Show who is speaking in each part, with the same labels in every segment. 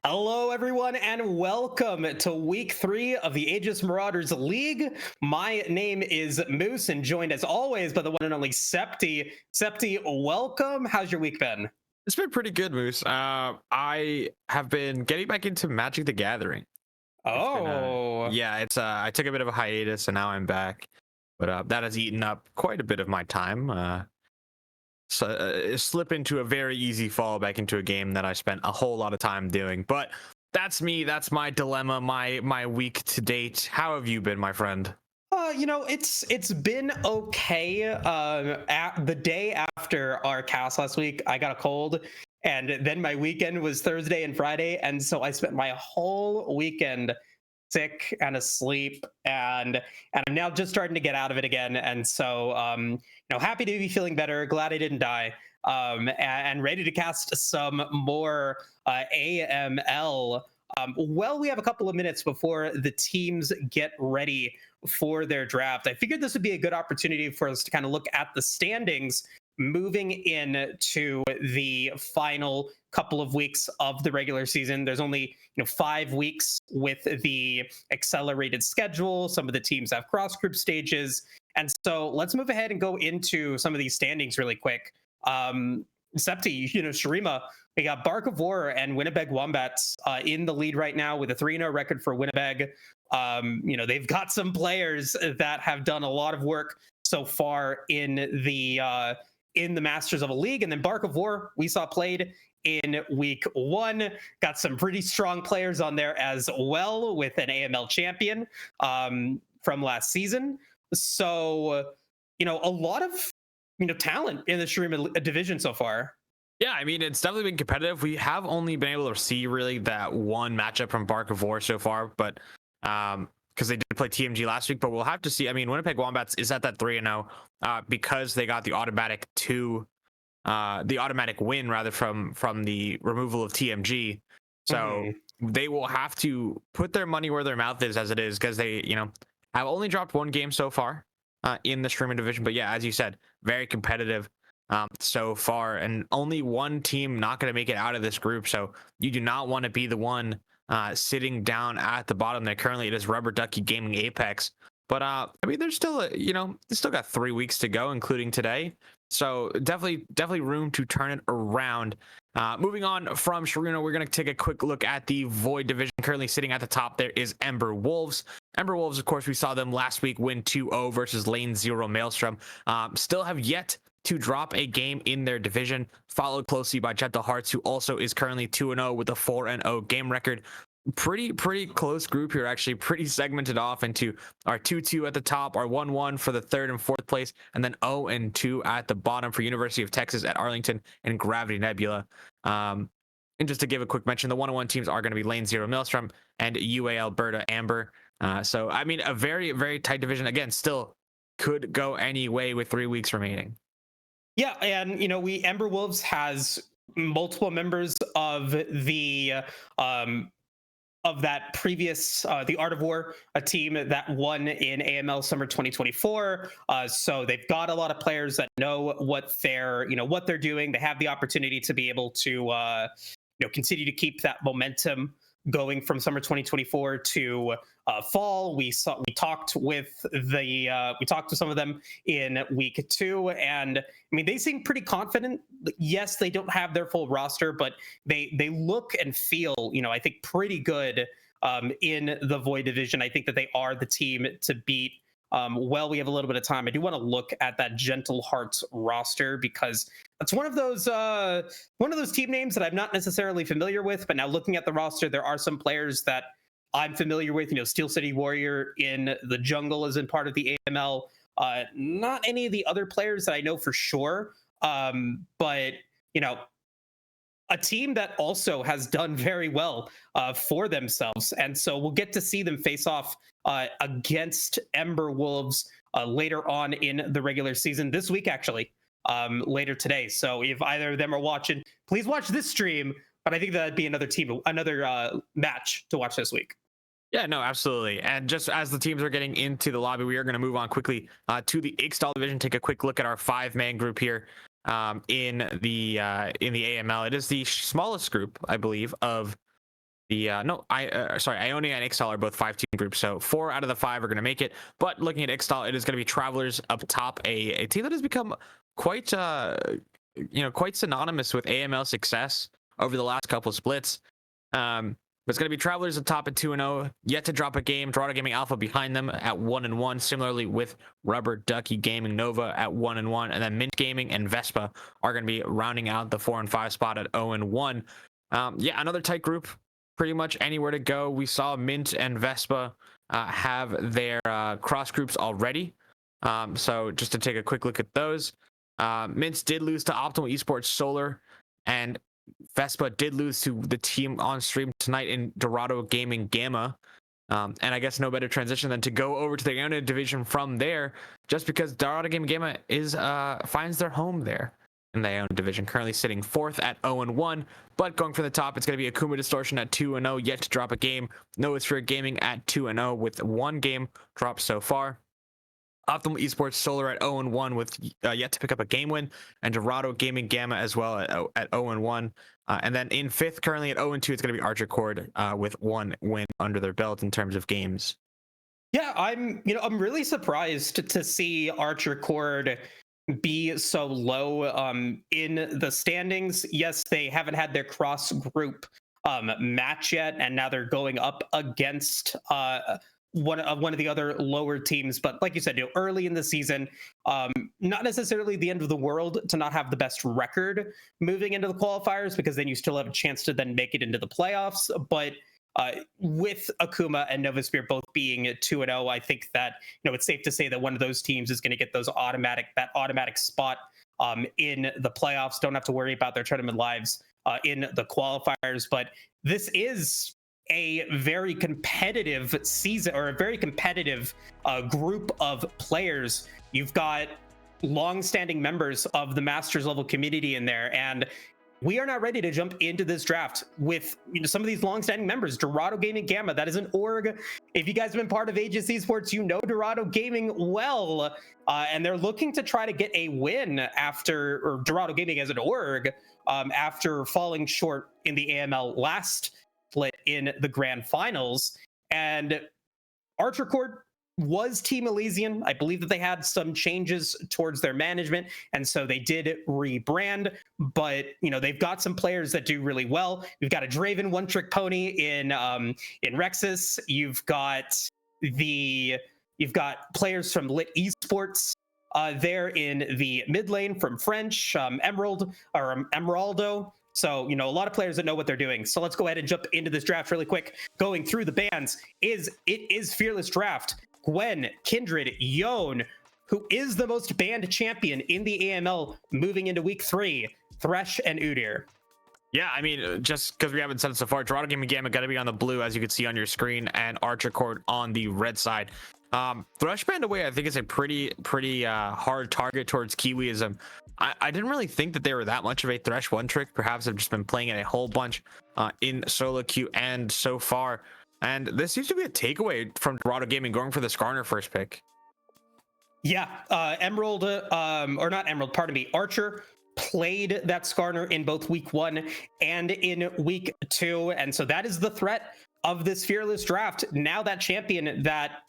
Speaker 1: Hello, everyone, and welcome to week 3 of the Aegis Marauders League. My name is Moose, and joined as always by the one and only Septi. Septi, welcome. How's your week been?
Speaker 2: It's been pretty good, Moose. I have been getting back into Magic the Gathering. It's been
Speaker 1: Oh,
Speaker 2: yeah, it's I took a bit of a hiatus and now I'm back, but that has eaten up quite a bit of my time. Slip into a very easy fall back into a game that I spent a whole lot of time doing. But that's me. That's my dilemma. My week to date. How have you been, my friend?
Speaker 1: it's been okay. At the day after our cast last week, I got a cold, and then my weekend was Thursday and Friday, and so I spent my whole weekend sick and asleep, and I'm now just starting to get out of it again. And so, happy to be feeling better. Glad I didn't die. And ready to cast some more AML. Well, we have a couple of minutes before the teams get ready for their draft. I figured this would be a good opportunity for us to kind of look at the standings moving into the final couple of weeks of the regular season. There's only 5 weeks with the accelerated schedule. Some of the teams have cross group stages, and so let's move ahead and go into some of these standings really quick. Septi, Shurima, we got Bark of War and Winnipeg Wombats in the lead right now with a 3-0 record for Winnipeg. They've got some players that have done a lot of work so far in the Masters of a League. And then Bark of War, we saw played in week 1. Got some pretty strong players on there as well, with an AML champion from last season. So, a lot of talent in the Shurima division so far.
Speaker 2: Yeah, I mean, it's definitely been competitive. We have only been able to see really that one matchup from Bark of War so far, but because they did play TMG last week, but we'll have to see. I mean, Winnipeg Wombats is at that 3-0 because they got the automatic win rather from the removal of TMG. So they will have to put their money where their mouth is, as it is, because they have only dropped one game so far in the streaming division. But yeah, as you said, very competitive so far, and only one team not going to make it out of this group. So you do not want to be the one sitting down at the bottom there. Currently, it is Rubber Ducky Gaming Apex. But I mean, there's still they still got 3 weeks to go, including today. So definitely room to turn it around. Moving on from Shurima, we're going to take a quick look at the Void division. Currently sitting at the top there is Ember Wolves. Ember Wolves, of course, we saw them last week win 2-0 versus Lane Zero Maelstrom. Still have yet to drop a game in their division, followed closely by Gentle Hearts, who also is currently 2-0 with a 4-0 game record. Pretty close group here, actually. Pretty segmented off into our 2-2 at the top, our 1-1 for the 3rd and 4th place, and then 0-2 at the bottom for University of Texas at Arlington and Gravity Nebula. And just to give a quick mention, the 1-1 teams are going to be Lane Zero Maelstrom and UA Alberta Amber. So I mean, a very tight division. Again, still could go any way with 3 weeks remaining.
Speaker 1: Yeah, and Ember Wolves has multiple members of the that previous the Art of War, a team that won in AML Summer 2024. So they've got a lot of players that know what they're doing. They have the opportunity to be able to continue to keep that momentum going from summer 2024 to fall. We talked to some of them in week 2, and I mean, they seem pretty confident. Yes, they don't have their full roster, but they look and feel, I think, pretty good in the Void division. I think that they are the team to beat. Well, we have a little bit of time. I do want to look at that Gentle Hearts roster, because that's one of those team names that I'm not necessarily familiar with. But now looking at the roster, there are some players that I'm familiar with. Steel City Warrior in the jungle is in part of the AML. Not any of the other players that I know for sure. But a team that also has done very well for themselves. And so we'll get to see them face off against Ember Wolves later on in the regular season this week, actually, later today. So if either of them are watching, please watch this stream. But I think that'd be another match to watch this week.
Speaker 2: Yeah, no, absolutely. And just as the teams are getting into the lobby, we are going to move on quickly to the Ixtal division. Take a quick look at our 5-man group here in the AML. It is the smallest group, I believe, of The Ionia and Ixtal are both 5-team groups, so 4 out of the 5 are going to make it. But looking at Ixtal, it is going to be Travelers up top, a team that has become quite quite synonymous with AML success over the last couple of splits. But it's going to be Travelers at top at 2-0, yet to drop a game. Dorado Gaming Alpha behind them at 1-1. Similarly with Rubber Ducky Gaming Nova at 1-1, and then Mint Gaming and Vespa are going to be rounding out the 4 and 5 spot at 0-1. Yeah, another tight group. Pretty much anywhere to go. We saw Mint and Vespa have their cross groups already. So just to take a quick look at those, Mint did lose to Optimal Esports Solar, and Vespa did lose to the team on stream tonight in Dorado Gaming Gamma. And I guess no better transition than to go over to the Ionia division from there, just because Dorado Gaming Gamma is finds their home there in the Ionia division, currently sitting 4th at 0-1. But going from the top, it's going to be Akuma Distortion at 2-0, yet to drop a game. Noosphere Gaming at 2-0 with 1 game dropped so far. Optimal Esports Solar at 0-1 with yet to pick up a game win, and Dorado Gaming Gamma as well at 0-1. And then in 5th, currently at 0-2, it's going to be Archercord with 1 win under their belt in terms of games.
Speaker 1: Yeah, I'm really surprised to see Archercord be so low in the standings. Yes, they haven't had their cross group match yet, and now they're going up against one of the other lower teams. But like you said, early in the season, not necessarily the end of the world to not have the best record moving into the qualifiers, because then you still have a chance to then make it into the playoffs. But with Akuma and Noosphere both being 2-0, I think that it's safe to say that one of those teams is going to get that automatic spot in the playoffs. Don't have to worry about their tournament lives in the qualifiers. But this is a very competitive season, or a very competitive group of players. You've got long-standing members of the Masters level community in there, and we are not ready to jump into this draft with some of these long-standing members. Dorado Gaming Gamma, that is an org. If you guys have been part of Aegis Esports, you know Dorado Gaming well, and they're looking to try to get a win or Dorado Gaming as an org, after falling short in the AML last split in the grand finals. And Archercord was Team Elysian. I believe that they had some changes towards their management, and so they did rebrand. But they've got some players that do really well. You've got a Draven one-trick pony in Rexus. You've got players from Lit Esports there in the mid lane from French, Emeraldo. So, a lot of players that know what they're doing. So let's go ahead and jump into this draft really quick. Going through the bans, it is Fearless Draft. Gwen, Kindred, Yone, who is the most banned champion in the AML moving into week 3, Thresh and Udyr.
Speaker 2: Yeah, I mean, just because we haven't said it so far, Dorado Gaming Gamma got to be on the blue, as you can see on your screen, and Archercord on the red side. Thresh banned away, I think, is a pretty hard target towards Kiwiism. I didn't really think that they were that much of a Thresh one trick. Perhaps I've just been playing it a whole bunch in solo queue and so far. And this seems to be a takeaway from Dorado Gaming going for the Skarner first pick.
Speaker 1: Yeah, Archer played that Skarner in both week 1 and in week 2. And so that is the threat of this Fearless Draft. Now that champion that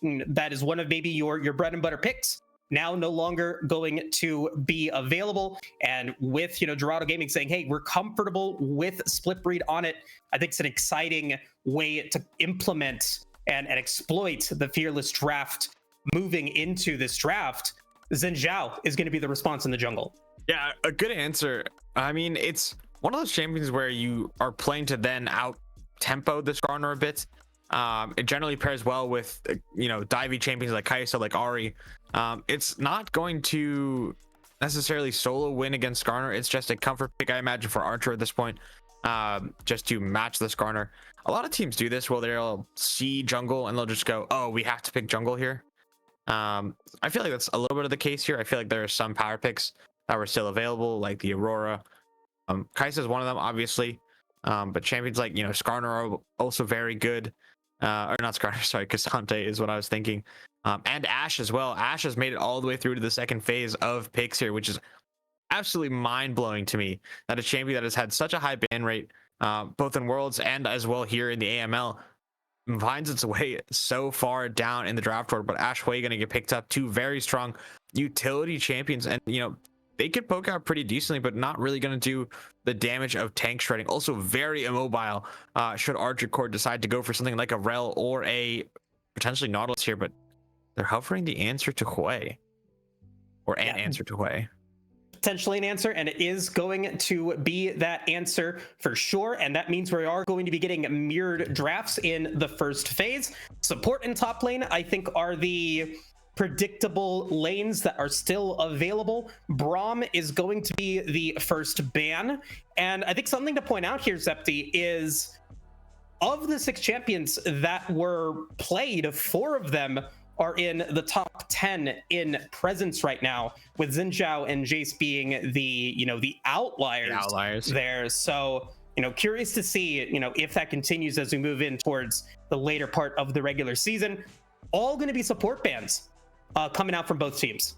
Speaker 1: is one of maybe your bread and butter picks, now no longer going to be available. And with Dorado Gaming saying, hey, we're comfortable with split breed on it, I think it's an exciting way to implement and exploit the Fearless Draft moving into this draft. Xin Zhao is going to be the response in the jungle.
Speaker 2: Yeah, a good answer. I mean, it's one of those champions where you are playing to then out tempo the Skarner a bit. It generally pairs well with divey champions like Kai'Sa, like Ahri. It's not going to necessarily solo win against Skarner. It's just a comfort pick, I imagine, for Archer at this point, just to match the Skarner. A lot of teams do this where they'll see jungle and they'll just go, oh, we have to pick jungle here. I feel like that's a little bit of the case here. I feel like there are some power picks that were still available, like the Aurora. Kai'Sa is one of them, obviously. But champions like Skarner are also very good. Or not Skarner, sorry, Cassante is what I was thinking. And Ashe as well. Ashe has made it all the way through to the second phase of picks here, which is absolutely mind-blowing to me, that a champion that has had such a high ban rate both in Worlds and as well here in the AML, finds its way so far down in the draft board. But Ash Hui going to get picked up, two very strong utility champions, and they could poke out pretty decently, but not really going to do the damage of tank shredding. Also very immobile should Archercord decide to go for something like a Rel or a potentially Nautilus here, but they're hovering the answer to Hui, or an answer to Hui.
Speaker 1: Potentially an answer, and it is going to be that answer for sure. And that means we are going to be getting mirrored drafts in the first phase. Support and top lane, I think, are the predictable lanes that are still available. Braum is going to be the first ban. And I think something to point out here, Zepti, is of the 6 champions that were played, 4 of them are in the top 10 in presence right now, with Xin Zhao and Jace being the outliers there. So, curious to see, if that continues as we move in towards the later part of the regular season. All going to be support bans coming out from both teams.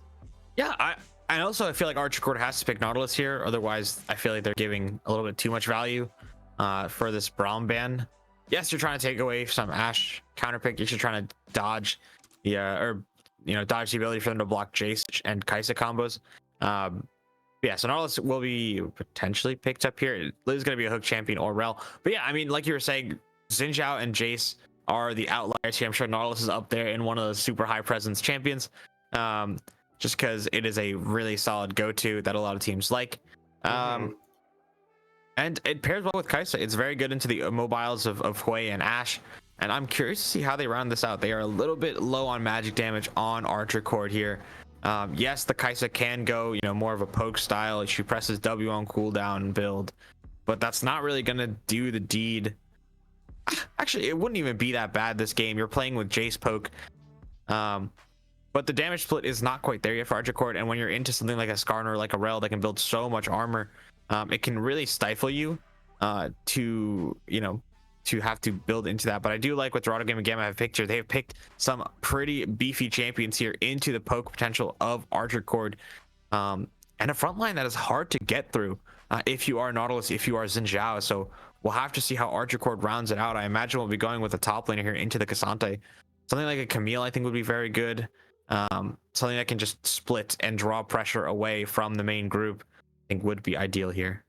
Speaker 2: Yeah, I feel like Archercord has to pick Nautilus here. Otherwise, I feel like they're giving a little bit too much value for this Braum ban. Yes, you're trying to take away some Ashe counterpick. You're trying to dodge dodge the ability for them to block Jace and Kai'Sa combos. So Nautilus will be potentially picked up here. It is going to be a hook champion or Rel. But yeah, I mean, like you were saying, Xin Zhao and Jace are the outliers here. I'm sure Nautilus is up there in one of those super high presence champions, just because it is a really solid go-to that a lot of teams like. And it pairs well with Kai'Sa. It's very good into the mobiles of Hui and Ashe. And I'm curious to see how they round this out. They are a little bit low on magic damage on Archercord here. Yes, the Kai'Sa can go, more of a poke style. She presses W on cooldown build, but that's not really going to do the deed. Actually, it wouldn't even be that bad this game. You're playing with Jace poke. But the damage split is not quite there yet for Archercord. And when you're into something like a Skarner, like a Rel that can build so much armor, it can really stifle you to have to build into that. But I do like what Dorado Game and Gamma have picked here. They have picked some pretty beefy champions here into the poke potential of Archercord, and a front line that is hard to get through if you are Nautilus, if you are Xin Zhao. So we'll have to see how Archercord rounds it out. I imagine we'll be going with a top laner here into the Cassante. Something like a Camille I think would be very good. Something that can just split and draw pressure away from the main group, I think would be ideal here.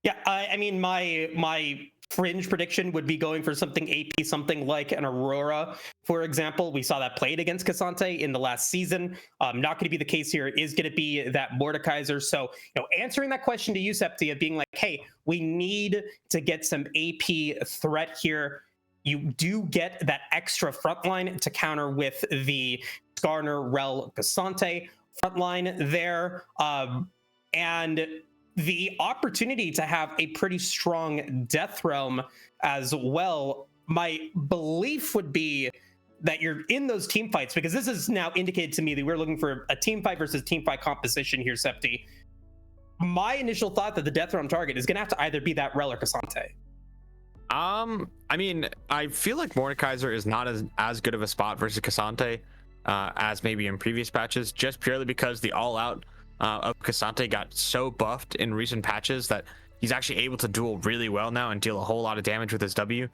Speaker 1: Yeah, I mean, my fringe prediction would be going for something AP, something like an Aurora, for example. We saw that played against Cassante in the last season. Not going to be the case here. It is going to be that Mordekaiser. So, answering that question to you, Septia, being like, hey, we need to get some AP threat here. You do get that extra frontline to counter with the Skarner, Rel, Cassante frontline there. And the opportunity to have a pretty strong Death Realm as well. My belief would be that you're in those team fights, because this is now indicated to me that we're looking for a team fight versus team fight composition here, Septi. My initial thought that the Death Realm target is going to have to either be that Rel or Cassante.
Speaker 2: I mean, I feel like Mordekaiser is not as good of a spot versus Cassante as maybe in previous patches, just purely because the all-out of Cassante got so buffed in recent patches that he's actually able to duel really well now and deal a whole lot of damage with his W.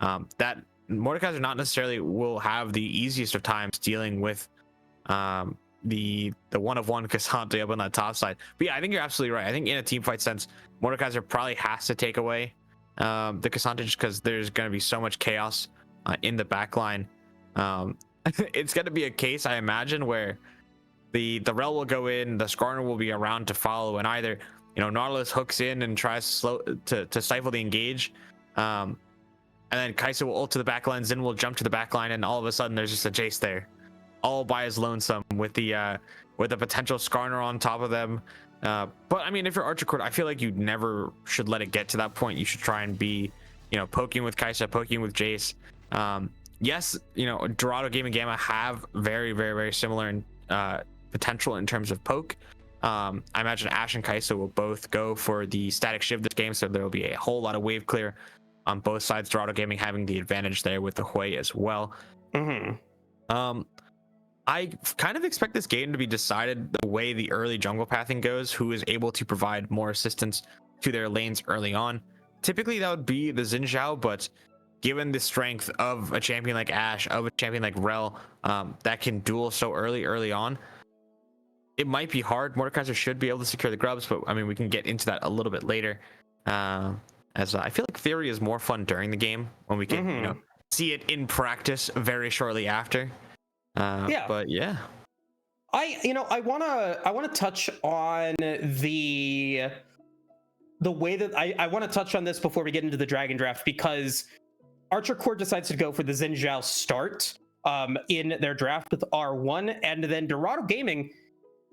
Speaker 2: That Mordekaiser not necessarily will have the easiest of times dealing with the one-of-one Cassante up on that top side. But yeah, I think you're absolutely right. I think in a team fight sense, Mordekaiser probably has to take away the Cassante, just because there's going to be so much chaos in the backline. It's going to be a case, I imagine, where the Rel will go in, the Skarner will be around to follow, and either Nautilus hooks in and tries to stifle the engage, and then Kai'Sa will ult to the backline, Xin will jump to the backline, and all of a sudden there's just a Jace there, all by his lonesome with the potential Skarner on top of them. But I mean, if you're Archercord, I feel like you never should let it get to that point. You should try and be poking with Kai'Sa, poking with Jace. Yes, Dorado Game and Gamma have very, very, very similar potential in terms of poke. I imagine Ashe and Kai'Sa will both go for the static shiv this game, so there will be a whole lot of wave clear on both sides. Dorado Gaming having the advantage there with the Hui as well. I kind of expect this game to be decided the way the early jungle pathing goes, who is able to provide more assistance to their lanes early on. typically that would be the Xin Zhao, but given the strength of a champion like Ashe, of a champion like Rel, that can duel so early on, it might be hard. Mordekaiser should be able to secure the grubs, but I mean, we can get into that a little bit later. As I feel like Theory is more fun during the game when we can, you know, see it in practice very shortly after. But yeah,
Speaker 1: I wanna touch on the way that I want to touch on this before we get into the Dragon Draft, because Archercord decides to go for the Xin Zhao start in their draft with R1, and then Dorado Gaming,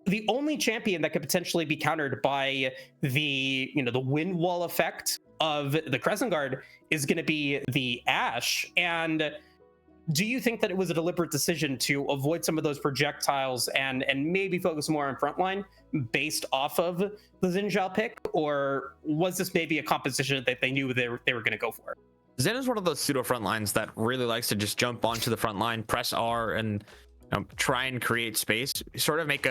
Speaker 1: the only champion that could potentially be countered by the wind wall effect of the Crescent Guard, is going to be the Ashe. And do you think that it was a deliberate decision to avoid some of those projectiles and maybe focus more on frontline based off of the Xin Zhao pick, or was this maybe a composition that they knew they were going to go for?
Speaker 2: Zen is one of those pseudo front lines that really likes to just jump onto the front line, press R, and try and create space. Sort of make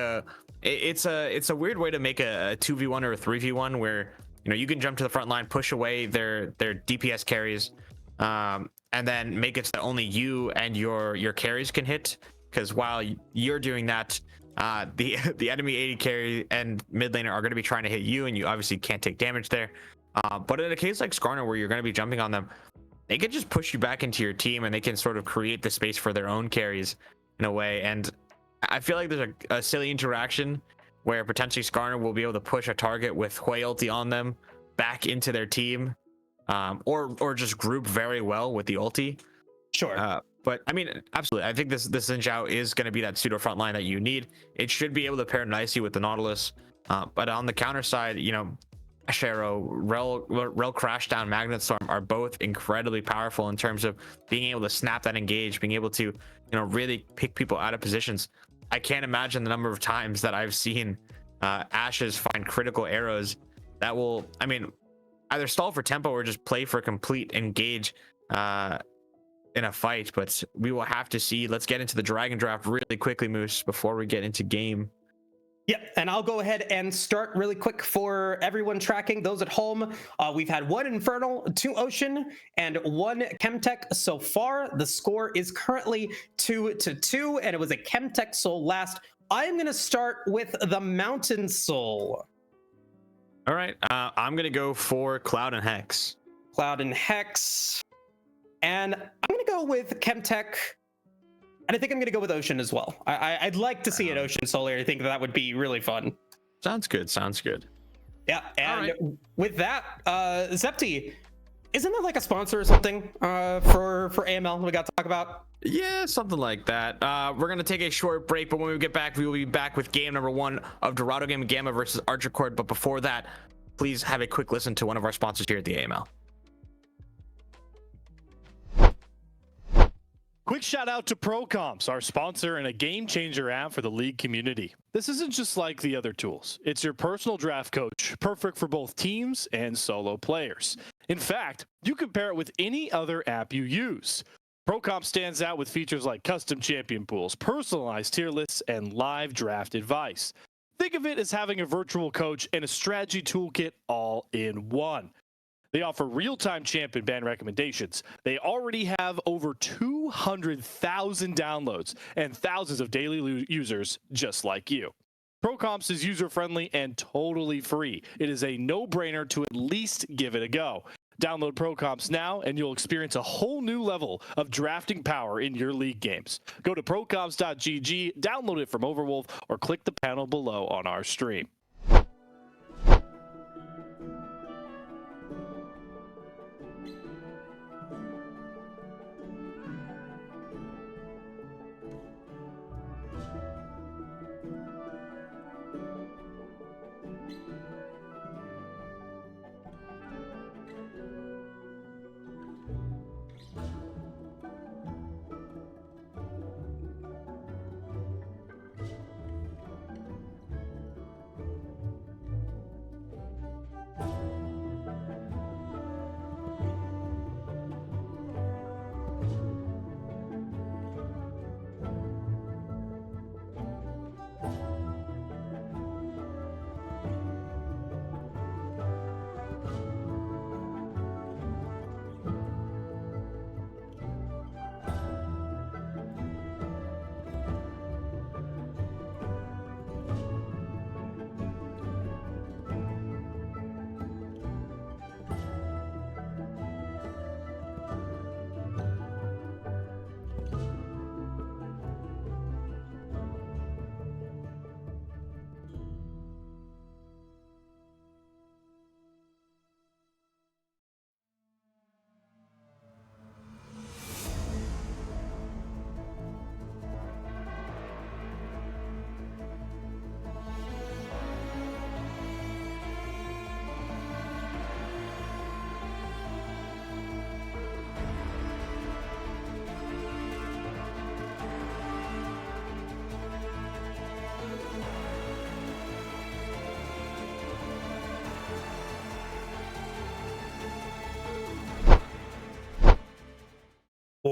Speaker 2: it's a weird way to make a 2v1 or a 3v1 where you can jump to the front line, push away their DPS carries, and then make it so that only you and your carries can hit. Because while you're doing that, the enemy AD carry and mid laner are going to be trying to hit you, and you obviously can't take damage there. But in a case like Skarner, where you're going to be jumping on them, they can just push you back into your team, and they can sort of create the space for their own carries in a way. And I feel like there's a silly interaction where potentially Skarner will be able to push a target with Hui ulti on them back into their team, or just group very well with the ulti.
Speaker 1: Sure.
Speaker 2: But I mean, absolutely, I think this Xin Zhao is going to be that pseudo front line that you need. It should be able to pair nicely with the Nautilus. But on the counter side, Sharo, Rel Crashdown, Magnet Storm are both incredibly powerful in terms of being able to snap that engage, being able to really pick people out of positions. I can't imagine the number of times that I've seen Ashes find critical arrows that will, I mean, either stall for tempo or just play for complete engage in a fight. But we will have to see. Let's get into the Dragon Draft really quickly, Moose, before we get into game.
Speaker 1: Yeah, and I'll go ahead and start really quick for everyone tracking. Those at home, we've had 1 Infernal, 2 Ocean, and 1 Chemtech so far. The score is currently 2-2, and it was a Chemtech Soul last. I'm going to start with the Mountain Soul.
Speaker 2: All right, I'm going to go for Cloud and Hex.
Speaker 1: Cloud and Hex. And I'm going to go with Chemtech. And I think I'm going to go with Ocean as well. I'd like to see an Ocean Solar. I think that would be really fun.
Speaker 2: Sounds good. Sounds good.
Speaker 1: Yeah. And with that, Zepti, isn't there like a sponsor or something for AML we got to talk about?
Speaker 2: Yeah, something like that. We're going to take a short break, but when we get back, we will be back with game number 1 of Dorado Game Gamma versus Archercord. But before that, please have a quick listen to one of our sponsors here at the AML.
Speaker 3: Quick shout out to ProComps, our sponsor and a game changer app for the League community. This isn't just like the other tools. It's your personal draft coach, perfect for both teams and solo players. In fact, you can pair it with any other app you use. ProComps stands out with features like custom champion pools, personalized tier lists, and live draft advice. Think of it as having a virtual coach and a strategy toolkit all in one. They offer real-time champ and ban recommendations. They already have over 200,000 downloads and thousands of daily users just like you. ProComps is user-friendly and totally free. It is a no-brainer to at least give it a go. Download ProComps now and you'll experience a whole new level of drafting power in your league games. Go to procomps.gg, download it from Overwolf, or click the panel below on our stream.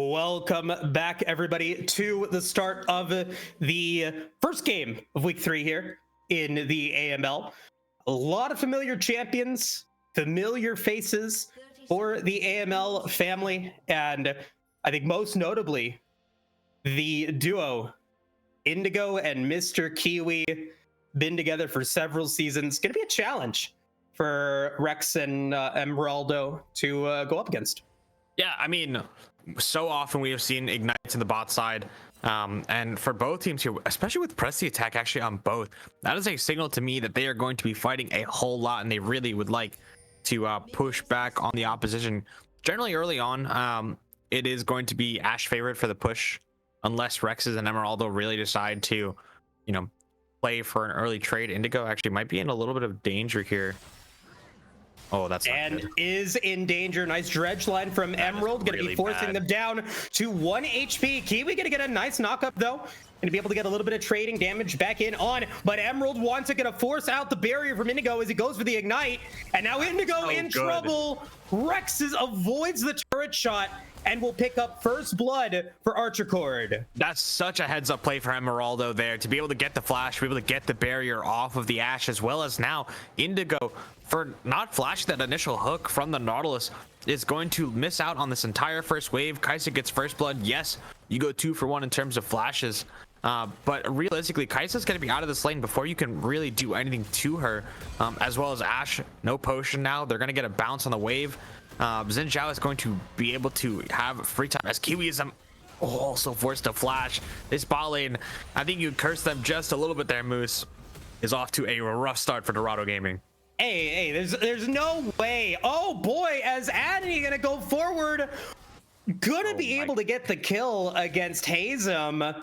Speaker 1: Welcome back, everybody, to the start of the first game of week 3 here in the AML. A lot of familiar champions, familiar faces for the AML family, and I think most notably, the duo Indigo and Mr. Kiwi, been together for several seasons. Going to be a challenge for Rex and Marauder to go up against.
Speaker 2: Yeah, I mean, so often we have seen ignites in the bot side, and for both teams here, especially with press the attack actually on both, that is a signal to me that they are going to be fighting a whole lot, and they really would like to push back on the opposition. Generally early on, it is going to be Ashe favorite for the push, unless Rexes and Emeraldo really decide to, you know, play for an early trade. Indigo actually might be in a little bit of danger here. Oh, that's not
Speaker 1: and
Speaker 2: good.
Speaker 1: Is in danger. Nice dredge line from Emerald. Going to
Speaker 2: really
Speaker 1: be forcing
Speaker 2: bad.
Speaker 1: them down to 1 HP. Kiwi going to get a nice knockup, though. Going to be able to get a little bit of trading damage back in on, but Emerald wants it, going to force out the barrier from Indigo as he goes for the ignite. And now Indigo in trouble. Rexes avoids the turret shot and will pick up first blood for Archercord.
Speaker 2: That's such a heads up play for Emeraldo there to be able to get the flash, be able to get the barrier off of the Ashe, as well as now Indigo, for not flashing that initial hook from the Nautilus, is going to miss out on this entire first wave. Kaisa gets first blood. Yes, you go 2 for 1 in terms of flashes, but realistically, Kaisa's going to be out of this lane before you can really do anything to her, as well as Ashe. No potion now. They're going to get a bounce on the wave. Xin Zhao is going to be able to have free time as Kiwi is also forced to flash. This bot lane, I think you cursed them just a little bit there, Moose, is off to a rough start for Dorado Gaming.
Speaker 1: Hey, there's no way. Oh boy, as Adney gonna go forward, gonna be able to get the kill against Hazem.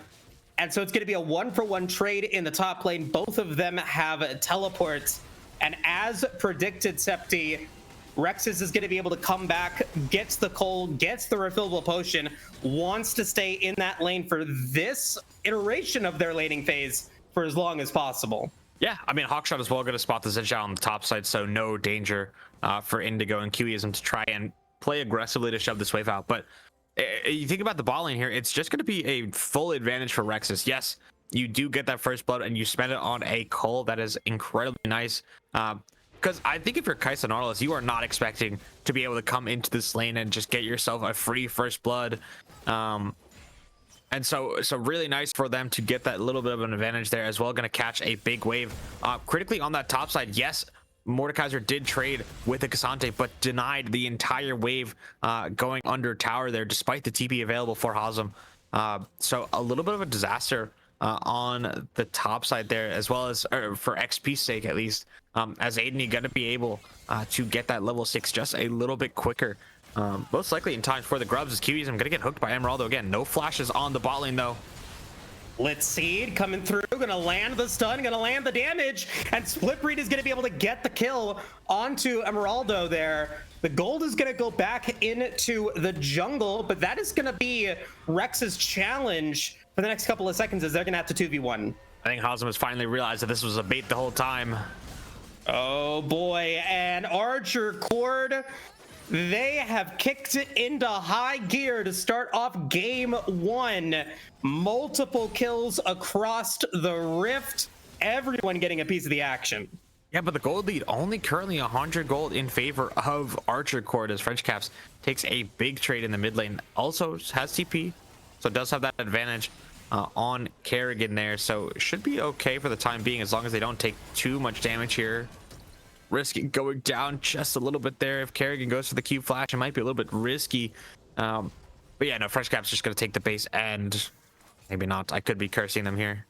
Speaker 1: And so it's gonna be a 1-for-1 trade in the top lane. Both of them have teleports. And as predicted, Septi, Rexes is going to be able to come back, gets the coal, gets the refillable potion, wants to stay in that lane for this iteration of their laning phase for as long as possible.
Speaker 2: Yeah, I mean, Hawkshot as well going to spot the Zhao on the top side, so no danger for Indigo and Kiwiism to try and play aggressively to shove this wave out. But you think about the ball lane here, it's just going to be a full advantage for Rexes. Yes, you do get that first blood and you spend it on a cull. That is incredibly nice. Because I think if you're Kaisa Nautilus, you are not expecting to be able to come into this lane and just get yourself a free first blood. And so really nice for them to get that little bit of an advantage there as well. Going to catch a big wave. Critically on that top side, yes, Mordekaiser did trade with the Cassante, but denied the entire wave going under tower there, despite the TP available for Hazem. So a little bit of a disaster on the top side there, as well as for XP's sake at least, as Aiden going to be able to get that level 6 just a little bit quicker, most likely in time for the grubs. As Kiwis, I'm gonna get hooked by Emeraldo again. No flashes on the bot lane though.
Speaker 1: Blitzseed coming through, gonna land the stun, gonna land the damage, and Splitbreed is gonna be able to get the kill onto Emeraldo there. The gold is gonna go back into the jungle, but that is gonna be Rex's challenge for the next couple of seconds, as they're gonna have to 2v1.
Speaker 2: I think Hazem has finally realized that this was a bait the whole time.
Speaker 1: Oh boy, and Archercord, they have kicked it into high gear to start off game 1. Multiple kills across the rift, everyone getting a piece of the action.
Speaker 2: Yeah, but the gold lead only currently 100 gold in favor of Archercord, as French Caps takes a big trade in the mid lane. Also has TP, so does have that advantage on Kerrigan there, so it should be okay for the time being as long as they don't take too much damage here. Risking going down just a little bit there. If Kerrigan goes for the Q flash, it might be a little bit risky, but yeah, no, Fresh Cap's just gonna take the base, and maybe not. I could be cursing them here.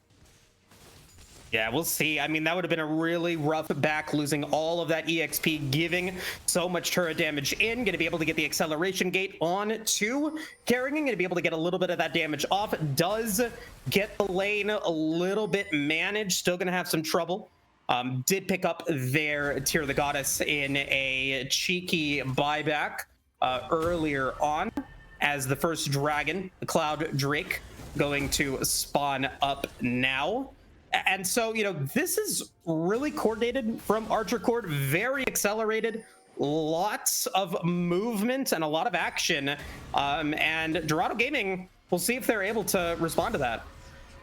Speaker 1: Yeah, we'll see. I mean, that would have been a really rough back, losing all of that EXP, giving so much turret damage in. Going to be able to get the acceleration gate on to Kerrigan. Going to be able to get a little bit of that damage off. Does get the lane a little bit managed. Still going to have some trouble. Did pick up their Tear of the Goddess in a cheeky buyback earlier on, as the first dragon, the Cloud Drake, going to spawn up now. And so, you know, this is really coordinated from Archercord, very accelerated, lots of movement and a lot of action. And Dorado Gaming, we'll see if they're able to respond to that.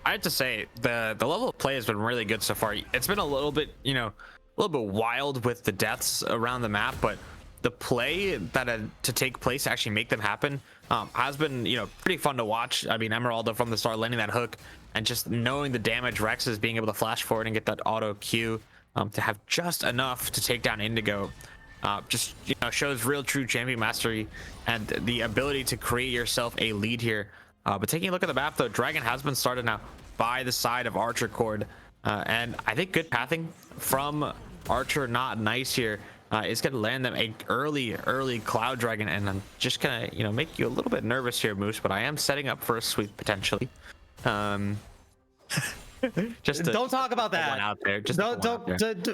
Speaker 2: I have to say the level of play has been really good so far. It's been a little bit, a little bit wild with the deaths around the map, but the play that had to take place to actually make them happen has been, pretty fun to watch. I mean, Emeraldo from the start landing that hook and just knowing the damage Rex is being able to flash forward and get that auto Q to have just enough to take down Indigo. Just shows real true champion mastery and the ability to create yourself a lead here. But taking a look at the map, though, Dragon has been started now by the side of Archercord, and I think good pathing from Archer, not nice here, is going to land them a early Cloud Dragon, and I'm just gonna make you a little bit nervous here, Moose, but I am setting up for a sweep potentially. Just
Speaker 1: don't talk about that
Speaker 2: out there. Just
Speaker 1: don't.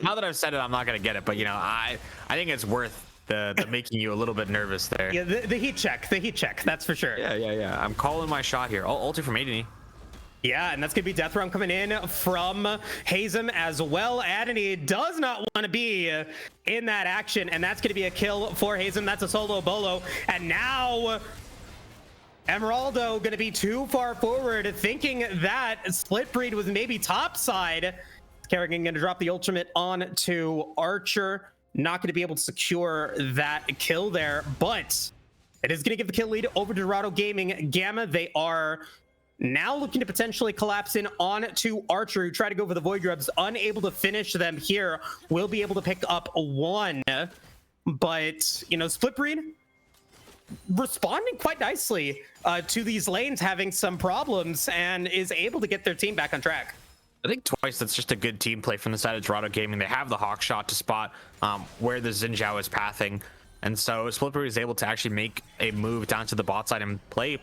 Speaker 2: Now that I've said it, I'm not gonna get it, but I think it's worth the making you a little bit nervous there.
Speaker 1: Yeah, the heat check, that's for sure.
Speaker 2: Yeah. I'm calling my shot here. Ulti from Aegis.
Speaker 1: Yeah, and that's gonna be Death Realm coming in from Hazem as well. Adony does not want to be in that action, and that's gonna be a kill for Hazem. That's a solo bolo, and now Emeraldo gonna be too far forward, thinking that Split Breed was maybe topside. Kerrigan gonna drop the ultimate on to Archer. Not going to be able to secure that kill there, but it is going to give the kill lead over to Dorado Gaming. Gamma, they are now looking to potentially collapse in on to Archer, who tried to go for the Void Grubs, unable to finish them here. Will be able to pick up one, but Split Breed responding quite nicely to these lanes having some problems and is able to get their team back on track.
Speaker 2: I think twice that's just a good team play from the side of Dorado Gaming. They have the hawk shot to spot where the Xin Zhao is pathing, and so Splitbird is able to actually make a move down to the bot side and play,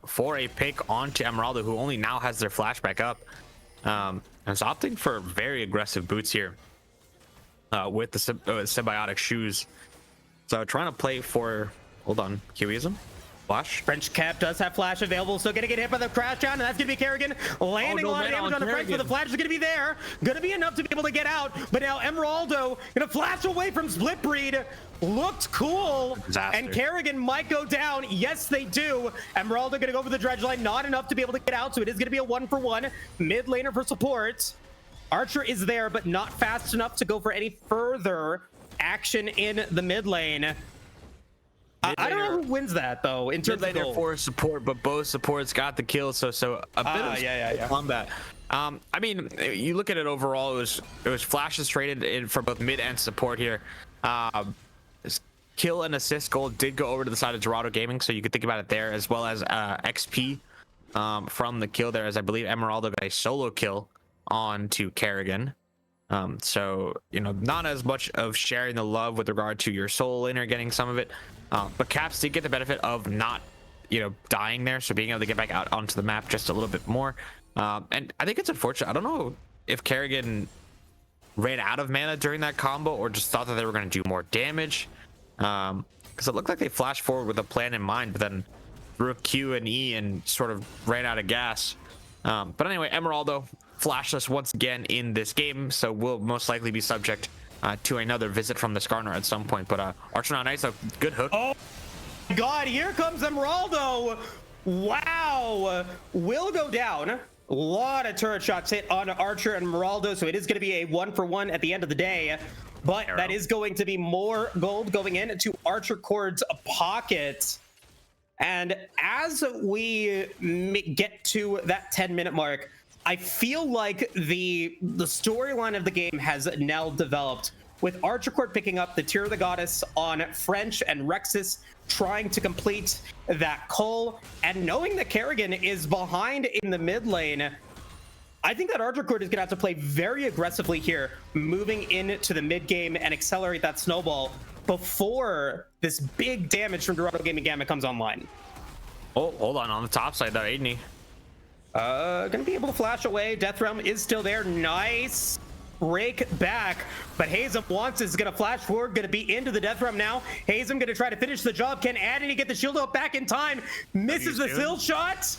Speaker 2: for a pick onto Emeraldo, who only now has their flashback up, and is opting for very aggressive boots here with the symbiotic shoes. So trying to play for, hold on, Kiwism. Flash.
Speaker 1: French Cap does have flash available, so gonna get hit by the crash down, and that's gonna be Kerrigan landing a lot of damage on the French, but the flash is gonna be there, gonna be enough to be able to get out. But now Emeraldo gonna flash away from Split Breed. Looked cool,
Speaker 2: disaster.
Speaker 1: And Kerrigan might go down. Yes, they do. Emeraldo gonna go for the dredge line, not enough to be able to get out, so it is gonna be a 1-for-1 mid laner for support. Archer is there, but not fast enough to go for any further action in the mid lane. I don't know who wins that though in terms of goal.
Speaker 2: For support, but both supports got the kill, so a bit of combat. I mean, you look at it overall, it was flashes traded in for both mid and support here. Kill and assist goal did go over to the side of Dorado Gaming, so you could think about it there, as well as XP from the kill there, as I believe Emeraldo got a solo kill on to Kerrigan. So not as much of sharing the love with regard to your soul laner getting some of it, but Caps did get the benefit of not dying there, so being able to get back out onto the map just a little bit more. And I think it's unfortunate. I don't know if Kerrigan ran out of mana during that combo or just thought that they were going to do more damage, because it looked like they flashed forward with a plan in mind, but then threw a Q and E and sort of ran out of gas. But anyway, Emeraldo flashless once again in this game, so will most likely be subject to another visit from the Skarner at some point. But Archer now nice, a good hook.
Speaker 1: Oh my God, here comes Emeraldo. Wow, will go down. A lot of turret shots hit on Archer and Emeraldo, so it is going to be a 1-for-1 at the end of the day. But that is going to be more gold going into Archercord's pocket. And as we get to that 10-minute mark, I feel like the storyline of the game has now developed, with Archercord picking up the Tear of the Goddess on French and Rexus trying to complete that cull, and knowing that Kerrigan is behind in the mid lane. I think that Archercord is going to have to play very aggressively here, moving into the mid game and accelerate that snowball before this big damage from Dorado Gaming Gamma comes online.
Speaker 2: Oh, hold on the top side though, Aegis.
Speaker 1: Gonna be able to flash away. Death Realm is still there. Nice rake back, but Hazem wants is gonna flash forward, gonna be into the Death Realm now. Hazem gonna try to finish the job. Can Adony get the shield up back in time? Misses the sill shot.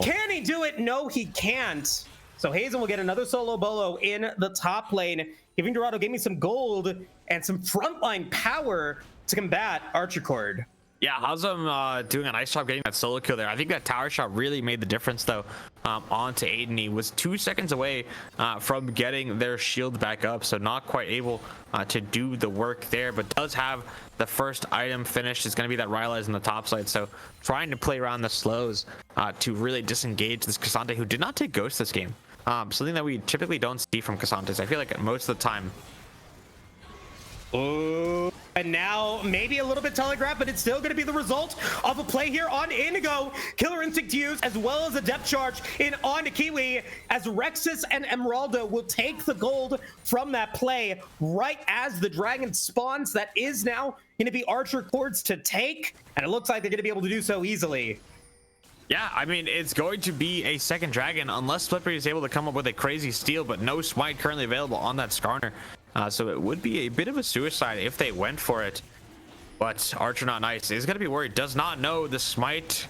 Speaker 1: Can he do it? No, he can't. So Hazen will get another solo bolo in the top lane, giving Dorado Gaming some gold and some frontline power to combat Archercord.
Speaker 2: Yeah, Hazem doing a nice job getting that solo kill there. I think that tower shot really made the difference, though, onto Aiden. He was 2 seconds away from getting their shield back up, so not quite able to do the work there, but does have the first item finished. It's going to be that Rylai's in the top side, so trying to play around the slows to really disengage this Cassante, who did not take Ghost this game. Something that we typically don't see from Cassantes. I feel like most of the time.
Speaker 1: Oh, and now maybe a little bit telegraphed, but it's still going to be the result of a play here on Indigo. Killer Instinct used, as well as a depth charge in onto Kiwi, as Rexus and Emeraldo will take the gold from that play right as the dragon spawns. That is now going to be Archercord's to take, and it looks like they're going to be able to do so easily.
Speaker 2: Yeah, I mean, it's going to be a second dragon unless Slippery is able to come up with a crazy steal, but no smite currently available on that Skarner. So it would be a bit of a suicide if they went for it. But Archer Not Nice is going to be worried. Does not know the smite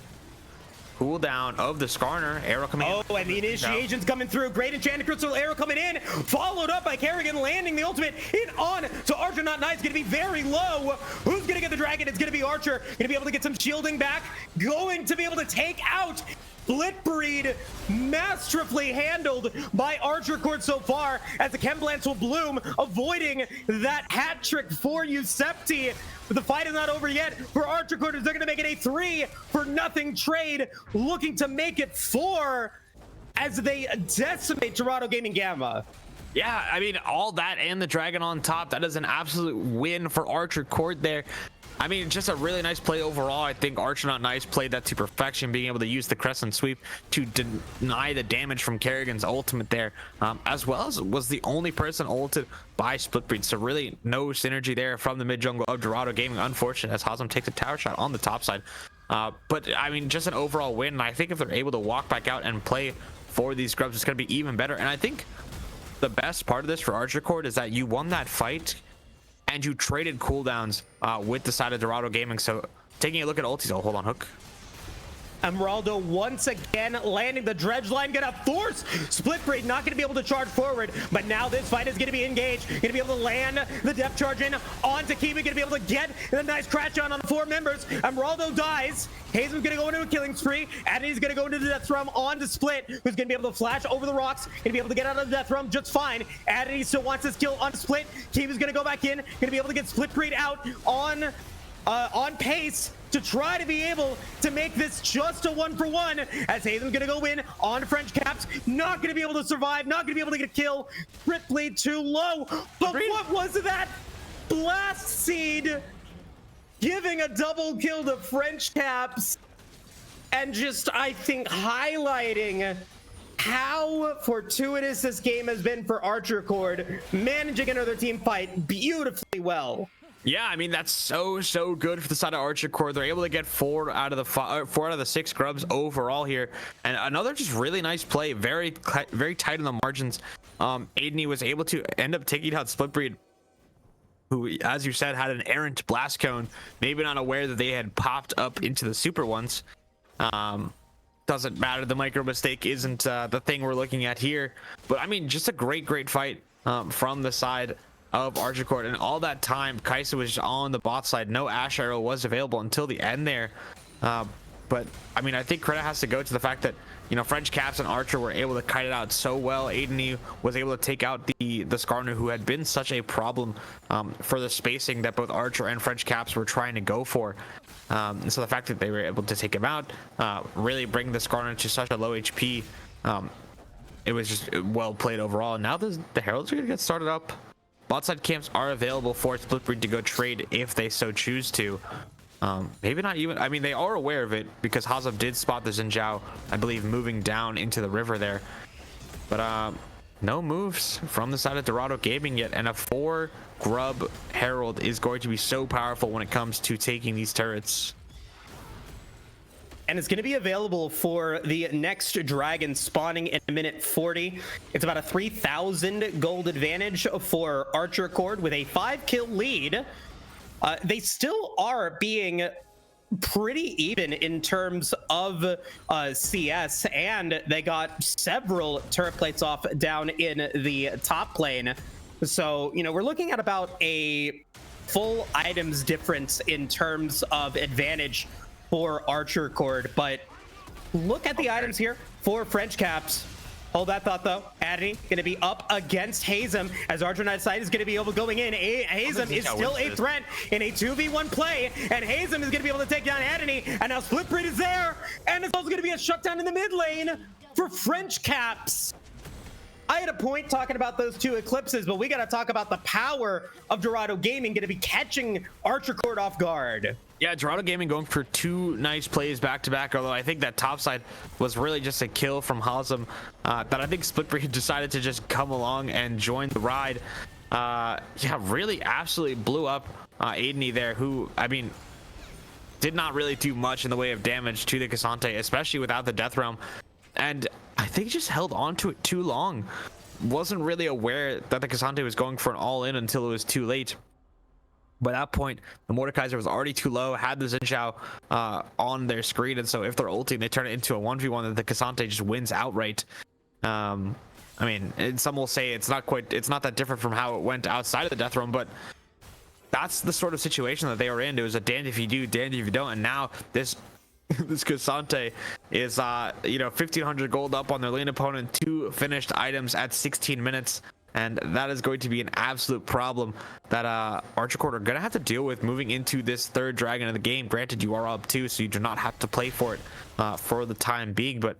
Speaker 2: cooldown of the Skarner. Arrow coming in.
Speaker 1: Oh, and the initiation's coming through. Great Enchanted Crystal Arrow coming in. Followed up by Kerrigan landing the ultimate in on. So Archer Not Nice going to be very low. Who's going to get the dragon? It's going to be Archer. Going to be able to get some shielding back. Going to be able to take out Split Breed, masterfully handled by Archercord so far, as the Chemblance will bloom, avoiding that hat trick for Septi. But the fight is not over yet for Archercord, as they're going to make it a 3-for-0 trade, looking to make it 4 as they decimate Dorado Gaming Gamma.
Speaker 2: Yeah, I mean, all that and the dragon on top, that is an absolute win for Archercord there. I mean, just a really nice play overall. I think Archer Not Nice played that to perfection, being able to use the crescent sweep to deny the damage from Kerrigan's ultimate there, as well as was the only person ulted by Splitbreed. So really no synergy there from the mid jungle of Dorado Gaming. Unfortunate, as Hazem takes a tower shot on the top side. But I mean, just an overall win. And I think if they're able to walk back out and play for these scrubs, it's going to be even better. And I think the best part of this for Archercord is that you won that fight and you traded cooldowns with the side of Dorado Gaming. So taking a look at ultis. Oh, hold on, Hook.
Speaker 1: Emeraldo once again landing the dredge line, gonna force Split Breed, not gonna be able to charge forward, but now this fight is gonna be engaged, gonna be able to land the depth charge in onto Kiwi, gonna be able to get the nice crash on the 4 members. Emeraldo dies. Hazen's gonna go into a killing spree. Addy's gonna go into the death realm onto Split, who's gonna be able to flash over the rocks, gonna be able to get out of the death realm just fine. Addy still wants his kill on Split. Kiwi's gonna go back in, gonna be able to get Split Breed out on pace to try to be able to make this just a 1-for-1, as Hazen's gonna go in on French Caps, not gonna be able to survive, not gonna be able to get a kill. Ripley too low, but what was that? Blast Seed giving a double kill to French Caps, and just, I think, highlighting how fortuitous this game has been for Archercord, managing another team fight beautifully well.
Speaker 2: Yeah, I mean, that's so good for the side of Archercord. They're able to get 4 out of the 6 scrubs overall here, and another just really nice play, very tight on the margins. Aiden was able to end up taking out Splitbreed, who, as you said, had an errant blast cone, maybe not aware that they had popped up into the super ones. Doesn't matter, the micro mistake isn't the thing we're looking at here, but I mean, just a great fight from the side of Archercord. And all that time, Kaisa was on the bot side. No Ash Arrow was available until the end there. But I mean, I think credit has to go to the fact that, you know, French Caps and Archer were able to kite it out so well. Aiden was able to take out the Skarner, who had been such a problem for the spacing that both Archer and French Caps were trying to go for. So the fact that they were able to take him out, really bring the Skarner to such a low HP, it was just well played overall. Now the Heralds are going to get started up. Bot side camps are available for Splitbreed to go trade if they so choose to. Maybe not even, I mean, they are aware of it because Hazem did spot the Xin Zhao, I believe, moving down into the river there. But no moves from the side of Dorado Gaming yet, and a 4 grub Herald is going to be so powerful when it comes to taking these turrets.
Speaker 1: And it's going to be available for the next dragon spawning in a minute 40. It's about a 3,000 gold advantage for Archercord with a 5-kill lead. They still are being pretty even in terms of CS, and they got several turret plates off down in the top lane. So, you know, we're looking at about a full items difference in terms of advantage for Archercord. But look at the items here for French Caps. Hold that thought, though. Adney going to be up against Hazem as Archer side is going to be able going in. Hazem is still a threat in a 2v1 play, and Hazem is going to be able to take down Adney. And now Splitbreed is there, and it's also going to be a shutdown in the mid lane for French Caps. I had a point talking about those two eclipses, but we got to talk about the power of Dorado Gaming going to be catching Archercord off guard.
Speaker 2: Yeah, Dorado Gaming going for two nice plays back-to-back, although I think that top side was really just a kill from Hazem that I think Splitbreed decided to just come along and join the ride. Yeah, really absolutely blew up Aidney there, who, I mean, did not really do much in the way of damage to the Cassante, especially without the Death Realm. And I think just held on to it too long. Wasn't really aware that the Cassante was going for an all-in until it was too late. By that point, the Mordekaiser was already too low, had the Xin Zhao on their screen, and so if they're ulting, they turn it into a 1v1 that the Cassante just wins outright. I mean, and some will say it's not that different from how it went outside of the Death Realm, but that's the sort of situation that they were in. It was a damned if you do, damned if you don't, and now this Cassante is you know, 1,500 gold up on their lane opponent, 2 finished items at 16 minutes. And that is going to be an absolute problem that Archercord are going to have to deal with moving into this third dragon of the game. Granted, you are up 2, so you do not have to play for it for the time being. But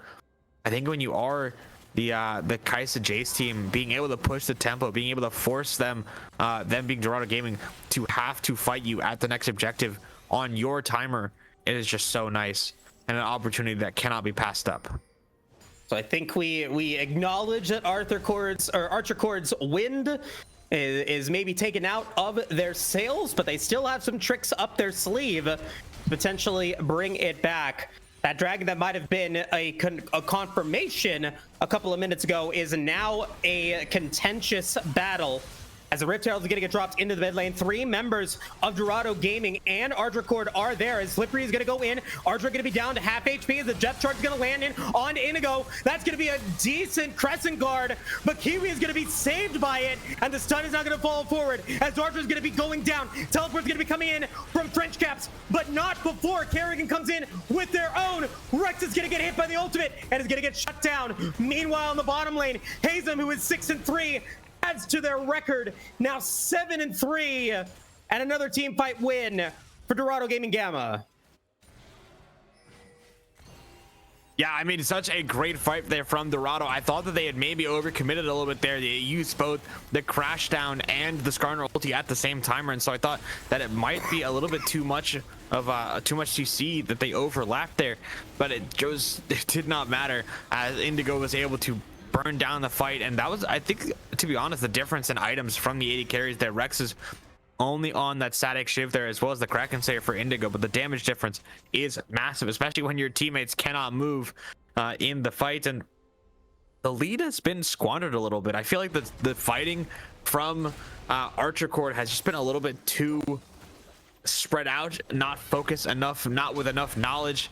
Speaker 2: I think when you are the Kai'Sa Jace team, being able to push the tempo, being able to force them being Dorado Gaming, to have to fight you at the next objective on your timer, it is just so nice and an opportunity that cannot be passed up.
Speaker 1: So I think we acknowledge that Archercord's wind is maybe taken out of their sails, but they still have some tricks up their sleeve to potentially bring it back. That dragon that might have been a confirmation a couple of minutes ago is now a contentious battle. As the Rift Herald is going to get dropped into the mid lane, 3 members of Dorado Gaming and Archercord are there as Slippery is going to go in. Archer going to be down to half HP as the Death Charge is going to land in on Inigo. That's going to be a decent Crescent Guard, but Kiwi is going to be saved by it, and the stun is not going to fall forward as Archer is going to be going down. Teleport's going to be coming in from French Caps, but not before Kerrigan comes in with their own. Rex is going to get hit by the ultimate and is going to get shut down. Meanwhile, in the bottom lane, Hazem, who is 6-3, adds to their record, now 7-3, and another team fight win for Dorado Gaming Gamma.
Speaker 2: Yeah, I mean, such a great fight there from Dorado. I thought that they had maybe overcommitted a little bit there. They used both the crash down and the Skarner ulti at the same timer, and so I thought that it might be a little bit too much of too much to see that they overlapped there, but it did not matter as Indigo was able to burn down the fight. And that was, I think, to be honest, the difference in items from the 80 carries there. Rex is only on that static shiv there, as well as the Kraken Slayer for Indigo, but the damage difference is massive, especially when your teammates cannot move in the fight. And the lead has been squandered a little bit. I feel like the fighting from Archercord has just been a little bit too spread out, not focused enough, not with enough knowledge.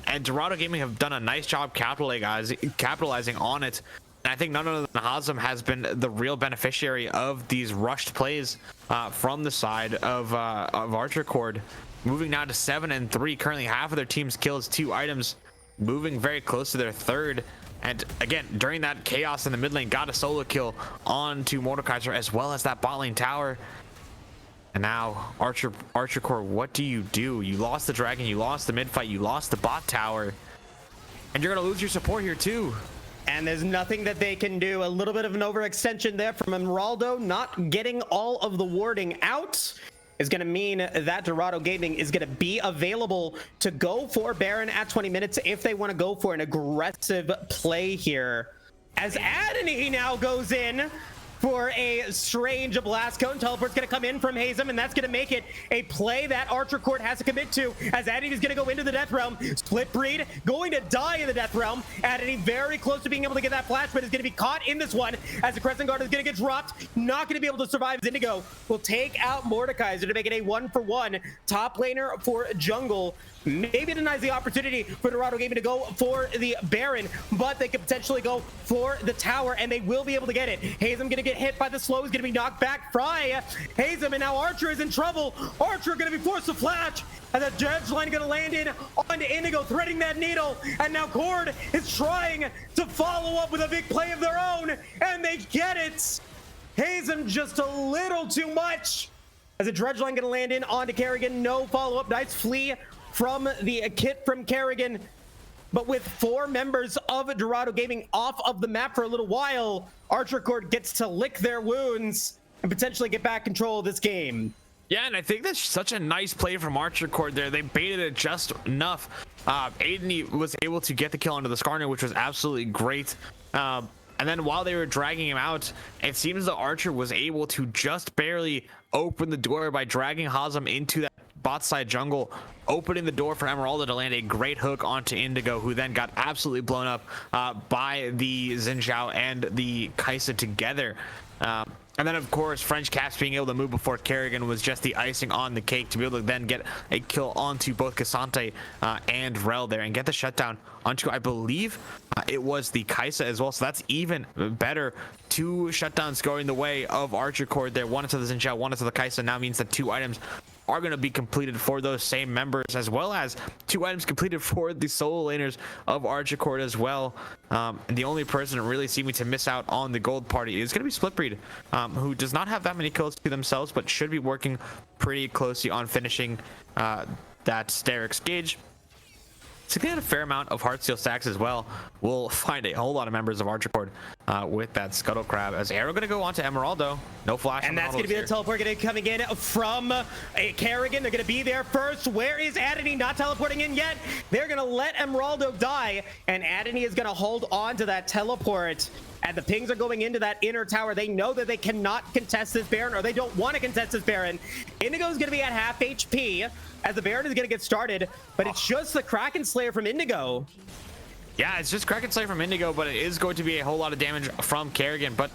Speaker 2: And Dorado Gaming have done a nice job capitalizing on it. And I think none other than Hazem has been the real beneficiary of these rushed plays from the side of Archercord. Moving now to 7-3. Currently, half of their team's kills, 2 items, moving very close to their third. And again, during that chaos in the mid lane, got a solo kill onto Mordekaiser, as well as that bot lane tower. And now, Archercord, what do? You lost the dragon, you lost the mid fight, you lost the bot tower, and you're gonna lose your support here too.
Speaker 1: And there's nothing that they can do. A little bit of an overextension there from Marauder, not getting all of the warding out is going to mean that Dorado Gaming is going to be available to go for Baron at 20 minutes if they want to go for an aggressive play here. As Adney now goes in, for a strange blast cone. Teleport's going to come in from Hazem, and that's going to make it a play that Archercord has to commit to, as Addy is going to go into the Death Realm. Split Breed going to die in the Death Realm. Addy very close to being able to get that flash, but is going to be caught in this one, as the Crescent Guard is going to get dropped. Not going to be able to survive. Indigo will take out Mordekaiser to make it a 1-for-1 top laner for jungle. Maybe denies the opportunity for Dorado Gaming to go for the Baron, but they could potentially go for the tower, and they will be able to get it. Hazem going to get hit by the slow. He's going to be knocked back. Fry Hazem, and now Archer is in trouble. Archer going to be forced to flash, and the dredge line going to land in onto Indigo, threading that needle, and now Cord is trying to follow up with a big play of their own, and they get it. Hazem just a little too much, as a dredge line going to land in onto Kerrigan. No follow-up. Nice flee from the kit from Kerrigan, but with 4 members of Dorado Gaming off of the map for a little while, Archercord gets to lick their wounds and potentially get back control of this game.
Speaker 2: Yeah, and I think that's such a nice play from Archercord there. They baited it just enough. Aiden was able to get the kill onto the Skarner, which was absolutely great. And then while they were dragging him out, it seems the Archer was able to just barely open the door by dragging Hazem into that bot side jungle, opening the door for Emeralda to land a great hook onto Indigo, who then got absolutely blown up by the Xin Zhao and the Kai'Sa together. And then, of course, French Caps being able to move before Kerrigan was just the icing on the cake to be able to then get a kill onto both Cassante and Rel there and get the shutdown onto, I believe, it was the Kai'Sa as well. So that's even better. 2 shutdowns going the way of Archercord there. One into the Xin Zhao, one into the Kai'Sa. Now means that 2 items are going to be completed for those same members, as well as 2 items completed for the solo laners of Archercord as well. And the only person really seeming to miss out on the gold party is going to be Splitbreed, who does not have that many kills to themselves, but should be working pretty closely on finishing that Sterix gauge. To get a fair amount of Heartsteel stacks as well. We'll find a whole lot of members of Archercord with that Scuttle Crab. As Arrow going to go on to Emeraldo. No flash.
Speaker 1: And that's going to be the teleport coming in from Kerrigan. They're going to be there first. Where is Adony? Not teleporting in yet. They're going to let Emeraldo die. And Adony is going to hold on to that teleport. And the pings are going into that inner tower. They know that they cannot contest this Baron, or they don't want to contest this Baron. Indigo is going to be at half HP as the Baron is going to get started, but it's just the Kraken Slayer from Indigo.
Speaker 2: Yeah, it's just Kraken Slayer from Indigo, but it is going to be a whole lot of damage from Kerrigan. But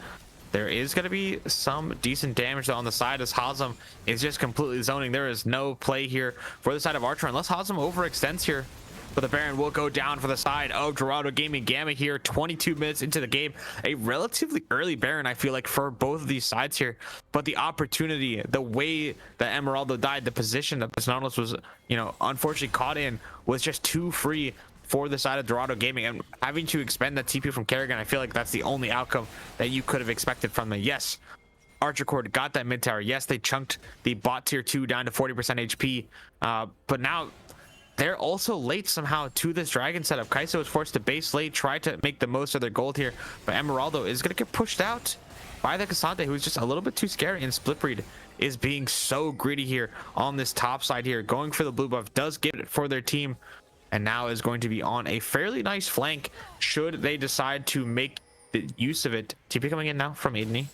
Speaker 2: there is going to be some decent damage though on the side, as Hazem is just completely zoning. There is no play here for the side of Archer unless Hazem overextends here. But the Baron will go down for the side of Dorado Gaming Gamma here. 22 minutes into the game. A relatively early Baron, I feel like, for both of these sides here. But the opportunity, the way that Emeraldo died, the position that this Nautilus was, you know, unfortunately caught in was just too free for the side of Dorado Gaming. And having to expend that TP from Kerrigan, I feel like that's the only outcome that you could have expected from them. Yes, Archercord got that mid tower. Yes, they chunked the bot tier 2 down to 40% HP. But now they're also late somehow to this dragon setup. Kai'Sa was forced to base late, try to make the most of their gold here, but Emeraldo is going to get pushed out by the Cassante, who's just a little bit too scary, and Splitbreed is being so greedy here on this top side here, going for the blue buff, does get it for their team, and now is going to be on a fairly nice flank should they decide to make the use of it. TP coming in now from Aiden.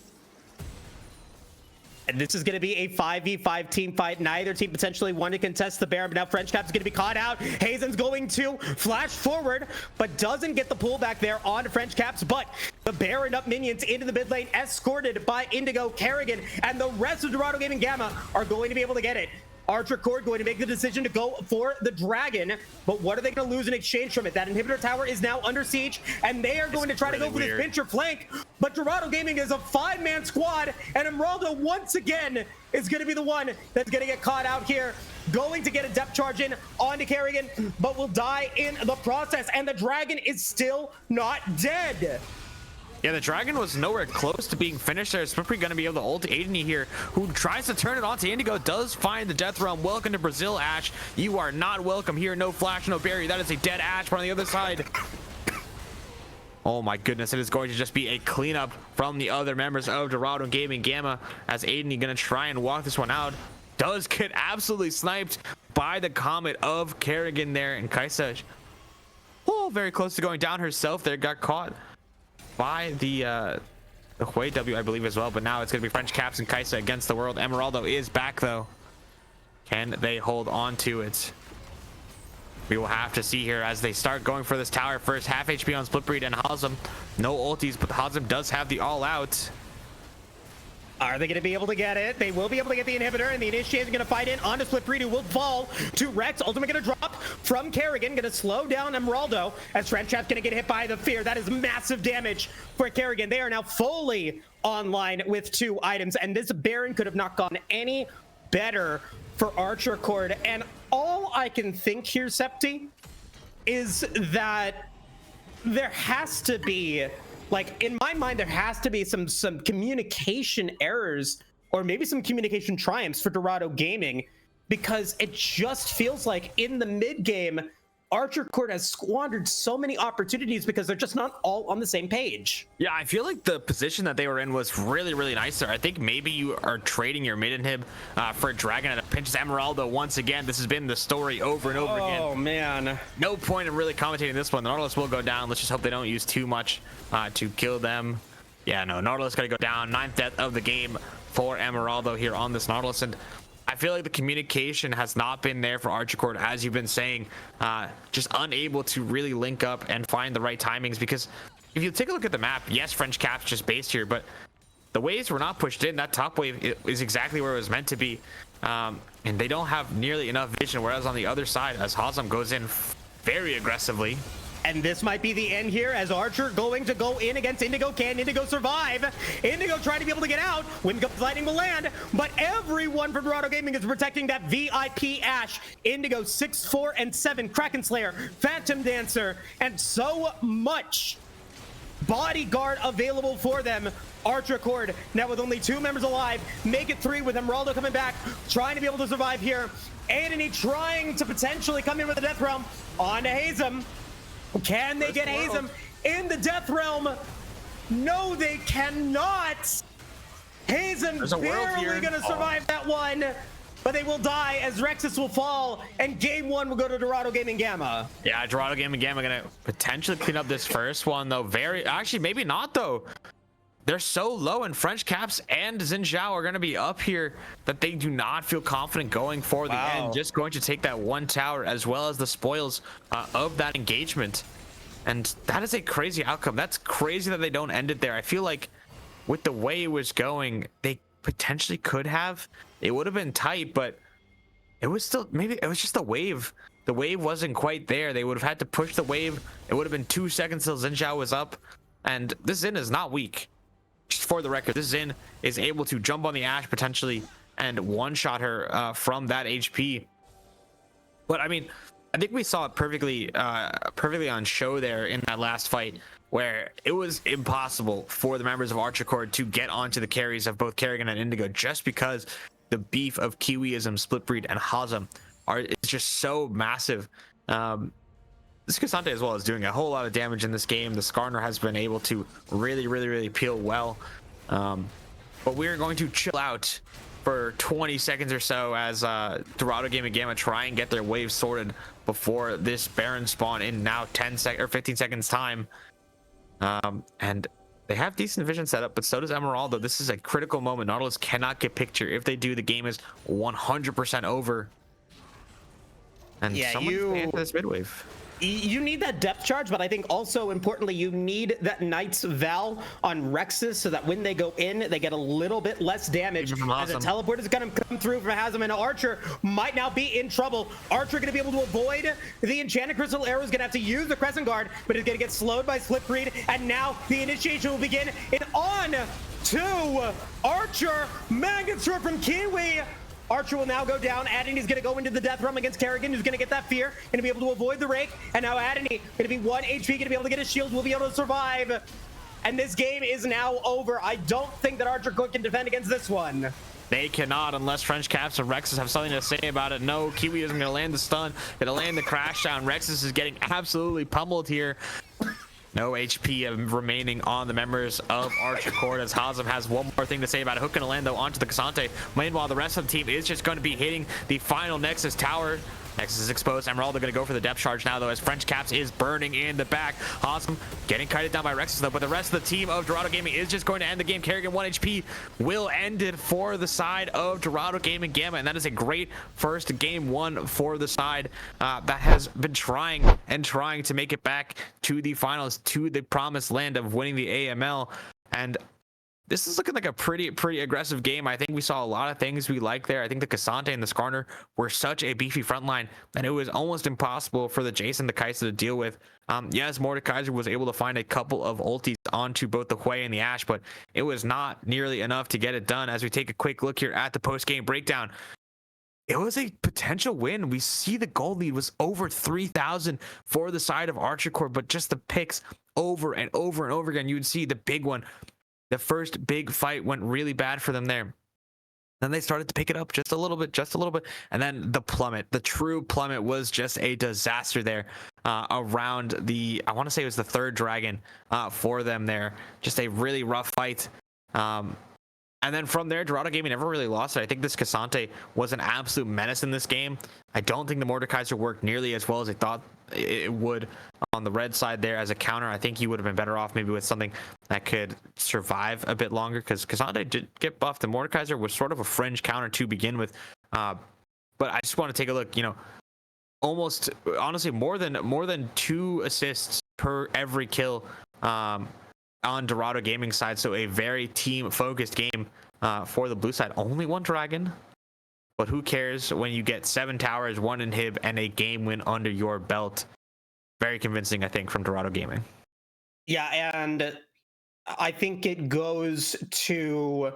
Speaker 1: And this is going to be a 5v5 team fight. Neither team potentially want to contest the Baron, but now French Cap's going to be caught out. Hazen's going to flash forward, but doesn't get the pullback there on French Caps. But the Baron up minions into the mid lane, escorted by Indigo, Kerrigan, and the rest of Dorado Gaming Gamma are going to be able to get it. Archercord going to make the decision to go for the dragon, but what are they going to lose in exchange from it? That inhibitor tower is now under siege, and they are going to try to go for this pincher flank, but Dorado Gaming is a 5-man squad, and Emeraldo once again is going to be the one that's going to get caught out here, going to get a depth charge in onto Kerrigan, but will die in the process, and the dragon is still not dead.
Speaker 2: Yeah, the dragon was nowhere close to being finished there. Splitbreed going to be able to ult Aiden here, who tries to turn it onto Indigo, does find the death realm. Welcome to Brazil, Ash. You are not welcome here. No flash, no berry. That is a dead Ash, but on the other side, oh my goodness, it is going to just be a cleanup from the other members of Dorado Gaming Gamma, as Aiden going to try and walk this one out. Does get absolutely sniped by the Comet of Kerrigan there, and Kai'Sa, oh, very close to going down herself there, got caught by the the Hui W, I believe, as well. But now it's going to be French Caps and Kaisa against the world. Emeraldo is back, though. Can they hold on to it? We will have to see here as they start going for this tower first. Half HP on Splitbreed and Hazem. No ultis, but Hazem does have the all-out.
Speaker 1: Are they going to be able to get it? They will be able to get the inhibitor, and the initiator is going to fight in onto Splitbreed, who will fall to Rex. Ultimate going to drop from Kerrigan, going to slow down Emeraldo as French Cap's going to get hit by the fear. That is massive damage for Kerrigan. They are now fully online with 2 items, and this Baron could have not gone any better for Archercord. And all I can think here, Septi, is that there has to be, like, in my mind, there has to be some communication errors or maybe some communication triumphs for Dorado Gaming, because it just feels like in the mid game, Archercord has squandered so many opportunities because they're just not all on the same page.
Speaker 2: Yeah, I feel like the position that they were in was really, really nice there. I think maybe you are trading your mid inhib for a Dragon, and it pinches Emeraldo once again. This has been the story over and over again.
Speaker 1: Oh, man.
Speaker 2: No point in really commentating this one. The Nautilus will go down. Let's just hope they don't use too much to kill them. Yeah, no, Nautilus got to go down. 9th death of the game for Emeraldo here on this Nautilus. And I feel like the communication has not been there for Archercord, as you've been saying, just unable to really link up and find the right timings. Because if you take a look at the map, yes, French Cap's just based here, but the waves were not pushed in. That top wave is exactly where it was meant to be, and they don't have nearly enough vision. Whereas on the other side, as Hazem goes in very aggressively.
Speaker 1: And this might be the end here, as Archer going to go in against Indigo. Can Indigo survive? Indigo trying to be able to get out. Wind Comes Lightning will land, but everyone from Dorado Gaming is protecting that VIP Ash. Indigo 6, 4, and 7. Kraken Slayer, Phantom Dancer, and so much bodyguard available for them. Archercord now with only 2 members alive, make it 3 with Emeraldo coming back, trying to be able to survive here. Anthony trying to potentially come in with the Death Realm onto Hazem. Can they get Hazem in the Death Realm? No, they cannot. Hazem barely going to survive that one, but they will die as Rexus will fall, and game 1 will go to Dorado Gaming Gamma.
Speaker 2: Yeah, Dorado Gaming Gamma going to potentially clean up this first one, though. Actually, maybe not, though. They're so low, and French Caps and Xin Zhao are going to be up here that they do not feel confident going for the end. Just going to take that 1 tower as well as the spoils of that engagement. And that is a crazy outcome. That's crazy that they don't end it there. I feel like with the way it was going, they potentially could have. It would have been tight, but it was still, maybe it was just the wave. The wave wasn't quite there. They would have had to push the wave. It would have been 2 seconds till Xin Zhao was up. And this Xin is not weak. Just for the record, this Xin is able to jump on the Ashe potentially and one-shot her from that HP. But I mean, I think we saw it perfectly on show there in that last fight, where it was impossible for the members of Archercord to get onto the carries of both Kerrigan and Indigo, just because the beef of Kiwiism, Splitbreed, and Hazem is just so massive. This Cassante as well is doing a whole lot of damage in this game. The Skarner has been able to really peel well. But we're going to chill out for 20 seconds or so as Dorado Gaming Gamma try and get their wave sorted before this Baron spawn in now 15 seconds time. And they have decent vision setup, but so does Emeraldo. This is a critical moment. Nautilus cannot get picture. If they do, the game is 100% over. And
Speaker 1: yeah,
Speaker 2: someone's gonna enter this mid wave.
Speaker 1: You need that depth charge, but I think also importantly, you need that Knight's Val on Rexus so that when they go in, they get a little bit less damage. As a teleport is going to come through from Hazem, and Archer might now be in trouble. Archer going to be able to avoid the Enchanted Crystal Arrow, is going to have to use the Crescent Guard, but is going to get slowed by Splitbreed, and now the initiation will begin. And on to Archer, Magnet Sword from Kiwi. Archer will now go down. Adney's going to go into the Death Realm against Kerrigan, who's going to get that fear, going to be able to avoid the rake. And now Adney going to be 1 HP, going to be able to get his shield, will be able to survive. And this game is now over. I don't think that Archercord can defend against this one.
Speaker 2: They cannot unless French Caps and Rexus have something to say about it. No, Kiwi isn't going to land the stun, going to land the crash down. Rexus is getting absolutely pummeled here. No HP remaining on the members of Archercord, as Hazem has one more thing to say about it. Hook and Orlando onto the Cassante. Meanwhile, the rest of the team is just going to be hitting the final Nexus tower. Nexus is exposed, and Marauder going to go for the depth charge now, though, as French Caps is burning in the back. Awesome, getting kited down by Rexus, though, but the rest of the team of Dorado Gaming is just going to end the game. Kerrigan 1 HP will end it for the side of Dorado Gaming Gamma, and that is a great first game one for the side that has been trying to make it back to the finals, to the promised land of winning the AML. And this is looking like a pretty aggressive game. I think we saw a lot of things we like there. I think the Cassante and the Skarner were such a beefy front line that it was almost impossible for the Jason, the Kaisa to deal with. Yes, Mordekaiser was able to find a couple of ultis onto both the Hui and the Ashe, but it was not nearly enough to get it done. As we take a quick look here at the post-game breakdown, it was a potential win. We see the goal lead was over 3,000 for the side of Archercord, but just the picks over and over and over again. You would see the big one. The first big fight went really bad for them there. Then they started to pick it up just a little bit. And then the plummet, the true plummet, was just a disaster there around the, I want to say it was the third dragon for them there. Just a really rough fight. And then from there, Dorado Gaming never really lost it. I think this Cassante was an absolute menace in this game. I don't think the Mordekaiser worked nearly as well as I thought it would on the red side there as a counter. I think he would have been better off maybe with something that could survive a bit longer, because Cassante did get buffed. The Mordekaiser was sort of a fringe counter to begin with. But I just want to take a look, you know, almost honestly more than 2 assists per every kill on Dorado Gaming side. So a very team focused game for the blue side. Only 1 dragon, but who cares when you get 7 towers, 1 inhib, and a game win under your belt. Very convincing, I think, from Dorado Gaming.
Speaker 1: Yeah, and I think it goes to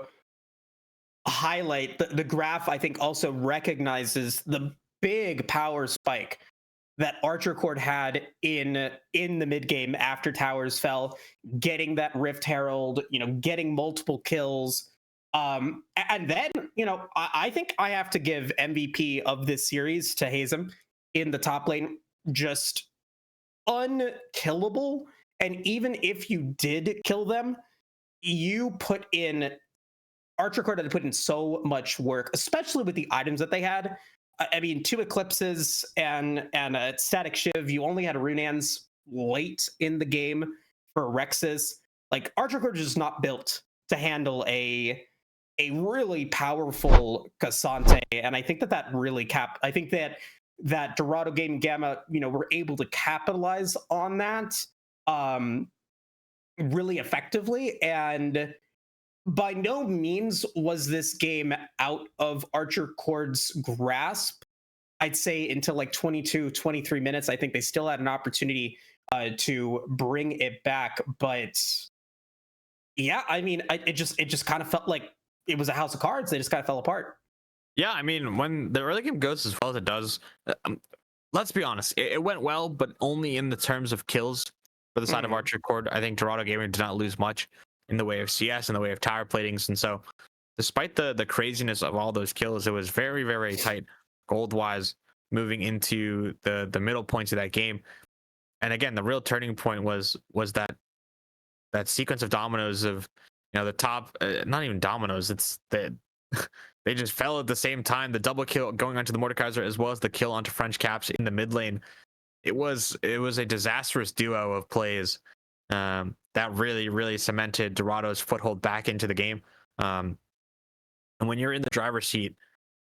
Speaker 1: highlight the graph. I think also recognizes the big power spike that Archercord had in the mid game after towers fell, getting that Rift Herald, you know, getting multiple kills. And then, you know, I think I have to give MVP of this series to Hazem in the top lane. Just unkillable. And even if you did kill them, you put in, Archercord had to put in so much work, especially with the items that they had. I mean, 2 Eclipses and a Static Shiv. You only had Runaan's late in the game for Rexus. Like, Archercord is just not built to handle a really powerful Cassante, and I think that really I think that Dorado Gaming Gamma, you know, were able to capitalize on that really effectively. And by no means was this game out of Archercord's grasp. I'd say until like 22, 23 minutes, I think they still had an opportunity to bring it back. But yeah, I mean, it just kind of felt like it was a house of cards. They just kind of fell apart.
Speaker 2: Yeah, I mean, when the early game goes as well as it does, let's be honest, it went well, but only in the terms of kills for the side of Archercord. I think Dorado Gaming did not lose much in the way of CS, in the way of tower platings. And so despite the craziness of all those kills, it was very, very tight gold wise moving into the middle points of that game. And again, the real turning point was that sequence of dominoes of, you know, the top, not even dominoes, it's the they just fell at the same time. The double kill going onto the Mordekaiser as well as the kill onto French Caps in the mid lane. It was a disastrous duo of plays that really cemented Dorado's foothold back into the game. And when you're in the driver's seat,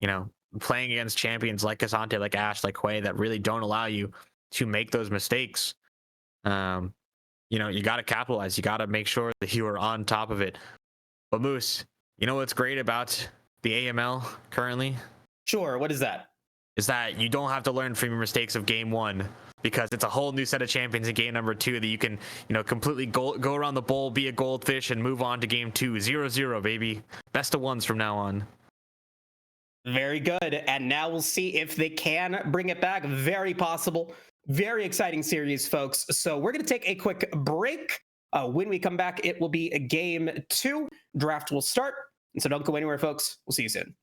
Speaker 2: you know, playing against champions like Cassante, like Ashe, like Hui, that really don't allow you to make those mistakes, you know, you got to capitalize. You got to make sure that you are on top of it. But Moose, you know what's great about the AML currently?
Speaker 1: Sure. What is that?
Speaker 2: Is that you don't have to learn from your mistakes of game 1, because it's a whole new set of champions in game number 2 that you can, you know, completely go around the bowl, be a goldfish, and move on to game 2. 0-0, baby. Best of ones from now on.
Speaker 1: Very good. And now we'll see if they can bring it back. Very possible. Very exciting series, folks. So we're going to take a quick break. When we come back, it will be a game 2. Draft will start. And so don't go anywhere, folks. We'll see you soon.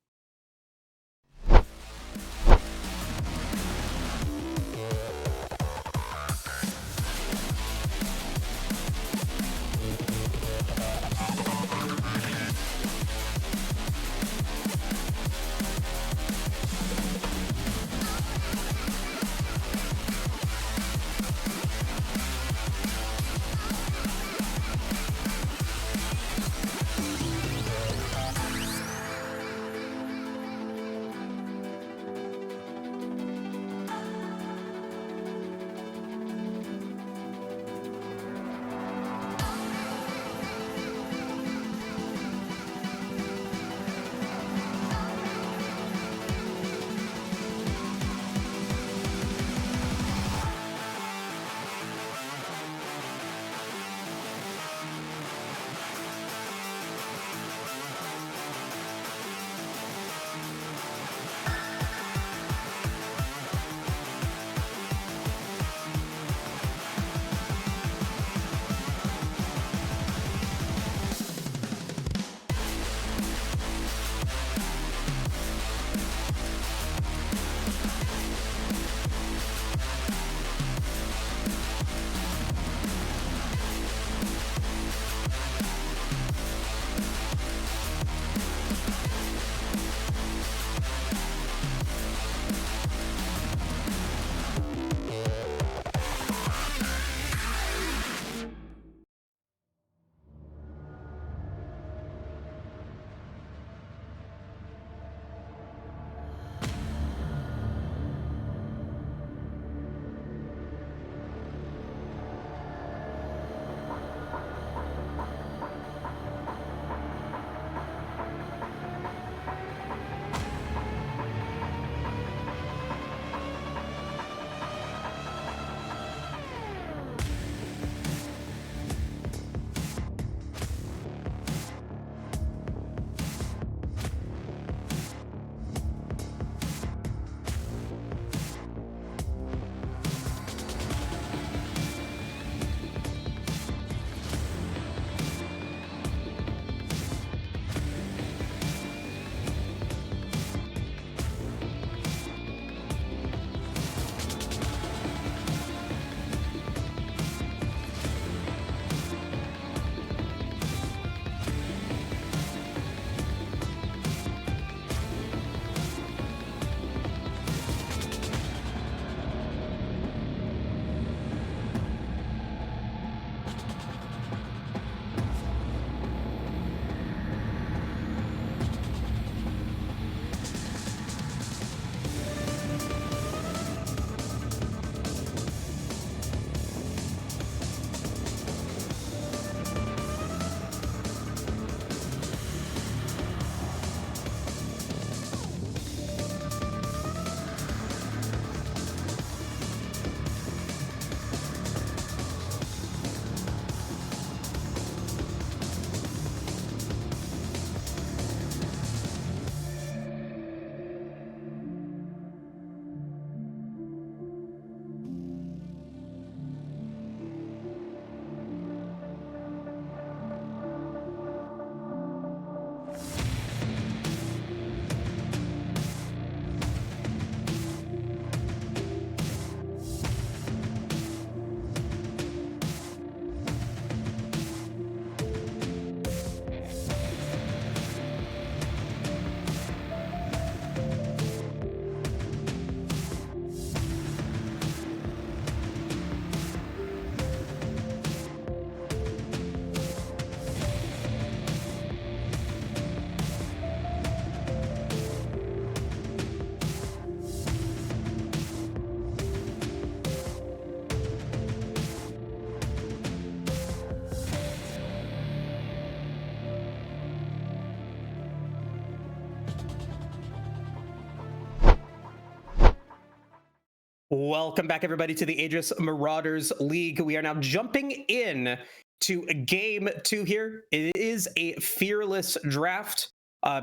Speaker 1: Welcome back, everybody, to the Aegis Marauders League. We are now jumping in to game 2 here. It is a fearless draft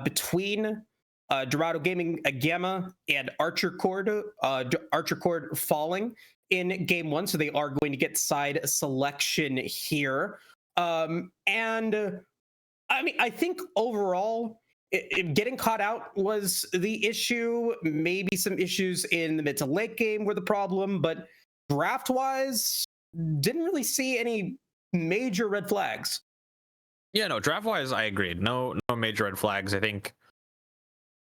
Speaker 1: between Dorado Gaming Gamma and Archercord. Archercord falling in game 1, so they are going to get side selection here. And I mean, I think overall, getting caught out was the issue. Maybe some issues in the mid to late game were the problem, but draft wise, didn't really see any major red flags.
Speaker 2: Yeah, no, draft wise, I agreed. No major red flags. I think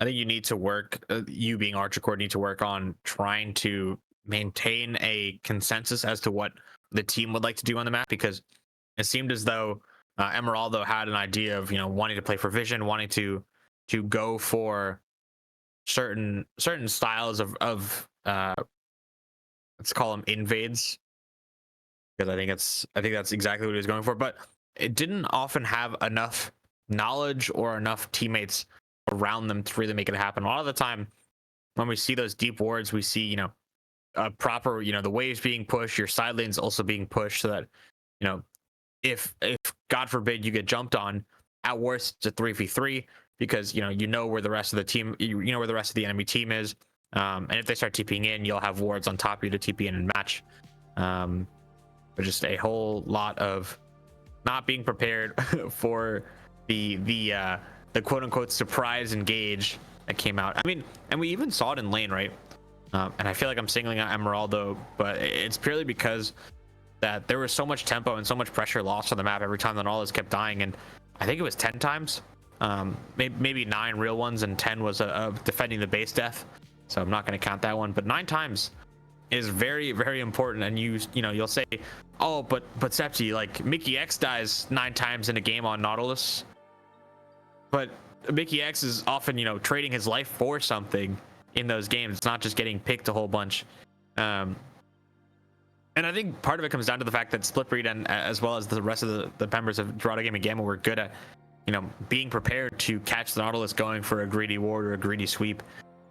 Speaker 2: you need to work. You being Archercord need to work on trying to maintain a consensus as to what the team would like to do on the map, because it seemed as though Emeraldo had an idea of wanting to play for vision, wanting to go for certain styles of let's call them invades, because I think that's exactly what he was going for. But it didn't often have enough knowledge or enough teammates around them to really make it happen. A lot of the time when we see those deep wards, we see a proper the waves being pushed, your side lanes also being pushed, so that if God forbid you get jumped on, at worst it's a 3v3, because you know where the rest of the team, you know where the rest of the enemy team is, and if they start TPing in, you'll have wards on top of you to TP in and match. But just a whole lot of not being prepared for the quote unquote surprise engage that came out. I mean, and we even saw it in lane, right? And I feel like I'm singling out Emeraldo, but it's purely because that there was so much tempo and so much pressure lost on the map every time that all this kept dying. And I think it was 10 times, maybe 9 real ones, and 10 was defending the base death. So I'm not going to count that one, but 9 times is very, very important. And you'll say, oh, but Septi, like Mickey X dies 9 times in a game on Nautilus, but Mickey X is often trading his life for something in those games. It's not just getting picked a whole bunch. And I think part of it comes down to the fact that Splitbreed and as well as the rest of the members of Dorado Gaming Gamma were good at, being prepared to catch the Nautilus going for a greedy ward or a greedy sweep.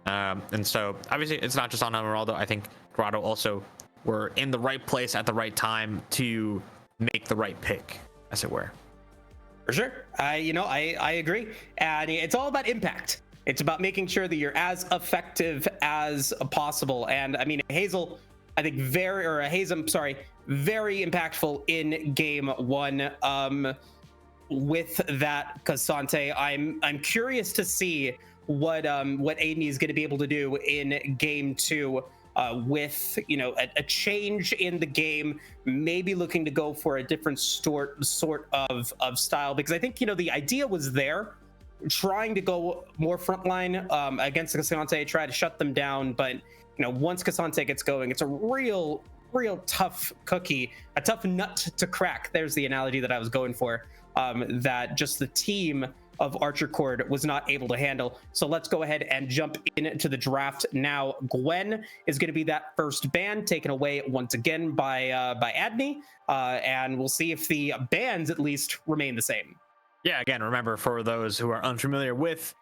Speaker 2: And so obviously it's not just on Emeraldo. I think Dorado also were in the right place at the right time to make the right pick, as it were.
Speaker 1: For sure. I agree. And it's all about impact. It's about making sure that you're as effective as possible. And I mean, Hazel, I think very impactful in game 1. With that, Cassante, I'm curious to see what Aiden is going to be able to do in game 2, with a change in the game, maybe looking to go for a different sort of style, because I think the idea was there, trying to go more frontline against Cassante, try to shut them down, but once Cassante gets going, it's a real tough cookie, a tough nut to crack. There's the analogy that I was going for, that just the team of Archercord was not able to handle. So let's go ahead and jump into the draft now. Gwen is going to be that first ban, taken away once again by Adney, and we'll see if the bans at least remain the same.
Speaker 2: Yeah, again, remember, for those who are unfamiliar with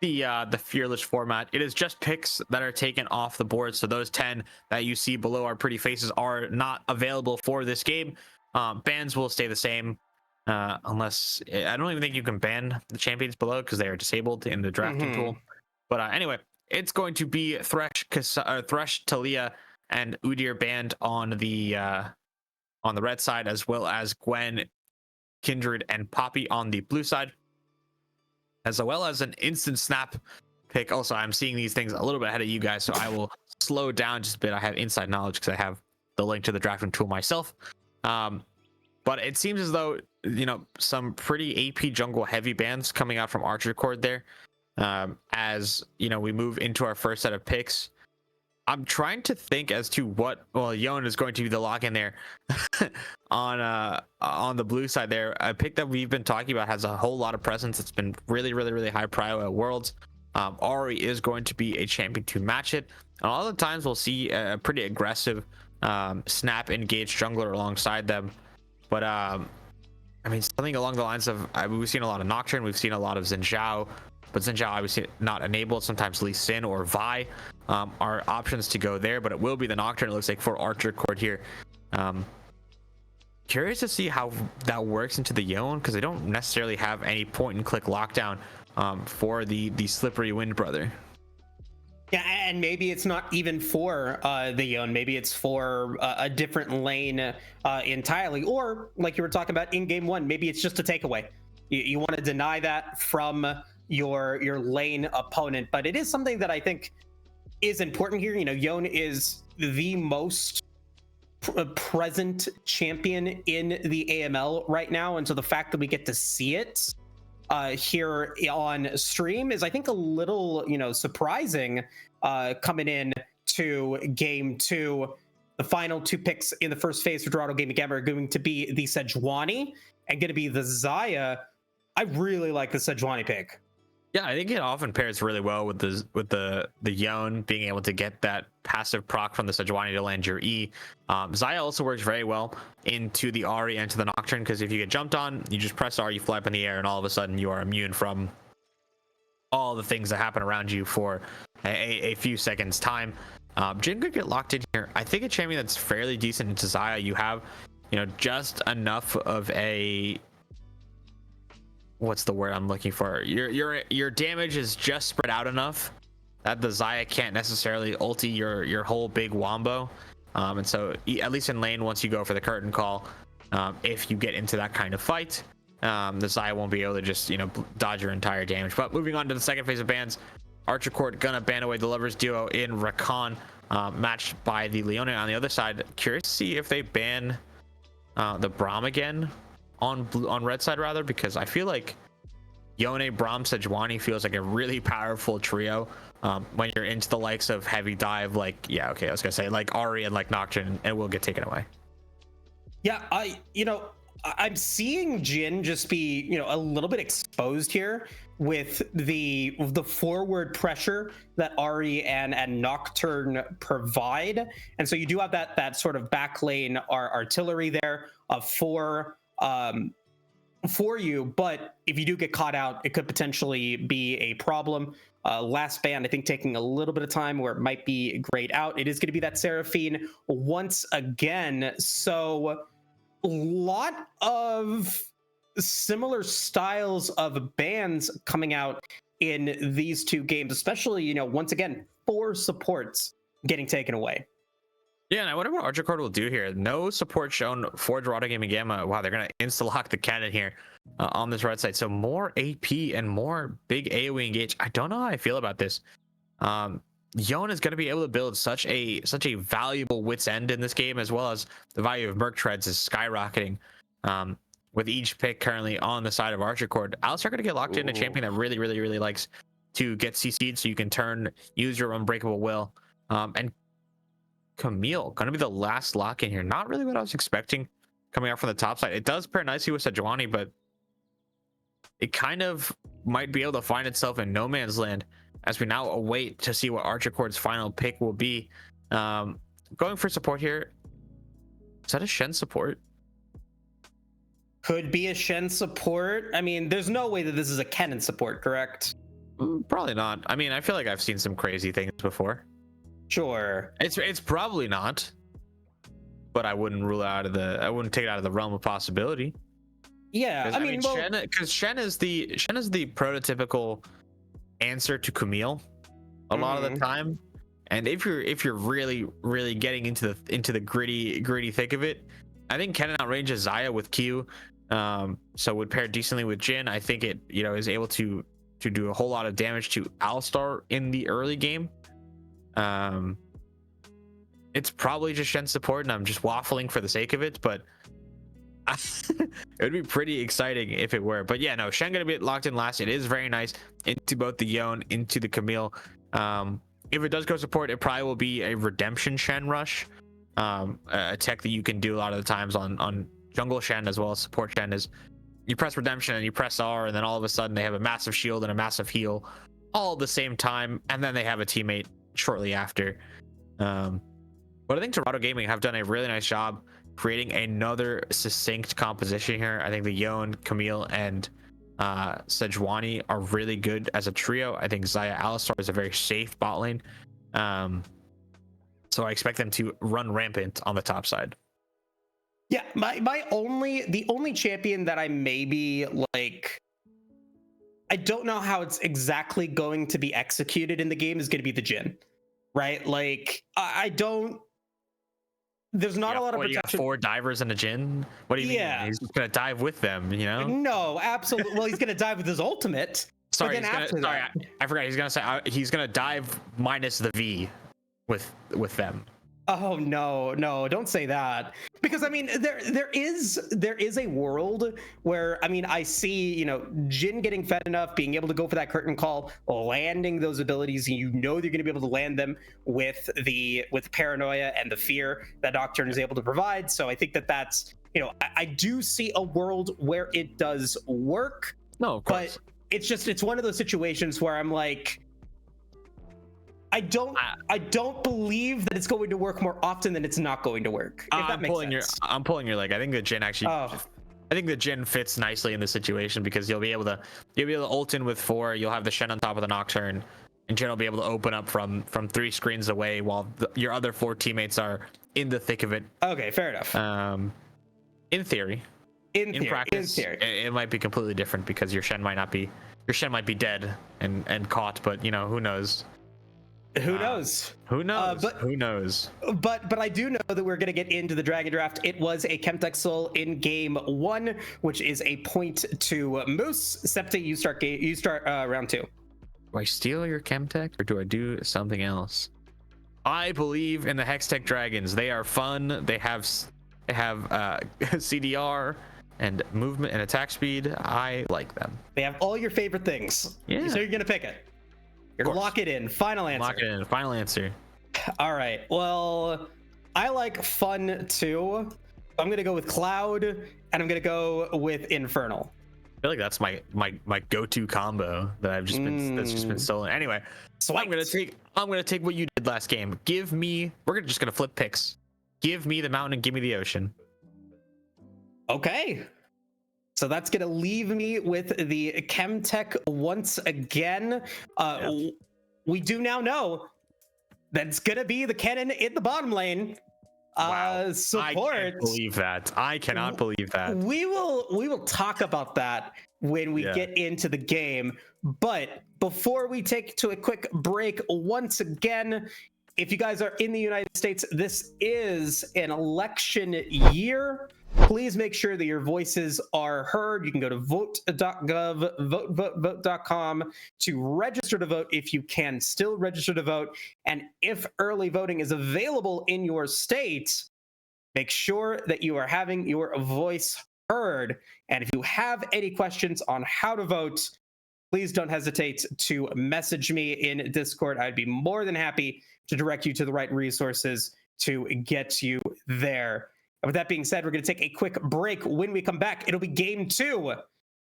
Speaker 2: the fearless format, it is just picks that are taken off the board. So those 10 that you see below our pretty faces are not available for this game. Bans will stay the same, unless I don't even think you can ban the champions below because they are disabled in the drafting tool. But anyway, it's going to be Thresh, Talia, and Udyr banned on the red side, as well as Gwen, Kindred, and Poppy on the blue side, as well as an instant snap pick. Also, I'm seeing these things a little bit ahead of you guys, so I will slow down just a bit. I have inside knowledge because I have the link to the drafting tool myself. But it seems as though some pretty AP jungle heavy bans coming out from Archercord there. As we move into our first set of picks, I'm trying to think as to what. Well, Yon is going to be the lock in there on the blue side there. A pick that we've been talking about has a whole lot of presence. It's been really, really, really high prio at Worlds. Ari is going to be a champion to match it. And a lot of the times we'll see a pretty aggressive snap engaged jungler alongside them. But I mean, something along the lines of we've seen a lot of Nocturne, we've seen a lot of Xin Zhao, but Xin Zhao obviously not enabled. Sometimes Lee Sin or Vi are options to go there, but it will be the Nocturne, it looks like, for Archercord here. Curious to see how that works into the Yone, because they don't necessarily have any point and click lockdown for the Slippery Wind brother.
Speaker 1: Yeah, and maybe it's not even for the Yone. Maybe it's for a different lane entirely. Or, like you were talking about in game one, maybe it's just a takeaway. You want to deny that from your lane opponent. But it is something that I think is important here. You know, Yone is the most present champion in the AML right now. And so the fact that we get to see it here on stream is, I think, a little, surprising coming in to game two. The final two picks in the first phase for Dorado Gaming Gamma are going to be the Sejuani and going to be the Xayah. I really like the Sejuani pick.
Speaker 2: Yeah, I think it often pairs really well with the Yone being able to get that passive proc from the Sejuani to land your E. Xayah also works very well into the Ahri and to the Nocturne, because if you get jumped on, you just press R, you fly up in the air, and all of a sudden you are immune from all the things that happen around you for a few seconds time. Jhin could get locked in here. I think a champion that's fairly decent into Xayah, you have, just enough of a... what's the word I'm looking for? Your damage is just spread out enough that the Xayah can't necessarily ulti your whole big wombo. And so at least in lane, once you go for the curtain call, if you get into that kind of fight, the Xayah won't be able to just dodge your entire damage. But moving on to the second phase of bans, Archercord gonna ban away the Lovers duo in Rakan, matched by the Leone on the other side. Curious to see if they ban the Braum again on red side, rather, because I feel like Yone, Braum, Sejuani feels like a really powerful trio when you're into the likes of heavy dive, like I was gonna say like Ahri and like Nocturne, and will get taken away.
Speaker 1: Yeah, I'm seeing Jhin just be a little bit exposed here with the forward pressure that Ahri and Nocturne provide, and so you do have that sort of back lane artillery there for you. But if you do get caught out, it could potentially be a problem. Last ban, I think, taking a little bit of time where it might be grayed out. It is going to be that Seraphine once again. So a lot of similar styles of bans coming out in these two games, especially, once again, 4 supports getting taken away.
Speaker 2: Yeah, and I wonder what Archercord will do here. No support shown for Dorado Gaming Gamma. Wow, they're going to insta-lock the cannon here on this red side. So more AP and more big AoE engage. I don't know how I feel about this. Yone is going to be able to build such a valuable wit's end in this game, as well as the value of Merc Treads is skyrocketing with each pick currently on the side of Archercord. Alistar going to get locked in a champion that really, really, really likes to get CC'd, so you can use your Unbreakable Will. And Camille going to be the last lock in here. Not really what I was expecting coming out from the top side. It does pair nicely with Sejuani, but it kind of might be able to find itself in no man's land as we now await to see what Archercord's final pick will be. Going for support here. Is that a Shen support?
Speaker 1: Could be a Shen support. I mean, there's no way that this is a Kennen support, correct?
Speaker 2: Probably not. I mean, I feel like I've seen some crazy things before.
Speaker 1: Sure.
Speaker 2: It's probably not, but I wouldn't I wouldn't take it out of the realm of possibility.
Speaker 1: Yeah, I mean,
Speaker 2: Shen is the prototypical answer to Camille a lot of the time. And if you're really getting into the gritty thick of it, I think Kennen outranges Xayah with Q, so would pair decently with Jhin. I think it is able to do a whole lot of damage to Alistar in the early game. It's probably just Shen support, and I'm just waffling for the sake of it, but it would be pretty exciting if it were. But yeah, no, Shen gonna be locked in last. It is very nice into both the Yone, into the Camille. If it does go support, it probably will be a redemption Shen rush, a tech that you can do a lot of the times on jungle Shen as well as support Shen. Is you press redemption and you press R, and then all of a sudden they have a massive shield and a massive heal all at the same time, and then they have a teammate shortly after. But I think Dorado Gaming have done a really nice job creating another succinct composition here. I think the Yone, Camille, and Sejuani are really good as a trio. I think Xayah Alistar is a very safe bot lane. So I expect them to run rampant on the top side.
Speaker 1: Yeah, the only champion that I maybe like, I don't know how it's exactly going to be executed in the game is going to be the Jhin, right? Like I don't. There's not a lot of protection.
Speaker 2: You got 4 divers and a Jhin. What do you mean? He's just gonna dive with them, you know?
Speaker 1: No, absolutely. Well, he's gonna dive with his ultimate.
Speaker 2: Sorry, I forgot. He's gonna say he's gonna dive minus the V with them.
Speaker 1: Oh no, don't say that. Because I mean, there is a world where, I mean, I see, you know, Jhin getting fed enough, being able to go for that curtain call, landing those abilities, and you know they're gonna be able to land them with paranoia and the fear that Nocturne is able to provide. So I think that's, you know, I do see a world where it does work.
Speaker 2: No, of course.
Speaker 1: But it's one of those situations where I'm like, I don't believe that it's going to work more often than it's not going to work. If that makes sense.
Speaker 2: I'm pulling your leg. I think the Jhin actually. I think the Jhin fits nicely in this situation because you'll be able to ult in with 4. You'll have the Shen on top of the Nocturne, and Jhin will be able to open up from 3 screens away while your other 4 teammates are in the thick of it.
Speaker 1: Okay, fair enough.
Speaker 2: In theory. In practice, it might be completely different because your Shen might be dead and caught, but you know, who knows.
Speaker 1: Who knows?
Speaker 2: Who knows? Who knows?
Speaker 1: But I do know that we're going to get into the Dragon Draft. It was a Chemtech Soul in game 1, which is a point to Moose. Septa, you start round 2.
Speaker 2: Do I steal your Chemtech or do I do something else? I believe in the Hextech Dragons. They are fun. They have CDR and movement and attack speed. I like them.
Speaker 1: They have all your favorite things.
Speaker 2: Yeah.
Speaker 1: So you're going to pick it. You're gonna lock it in. Final answer.
Speaker 2: Lock it in. Final answer.
Speaker 1: All right. Well, I like fun too. I'm gonna go with Cloud, and I'm gonna go with Infernal.
Speaker 2: I feel like that's my go-to combo that I've just been that's just been stolen. Anyway, so I'm gonna take what you did last game. We're just gonna flip picks. Give me the mountain and give me the ocean.
Speaker 1: Okay. So that's going to leave me with the Chemtech once again. We do now know that it's going to be the Kennen in the bottom lane.
Speaker 2: Wow.
Speaker 1: Support.
Speaker 2: I can't believe that. I cannot believe that.
Speaker 1: We will talk about that when we get into the game. But before we take to a quick break, once again, if you guys are in the United States, this is an election year. Please make sure that your voices are heard. You can go to vote.gov, vote.com to register to vote if you can still register to vote. And if early voting is available in your state, make sure that you are having your voice heard. And if you have any questions on how to vote, please don't hesitate to message me in Discord. I'd be more than happy to direct you to the right resources to get you there. And with that being said, we're going to take a quick break. When we come back, it'll be game 2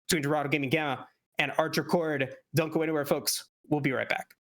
Speaker 1: between Dorado Gaming Gamma and Archercord. Don't go anywhere, folks. We'll be right back.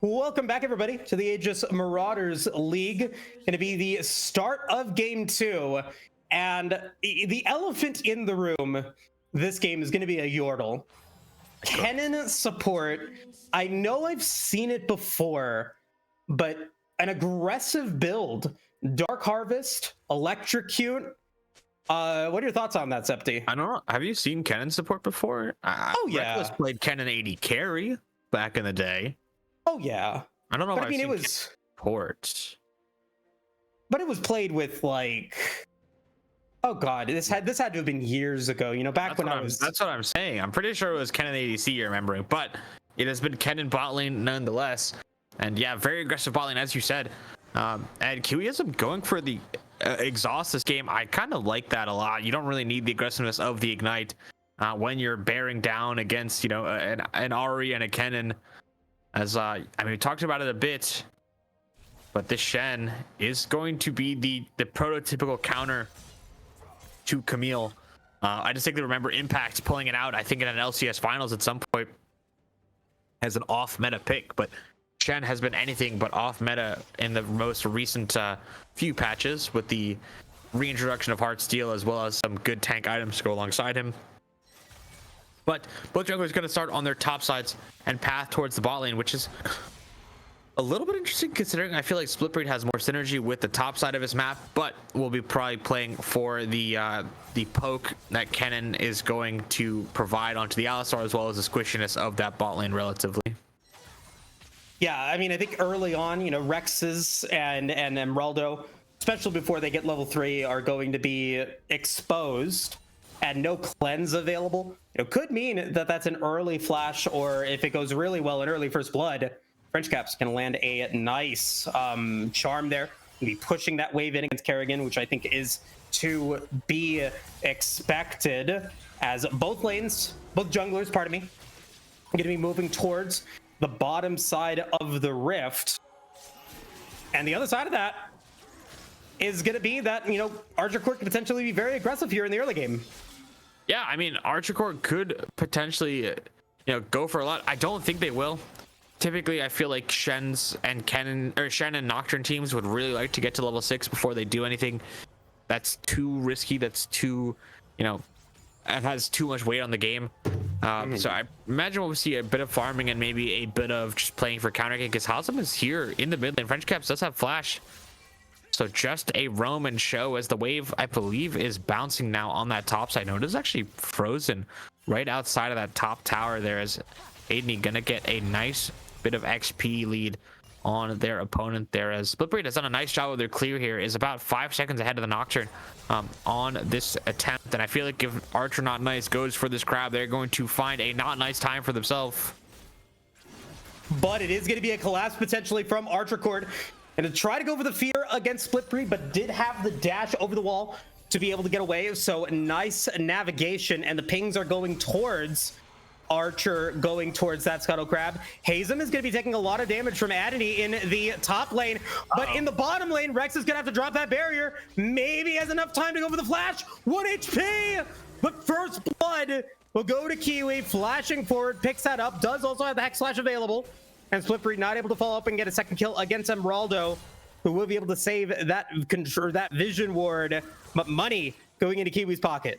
Speaker 1: Welcome back, everybody, to the Aegis Marauders League. Going to be the start of Game 2. And the elephant in the room this game is going to be a Yordle. Kennen support. I know I've seen it before, but an aggressive build. Dark Harvest, Electrocute. What are your thoughts on that, Septi?
Speaker 2: I don't know. Have you seen Kennen support before?
Speaker 1: Oh, yeah.
Speaker 2: Reckless played Kennen 80 carry back in the day.
Speaker 1: Oh, yeah.
Speaker 2: I don't know
Speaker 1: But
Speaker 2: if
Speaker 1: I mean,
Speaker 2: I've
Speaker 1: it
Speaker 2: seen
Speaker 1: was...
Speaker 2: ports.
Speaker 1: But it was played with, like... Oh, God. This had to have been years ago, you know, back
Speaker 2: That's
Speaker 1: when
Speaker 2: what
Speaker 1: I was...
Speaker 2: That's what I'm saying. I'm pretty sure it was Kennen ADC you're remembering, but it has been Kennen bot lane nonetheless. And yeah, very aggressive bot lane, as you said. And Kiwi has been going for the exhaust this game. I kind of like that a lot. You don't really need the aggressiveness of the ignite when you're bearing down against, you know, an Ari and a Kennen. As I mean, we talked about it a bit, but this Shen is going to be the prototypical counter to Camille. I distinctly remember Impact pulling it out, I think in an LCS finals at some point, as an off-meta pick, but Shen has been anything but off-meta in the most recent few patches, with the reintroduction of Heartsteel as well as some good tank items to go alongside him. But both junglers going to start on their top sides and path towards the bot lane, which is a little bit interesting considering I feel like Splitbreed has more synergy with the top side of his map, but we'll be probably playing for the poke that Kennen is going to provide onto the Alistar, as well as the squishiness of that bot lane relatively.
Speaker 1: Yeah, I mean, I think early on, you know, Rexes and Emeraldo, especially before they get level 3, are going to be exposed and no cleanse available. It could mean that that's an early flash, or if it goes really well, an early first blood, French Cap's going to land a nice charm there. Be pushing that wave in against Kerrigan, which I think is to be expected, as both lanes, both junglers, pardon me, are going to be moving towards the bottom side of the rift. And the other side of that is going to be that, you know, Archercord could potentially be very aggressive here in the early game.
Speaker 2: Yeah, I mean, Archercord could potentially, you know, go for a lot. I don't think they will. Typically, I feel like Shen and Nocturne teams would really like to get to level 6 before they do anything that's too risky, that's too, you know, it has too much weight on the game. So I imagine we'll see a bit of farming and maybe a bit of just playing for counter game, because Hazem is here in the mid lane. French Caps does have flash. So just a roam and show, as the wave, I believe, is bouncing now on that top side. No, it is actually frozen right outside of that top tower there, as Aiden gonna get a nice bit of XP lead on their opponent there, as Splitbreed has done a nice job with their clear here, is about 5 seconds ahead of the Nocturne on this attempt. And I feel like if Archer Not Nice goes for this grab, they're going to find a not nice time for themselves.
Speaker 1: But it is going to be a collapse potentially from Archercord, and to try to go for the fear against Splitbreed, but did have the dash over the wall to be able to get away. So nice navigation, and the pings are going towards Archer, going towards that Scuttle Crab. Hazem is going to be taking a lot of damage from Adney in the top lane, but in the bottom lane, Rex is going to have to drop that barrier. Maybe has enough time to go for the flash. 1 HP, but first blood will go to Kiwi, flashing forward, picks that up, does also have the Hex Slash available, and Splitbreed not able to follow up and get a second kill against Emeraldo, who will be able to save that vision ward, but money going into Kiwi's pocket.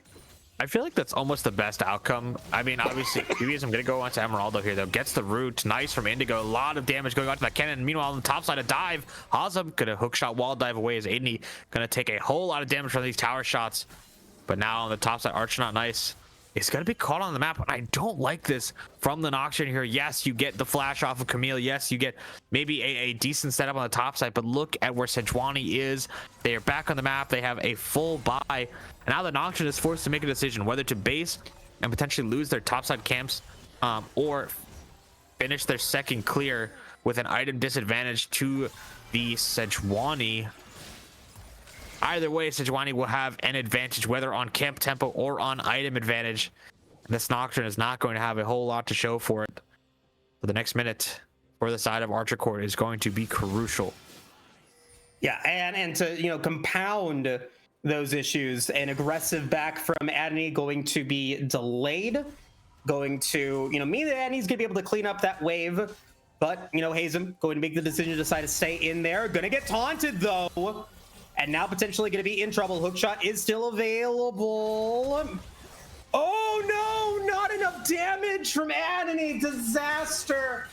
Speaker 2: I feel like that's almost the best outcome. I mean, obviously, I'm going to go on to Emeraldo here, though. Gets the root. Nice from Indigo. A lot of damage going on to that Kennen. Meanwhile, on the top side, a dive. Hazem could have hookshot wall dive away, as Aiden going to take a whole lot of damage from these tower shots. But now on the top side, Archer Not Nice is going to be caught on the map. And I don't like this from the Nocturne here. Yes, you get the flash off of Camille. Yes, you get maybe a decent setup on the top side. But look at where Sejuani is. They are back on the map. They have a full buy. And now the Nocturne is forced to make a decision whether to base and potentially lose their topside camps, or finish their second clear with an item disadvantage to the Sejuani. Either way, Sejuani will have an advantage, whether on camp tempo or on item advantage. And this Nocturne is not going to have a whole lot to show for it. For the next minute for the side of Archercord is going to be crucial.
Speaker 1: Yeah, and to, you know, compound those issues, an aggressive back from Adney going to be delayed, going to, you know, mean that Adney's gonna be able to clean up that wave But, you know, Hazem going to make the decision to decide to stay in there. Going to get taunted, though. And now potentially going to be in trouble. Hookshot is still available. Oh, no, not enough damage from Anony. Disaster.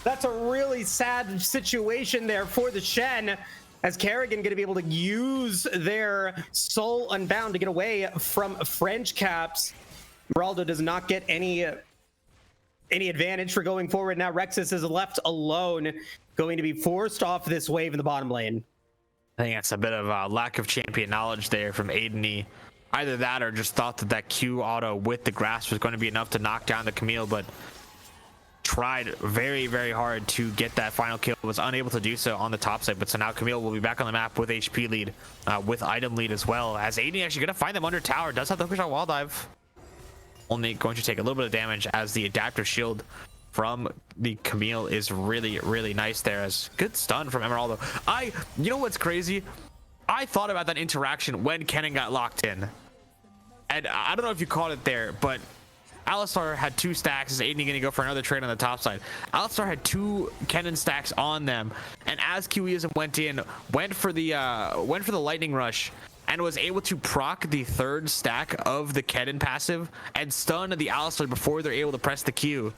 Speaker 1: That's a really sad situation there for the Shen, as Kerrigan going to be able to use their Soul Unbound to get away from French Caps. Marauder does not get any advantage for going forward. Now Rexus is left alone, going to be forced off this wave in the bottom lane.
Speaker 2: I think that's a bit of lack of champion knowledge there from Aideny. Either that or just thought that that Q auto with the grasp was going to be enough to knock down the Camille, but tried very, very hard to get that final kill. Was unable to do so on the top side, but so now Camille will be back on the map with HP lead, with item lead as well, as Aideny actually going to find them under tower. Does have the hookshot wall dive. Only going to take a little bit of damage, as the adaptive shield from the Camille is really, really nice there. As good stun from Emeraldo. You know what's crazy? I thought about that interaction when Kennen got locked in, and I don't know if you caught it there, but Alistar had 2 stacks. Is Aideny gonna go for another trade on the top side? Alistar had 2 Kennen stacks on them, and as QEism went for the lightning rush, and was able to proc the 3rd stack of the Kennen passive and stun the Alistar before they're able to press the Q.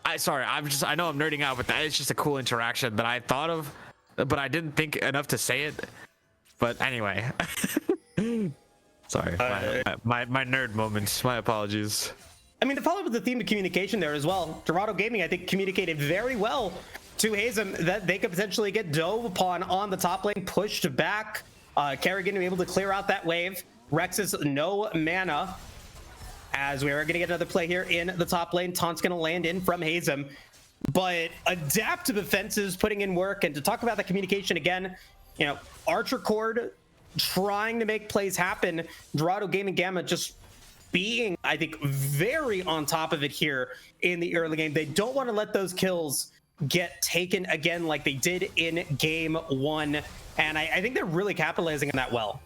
Speaker 2: I know I'm nerding out, but that is just a cool interaction that I thought of, but I didn't think enough to say it. But anyway. Sorry, my nerd moments. My apologies.
Speaker 1: I mean, to follow up with the theme of communication there as well, Dorado Gaming, I think, communicated very well to Hazem that they could potentially get dove upon on the top lane, pushed back. Kerrigan to be able to clear out that wave. Rexus, no mana. As we are going to get another play here in the top lane. Taunt's going to land in from Hazem. But adaptive offenses putting in work. And to talk about the communication again, you know, Archercord trying to make plays happen. Dorado Gaming Gamma just being, I think, very on top of it here in the early game. They don't want to let those kills get taken again like they did in game 1. And I think they're really capitalizing on that well.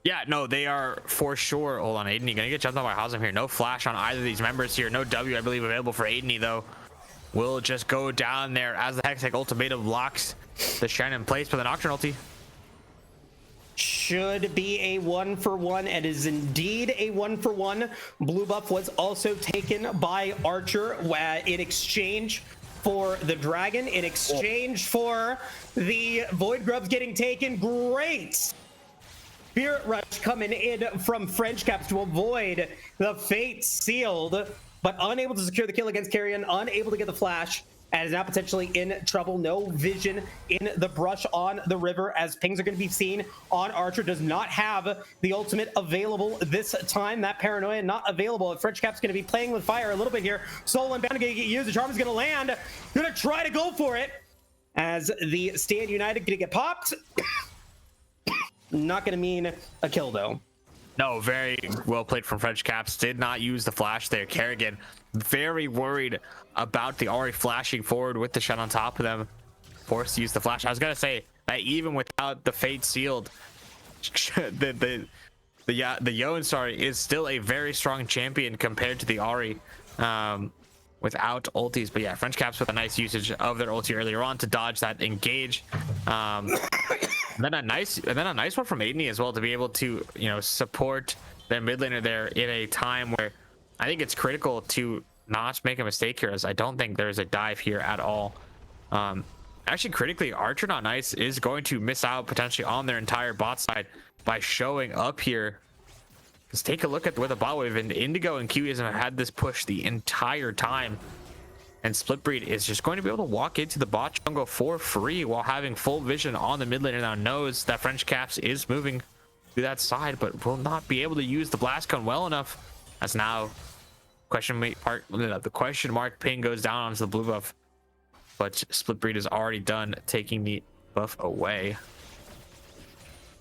Speaker 2: Yeah, no, they are for sure. Hold on, Aideny gonna get jumped on by Hazem here. No flash on either of these members here. No W, I believe, available for Aideny, though. Will just go down there as the Hextech ultimatum locks the Shen in place for the Nocturne ulti.
Speaker 1: Should be a 1-for-1, and is indeed a 1-for-1. Blue buff was also taken by Archer in exchange for the dragon, in exchange for the Void Grubs getting taken. Great Spirit Rush coming in from French Caps to avoid the Fate Sealed, but unable to secure the kill against Carrion, unable to get the flash, and is now potentially in trouble. No vision in the brush on the river, as pings are going to be seen on Archer. Does not have the ultimate available this time. That paranoia not available. French Cap's going to be playing with fire a little bit here. Soul Unbound going to get used. The charm is going to land. Going to try to go for it, as the Stand United going to get popped. Not going to mean a kill, though.
Speaker 2: No, very well played from French Caps. Did not use the flash there. Kerrigan very worried about the Ahri flashing forward with the shot on top of them. Forced to use the flash. I was gonna say that even without the Fate Sealed, the Yone is still a very strong champion compared to the Ahri without ultis. But yeah, French Caps with a nice usage of their ulti earlier on to dodge that engage. And then a nice one from Aideny as well, to be able to, you know, support their mid laner there in a time where I think it's critical to not make a mistake here, as I don't think there's a dive here at all. Actually, critically, Archer Not Nice is going to miss out potentially on their entire bot side by showing up here. Let's take a look at where the bot wave, and Indigo and QEism have had this push the entire time. And Splitbreed is just going to be able to walk into the bot jungle for free while having full vision on the mid laner. Now knows that French Caps is moving to that side, but will not be able to use the blast cone well enough. As now the question mark ping goes down onto the blue buff, but Splitbreed is already done taking the buff away.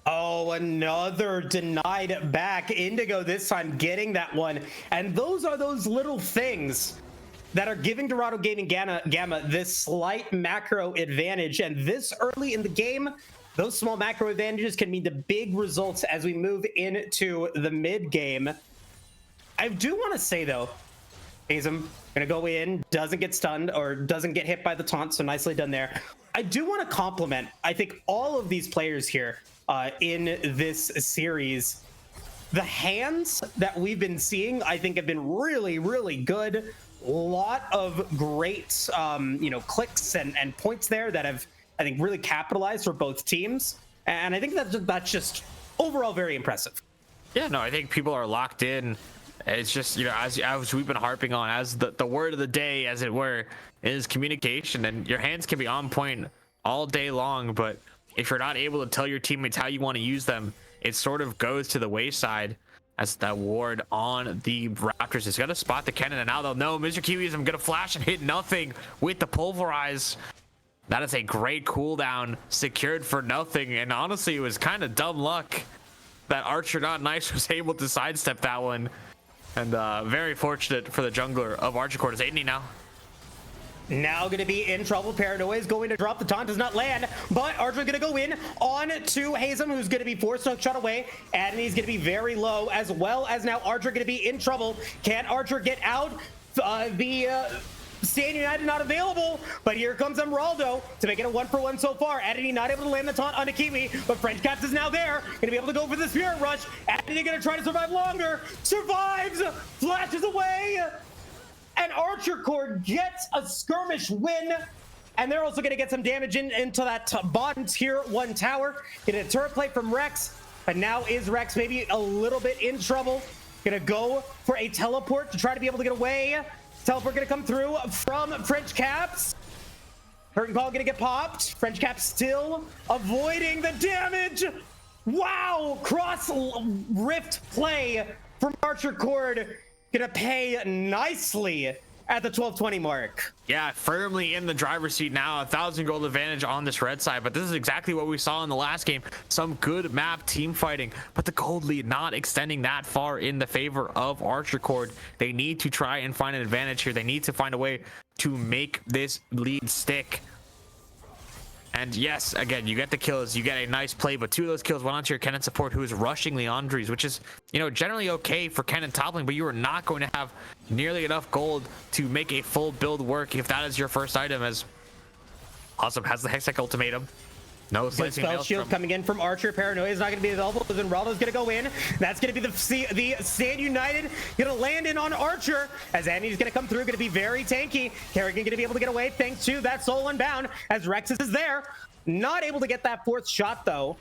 Speaker 1: Oh, another denied back. Indigo this time getting that one. And those are those little things that are giving Dorado Gaming Gamma this slight macro advantage. And this early in the game, those small macro advantages can mean the big results as we move into the mid game. I do want to say, though, Hazem gonna go in, doesn't get stunned or doesn't get hit by the taunt, so nicely done there. I do want to compliment, I think, all of these players here in this series. The hands that we've been seeing, I think, have been really, really good. A lot of great, clicks and points there that have, I think, really capitalized for both teams. And I think that's just overall very impressive.
Speaker 2: Yeah, no, I think people are locked in. It's just, as we've been harping on, as the word of the day, as it were, is communication. And your hands can be on point all day long, but if you're not able to tell your teammates how you want to use them, it sort of goes to the wayside. As that ward on the Raptors is going to spot the cannon, and now they'll know Mr. Kiwi is going to flash and hit nothing with the pulverize. That is a great cooldown secured for nothing, and honestly, it was kind of dumb luck that Archer Not Nice was able to sidestep that one. And very fortunate for the jungler of Archercord. Is 80 now.
Speaker 1: Now going to be in trouble. Paranoia is going to drop. The taunt does not land, but Archer's going to go in on to Hazem, who's going to be forced to shut away, and he's going to be very low, as well as now Archer going to be in trouble. Can Archer get out? Stand United not available, but here comes Marauder to make it a 1-for-1 so far. Adity not able to land the taunt onto Kiwi, but French Caps is now there. Gonna be able to go for the Spirit Rush. Adity gonna try to survive longer. Survives, flashes away, and Archercord gets a skirmish win. And they're also gonna get some damage into that bottom tier 1 tower. Get a turret plate from Rex, but now is Rex maybe a little bit in trouble. Gonna go for a teleport to try to be able to get away. Teleport gonna come through from French Caps. Curtain call gonna get popped. French Caps still avoiding the damage. Wow, cross rift play from Archercord. Gonna pay nicely at the 1220 mark.
Speaker 2: Yeah, firmly in the driver's seat now. 1,000 gold advantage on this red side, but this is exactly what we saw in the last game. Some good map team fighting, but the gold lead not extending that far in the favor of Archercord. They need to try and find an advantage here. They need to find a way to make this lead stick. And yes, again, you get the kills, you get a nice play, but 2 of those kills went onto your Kennen support, who is rushing Leandries, which is, generally okay for Kennen toppling, but you are not going to have nearly enough gold to make a full build work if that is your first item, as Awesome has the Hextech ultimatum. No slicing
Speaker 1: spell shield coming in from Archer. Paranoia is not going to be available. Then Raldo's going to go in. That's going to be the Stand United going to land in on Archer, as Andy's going to come through. Going to be very tanky. Kerrigan going to be able to get away thanks to that Soul Unbound, as Rex is there. Not able to get that 4th shot though,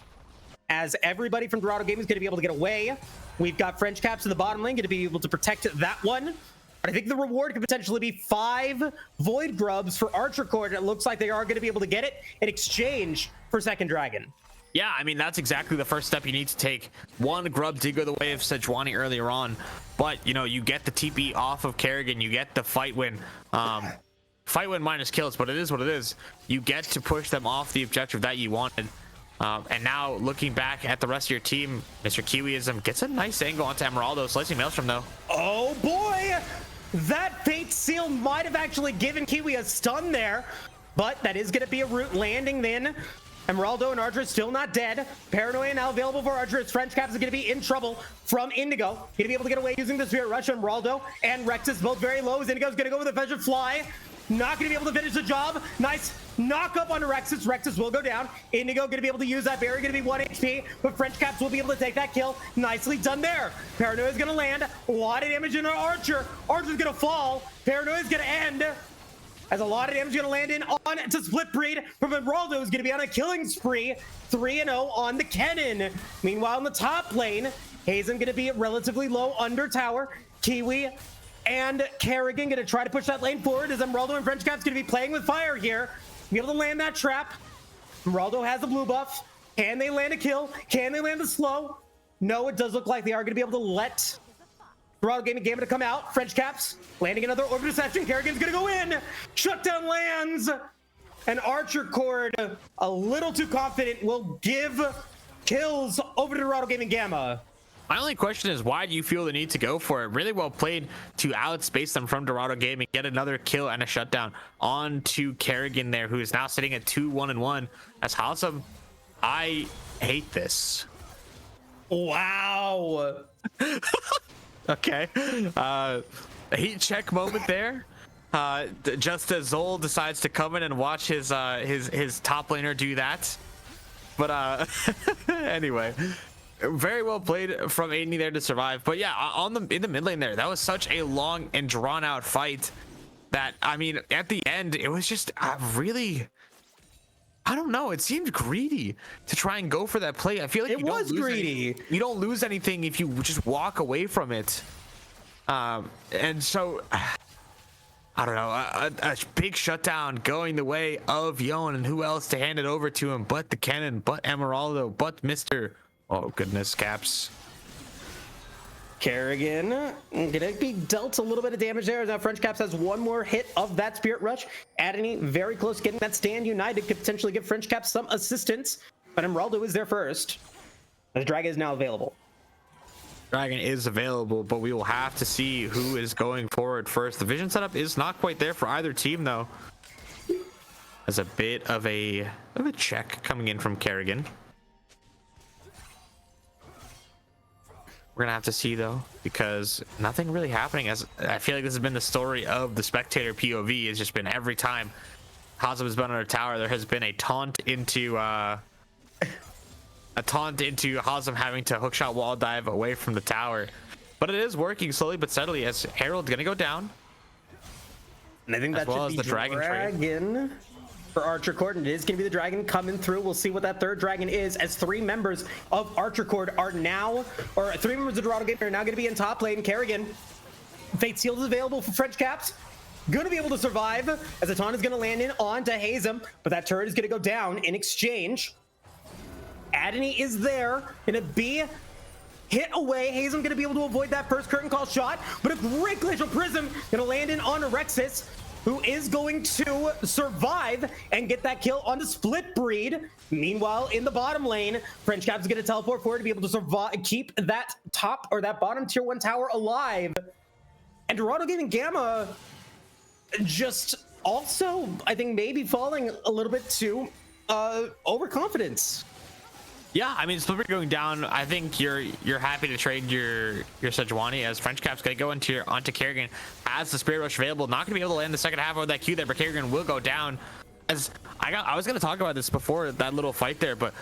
Speaker 1: as everybody from Dorado Gaming is going to be able to get away. We've got French Caps in the bottom lane, going to be able to protect that one. I think the reward could potentially be 5 Void Grubs for Archercord, and it looks like they are going to be able to get it in exchange for Second Dragon.
Speaker 2: Yeah, I mean, that's exactly the first step you need to take. 1 grub did go the way of Sejuani earlier on, but, you get the TP off of Kerrigan, you get the fight win. Fight win minus kills, but it is what it is. You get to push them off the objective that you wanted. And now, looking back at the rest of your team, Mr. Kiwiism gets a nice angle onto Emeraldo, slicing Maelstrom, though.
Speaker 1: Oh, boy! That Fate Seal might have actually given Kiwi a stun there, but that is going to be a root landing then. Emeraldo and Archer still not dead. Paranoia now available for Archer. His French Caps is going to be in trouble from Indigo. Going to be able to get away using the Spirit Rush. Emeraldo and Rex is both very low, as Indigo's going to go with a Feather Fly. Not going to be able to finish the job. Nice knock up on Rexus. Rexus will go down. Indigo going to be able to use that barrier. Going to be 1 HP, but French Caps will be able to take that kill. Nicely done there. Paranoia is going to land. A lot of damage in our Archer. Archer's going to fall. Paranoia is going to end, as a lot of damage going to land in on to Split Breed. From Emeraldo is going to be on a killing spree. 3-0 on the Kennen. Meanwhile, in the top lane, Hazen going to be relatively low under tower. Kiwi and Kerrigan going to try to push that lane forward, as Emeraldo and French Caps going to be playing with fire here. Be able to land that trap. Emeraldo has the blue buff. Can they land a kill? Can they land the slow? No, it does look like they are going to be able to let Dorado Gaming to come out. French Caps landing another Orbit Deception. Kerrigan's going to go in. Shutdown lands. And Archercord, a little too confident, will give kills over to Dorado Gaming Gamma.
Speaker 2: My only question is, why do you feel the need to go for it? Really well played to outspace them from Dorado Gaming, get another kill and a shutdown onto Kerrigan there, who is now sitting at 2-1-1. That's awesome. I hate this.
Speaker 1: Wow.
Speaker 2: Okay. heat check moment there. Just as Zol decides to come in and watch his top laner do that. But anyway, very well played from Aiden there to survive. But yeah, in the mid lane there, that was such a long and drawn out fight that, I mean, at the end it was just really, I don't know, it seemed greedy to try and go for that play. I feel like
Speaker 1: it was greedy.
Speaker 2: You don't lose anything if you just walk away from it. And so I don't know, a big shutdown going the way of Yon, and who else to hand it over to him but the Cannon, but Emeraldo, but Mr. Oh goodness, Caps.
Speaker 1: Kerrigan gonna be dealt a little bit of damage there. Now French Caps has one more hit of that Spirit Rush. Adney very close to getting that stand. United could potentially give French Caps some assistance, but Emeraldo is there first. The Dragon is now available.
Speaker 2: Dragon is available, but we will have to see who is going forward first. The vision setup is not quite there for either team though. There's a bit of a check coming in from Kerrigan. We're gonna have to see though, because nothing really happening. As I feel like this has been the story of the spectator POV. Has just been every time Hazem has been on a tower, there has been a taunt into Hazem having to hookshot wall dive away from the tower. But it is working slowly but steadily, as Herald's gonna go down.
Speaker 1: And I think that should be the dragon for Archercord, and it is going to be the Dragon coming through. We'll see what that third Dragon is, as 3 members of Archercord are now, or 3 members of Dorado Game are now going to be in top lane. Kerrigan, Fate Seal is available for French Caps. Going to be able to survive, as a taunt is going to land in onto Hazem, but that turret is going to go down in exchange. Adney is there, going to be hit away. Hazem going to be able to avoid that first curtain call shot, but a great Glacial Prism going to land in on Rexus, who is going to survive and get that kill on the Split Breed. Meanwhile, in the bottom lane, French Caps is going to teleport forward to be able to survive, keep that top or that bottom tier 1 tower alive. And Dorado Gaming Gamma just also, I think, maybe falling a little bit to overconfidence.
Speaker 2: Yeah, I mean, Split going down. I think you're happy to trade your Sejuani, as French Cap's gonna go onto Kerrigan as the Spirit Rush available. Not gonna be able to land the second half of that Q there, but Kerrigan will go down. As I was gonna talk about this before that little fight there, but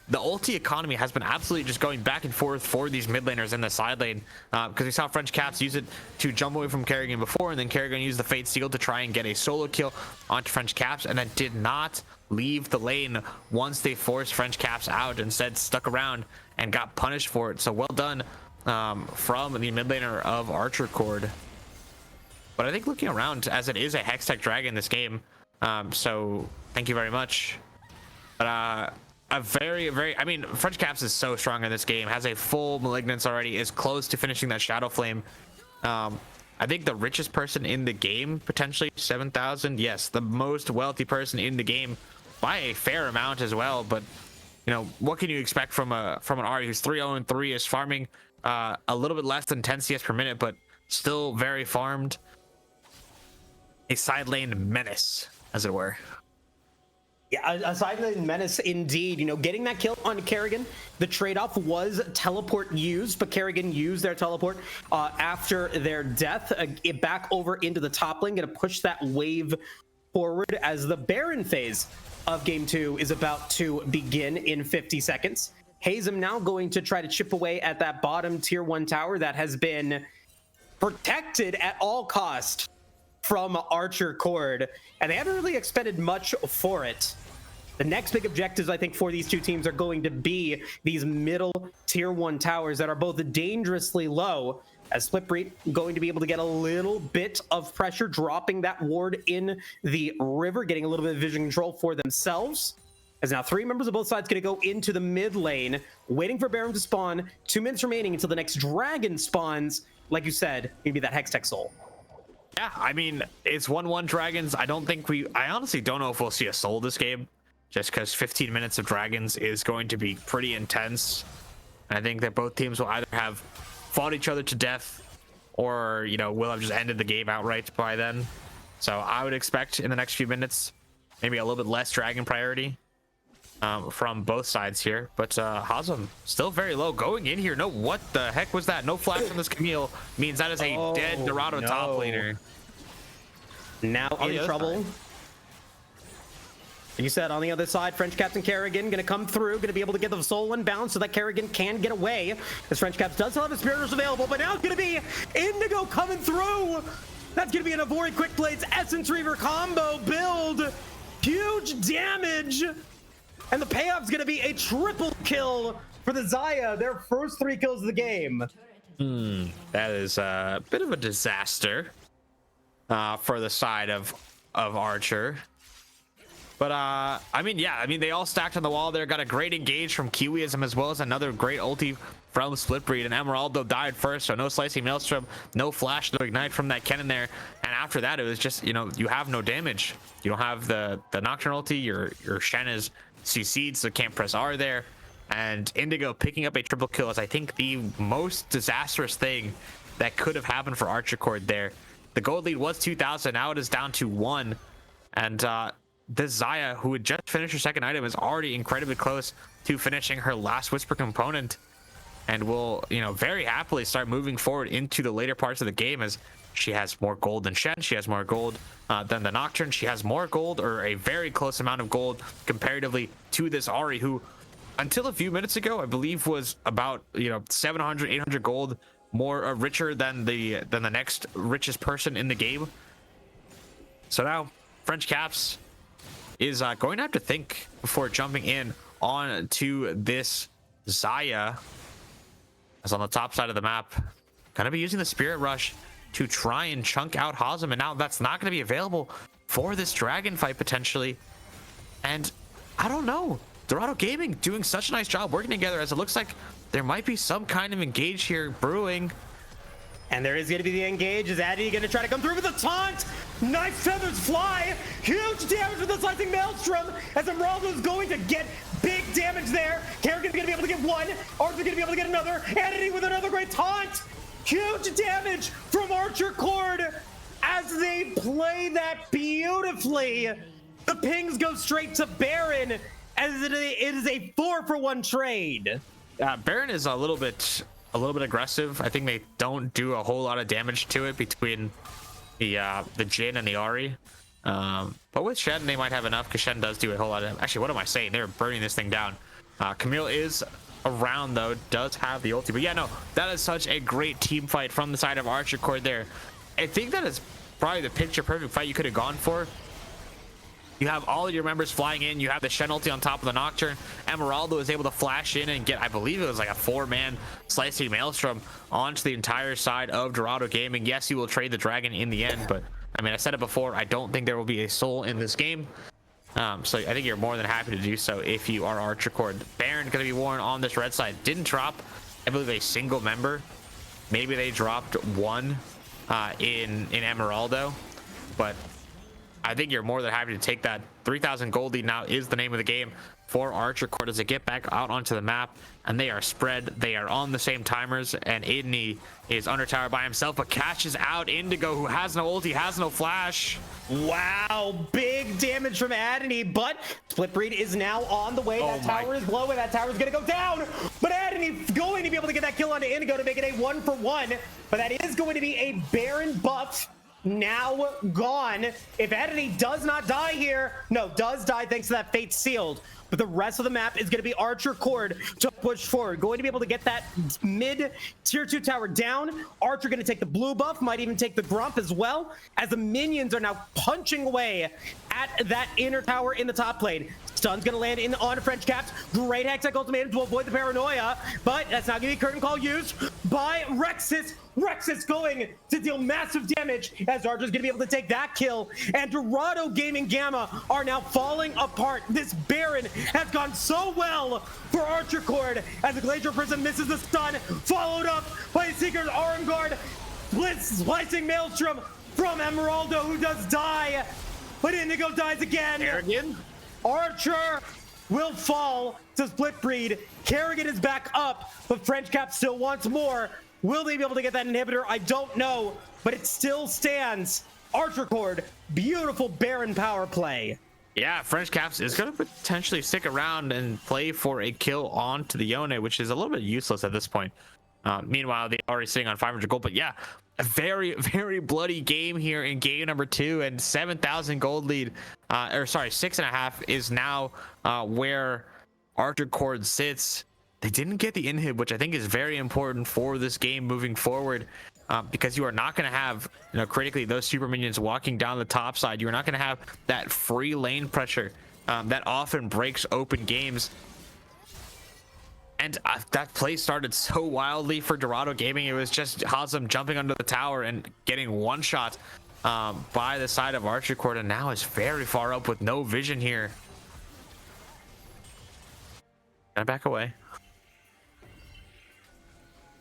Speaker 2: the ulti economy has been absolutely just going back and forth for these mid laners in the side lane, because we saw French Caps use it to jump away from Kerrigan before, and then Kerrigan used the Fate Seal to try and get a solo kill onto French Caps, and then did not leave the lane once they forced French Caps out. Instead stuck around and got punished for it. So well done from the mid laner of Archercord. But I think looking around, as it is a Hextech Dragon this game, so thank you very much. But a very, I mean, French Caps is so strong in this game, has a full Malignance already, is close to finishing that Shadow Flame. I think the richest person in the game, potentially 7,000. Yes, the most wealthy person in the game by a fair amount as well. But you know, what can you expect from an Ari who's 3-0-3, is farming a little bit less than 10 CS per minute, but still very farmed. A side lane menace, as it were.
Speaker 1: Yeah, a side lane menace indeed. You know, getting that kill on Kerrigan, the trade-off was teleport used, but Kerrigan used their teleport after their death back over into the top lane, gonna push that wave forward as the Baron phase of game 2 is about to begin in 50 seconds. Hazem now going to try to chip away at that bottom tier 1 tower that has been protected at all cost from Archercord, and they haven't really expended much for it. The next big objectives, I think, for these two teams are going to be these middle tier 1 towers that are both dangerously low, as Splitbreed going to be able to get a little bit of pressure, dropping that ward in the river, getting a little bit of vision control for themselves. As now 3 members of both sides going to go into the mid lane, waiting for Baron to spawn. 2 minutes remaining until the next dragon spawns. Like you said, maybe that Hextech Soul.
Speaker 2: Yeah, I mean, it's 1-1 dragons. I honestly don't know if we'll see a soul this game, just because 15 minutes of dragons is going to be pretty intense. I think that both teams will either have fought each other to death, or, you know, will have just ended the game outright by then. So I would expect in the next few minutes, maybe a little bit less dragon priority. from both sides here. But Hazem still very low going in here. No, what the heck was that? No flash from this Camille means that is a dead Dorado top laner.
Speaker 1: Now in trouble. Side. You said on the other side, French Captain Kerrigan going to come through, going to be able to get the soul unbound so that Kerrigan can get away. As French Caps does still have his Spiriters available, but now it's going to be Indigo coming through. That's going to be an Avoid Quick Blades Essence Reaver combo build. Huge damage. And the payoff's going to be a triple kill for the Xayah, their first 3 kills of the game.
Speaker 2: That is a bit of a disaster for the side of Archer. But I mean, yeah, I mean, they all stacked on the wall there. Got a great engage from Kiwiism as well as another great ulti from Splitbreed. And Emeraldo died first, so no Slicing Maelstrom, no flash, no ignite from that cannon there. And after that, it was just, you know, you have no damage. You don't have the Nocturne ulti. Your Shen is CC'd, so can't press R there. And Indigo picking up a triple kill is, I think, the most disastrous thing that could have happened for Archercord there. The gold lead was 2,000. Now it is down to 1. And this Xayah, who had just finished her second item, is already incredibly close to finishing her last Whisper component, and will, you know, very happily start moving forward into the later parts of the game, as she has more gold than Shen, she has more gold than the Nocturne, she has more gold, or a very close amount of gold comparatively to this Ahri, who until a few minutes ago I believe was about, you know, 700 800 gold more richer than the next richest person in the game. So now French Caps is going to have to think before jumping in on to this Xayah, as on the top side of the map, gonna be using the Spirit Rush to try and chunk out Hazem, and now that's not going to be available for this dragon fight potentially. And I don't know, Dorado Gaming doing such a nice job working together, as it looks like there might be some kind of engage here brewing.
Speaker 1: And there is going to be the engage. Is Addy going to try to come through with a taunt? Nice feathers fly. Huge damage with the Slicing Maelstrom, as Emeraldo is going to get big damage there. Kerrigan's going to be able to get one. Arthur's going to be able to get another. Addy with another great taunt. Huge damage from Archercord as they play that beautifully. The pings go straight to Baron, as it is a 4-for-1 trade.
Speaker 2: Baron is a little bit aggressive. I think they don't do a whole lot of damage to it between the Jhin and the Ahri. But with Shen, they might have enough, because Shen does do a whole lot of... Actually, what am I saying? They're burning this thing down. Camille is around, though, does have the ulti. But yeah, no, that is such a great team fight from the side of Archercord there. I think that is probably the picture-perfect fight you could have gone for. You have all of your members flying in. You have the Shen ulti on top of the Nocturne. Emeraldo is able to flash in and get, I believe it was like a 4-man Slicing Maelstrom onto the entire side of Dorado Gaming. Yes, you will trade the dragon in the end, but I mean, I said it before, I don't think there will be a soul in this game. So I think you're more than happy to do so if you are Archercord. Baron going to be worn on this red side. Didn't drop, I believe, a single member. Maybe they dropped one in Emeraldo, but I think you're more than happy to take that. 3,000 gold lead now is the name of the game for Archercord as they get back out onto the map, and they are spread. They are on the same timers, and Aideny is under tower by himself, but catches out Indigo, who has no ulti, has no flash.
Speaker 1: Wow, big damage from Aideny, but Splitbreed is now on the way. That tower is low, and that tower is going to go down. But Aideny going to be able to get that kill onto Indigo to make it a 1-for-1. But that is going to be a Baron buff now gone. If Aideny does not die here, no, does die thanks to that fate sealed, but the rest of the map is going to be Archercord to push forward, going to be able to get that mid tier 2 tower down. Archer going to take the blue buff, might even take the grump as well, as the minions are now punching away at that inner tower in the top lane. Stun's going to land in on French Caps. Great Hextech ultimatum to avoid the paranoia, but that's not going to be curtain call used by Rexus. Rexus going to deal massive damage, as Archer's going to be able to take that kill. And Dorado Gaming Gamma are now falling apart. This Baron has gone so well for Archercord, as the Glacier Prism misses the stun, followed up by Seeker's Arm Guard. Slicing Maelstrom from Emeraldo, who does die, but Indigo dies again.
Speaker 2: Kerrigan?
Speaker 1: Archer will fall to Splitbreed. Kerrigan is back up, but French Cap still wants more. Will they be able to get that inhibitor? I don't know, but it still stands. Archercord, beautiful Baron power play.
Speaker 2: Yeah, French Caps is going to potentially stick around and play for a kill onto the Yone, which is a little bit useless at this point. Meanwhile, they're already sitting on 500 gold. But yeah, a very, very bloody game here in game number 2, and 7,000 gold lead, or sorry, 6.5 is now where Archercord sits. They didn't get the inhib, which I think is very important for this game moving forward. Because you are not going to have, critically, those super minions walking down the top side. You are not going to have that free lane pressure that often breaks open games. And that play started so wildly for Dorado Gaming. It was just Hazem jumping under the tower and getting one shot by the side of Archercord, and now is very far up with no vision here. Gotta back away.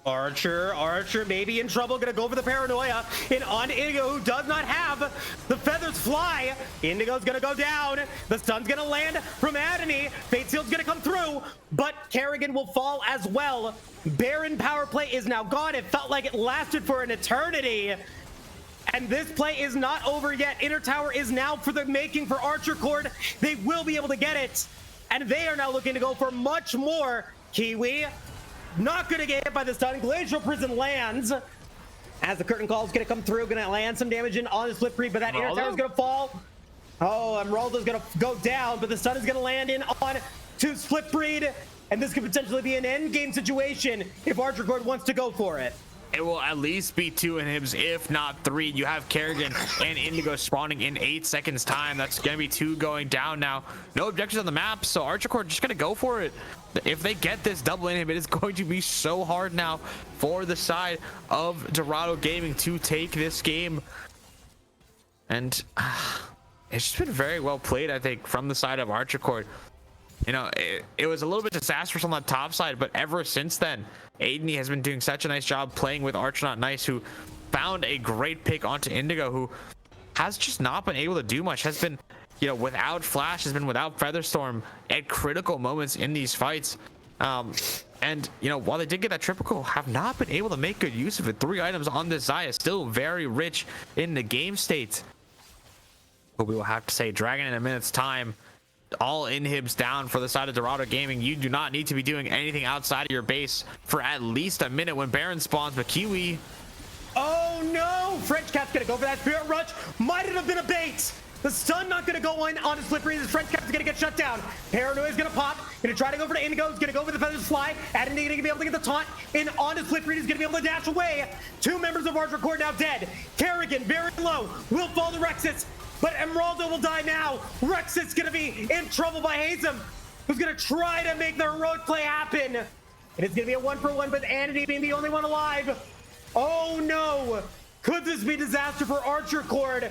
Speaker 1: Archer maybe in trouble, gonna go for the paranoia in on Indigo, who does not have the feathers fly. Indigo's gonna go down, the stun's gonna land from Adony, Fate Seal's gonna come through, but Kerrigan will fall as well. Baron power play is now gone. It felt like it lasted for an eternity, and this play is not over yet. Inner tower is now for the making for Archercord. They will be able to get it, and they are now looking to go for much more. Kiwi not gonna get hit by the stun. Glacial Prison lands as the curtain call is gonna come through, gonna land some damage in on the split free, but that inner tower is gonna fall. Oh, Marauder's gonna go down, but the stun is gonna land in on to Split Breed, and this could potentially be an end game situation if Archercord wants to go for it.
Speaker 2: It will at least be 2 inhibs, if not 3. You have Kerrigan and Indigo spawning in 8 seconds time. That's gonna be 2 going down now. No objectives on the map, so Archercord just gonna go for it. If they get this double inhib, it is going to be so hard now for the side of Dorado Gaming to take this game. And it's just been very well played, I think, from the side of Archercord. It was a little bit disastrous on the top side, but ever since then, Aideny has been doing such a nice job playing with Archnaut Nice, who found a great pick onto Indigo, who has just not been able to do much, has been, without Flash, has been without Featherstorm at critical moments in these fights. And, while they did get that triple kill, have not been able to make good use of it. 3 items on this Xayah, still very rich in the game state. But we will have to say, Dragon in a minute's time, all inhibs down for the side of Dorado Gaming. You do not need to be doing anything outside of your base for at least a minute when Baron spawns, but Kiwi...
Speaker 1: Oh no! French Cat's gonna go for that Spirit Rush. Might it have been a bait? The stun not gonna go on his Slippery. This French Cat's gonna get shut down. Paranoia is gonna pop. Gonna try to go for the Indigo. He's gonna go for the Feathers Fly. Adony gonna be able to get the taunt in on his Slippery. He's gonna be able to dash away. 2 members of Archercord now dead. Kerrigan very low. Will fall to Rexus. But Emeraldo will die now. Rexus gonna be in trouble by Hazem, who's gonna try to make the heroic play happen. And it's gonna be a 1-for-1, but Adony being the only one alive. Oh no! Could this be disaster for Archercord,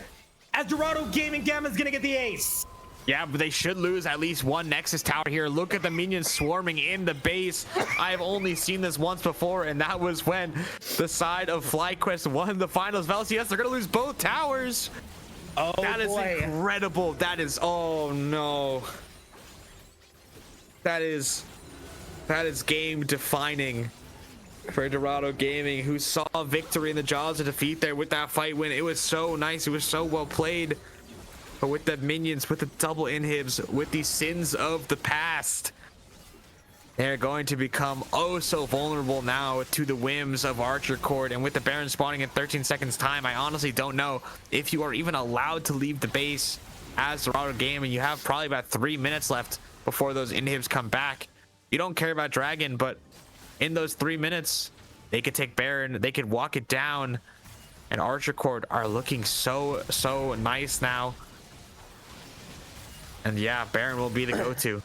Speaker 1: as Dorado Gaming Gamma is gonna get the ace?
Speaker 2: Yeah, but they should lose at least 1 Nexus tower here. Look at the minions swarming in the base. I have only seen this once before, and that was when the side of FlyQuest won the finals. ValCS, they're gonna lose both towers.
Speaker 1: Oh,
Speaker 2: that is incredible. That is, oh no. That is game defining for Dorado Gaming, who saw victory in the jaws of defeat there with that fight win. It was so nice. It was so well played. But with the minions, with the double inhibs, with the sins of the past, they're going to become oh so vulnerable now to the whims of Archercord. And with the Baron spawning in 13 seconds time, I honestly don't know if you are even allowed to leave the base as Dorado Gaming. You have probably about 3 minutes left before those inhibs come back. You don't care about Dragon, but in those 3 minutes, they could take Baron, they could walk it down, and Archercord are looking so nice now. And yeah, Baron will be the go-to.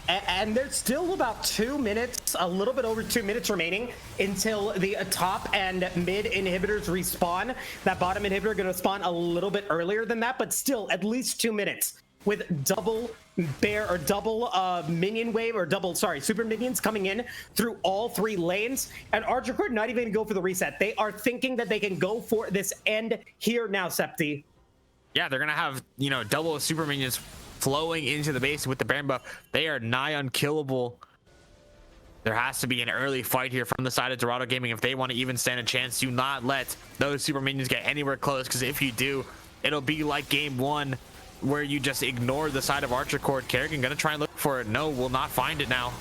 Speaker 1: And there's still about 2 minutes, a little bit over 2 minutes remaining until the top and mid inhibitors respawn. That bottom inhibitor going to spawn a little bit earlier than that, but still at least 2 minutes with double minion wave, or super minions coming in through all 3 lanes. And Archercord not even going to go for the reset. They are thinking that they can go for this end here now, Septi.
Speaker 2: Yeah, they're going to have, double super minions flowing into the base with the Baron buff. They are nigh unkillable. There has to be an early fight here from the side of Dorado Gaming if they want to even stand a chance. Do not let those super minions get anywhere close, because if you do, it'll be like game 1 where you just ignore the side of Archercord. Kerrigan gonna try and look for it. No, will not find it now.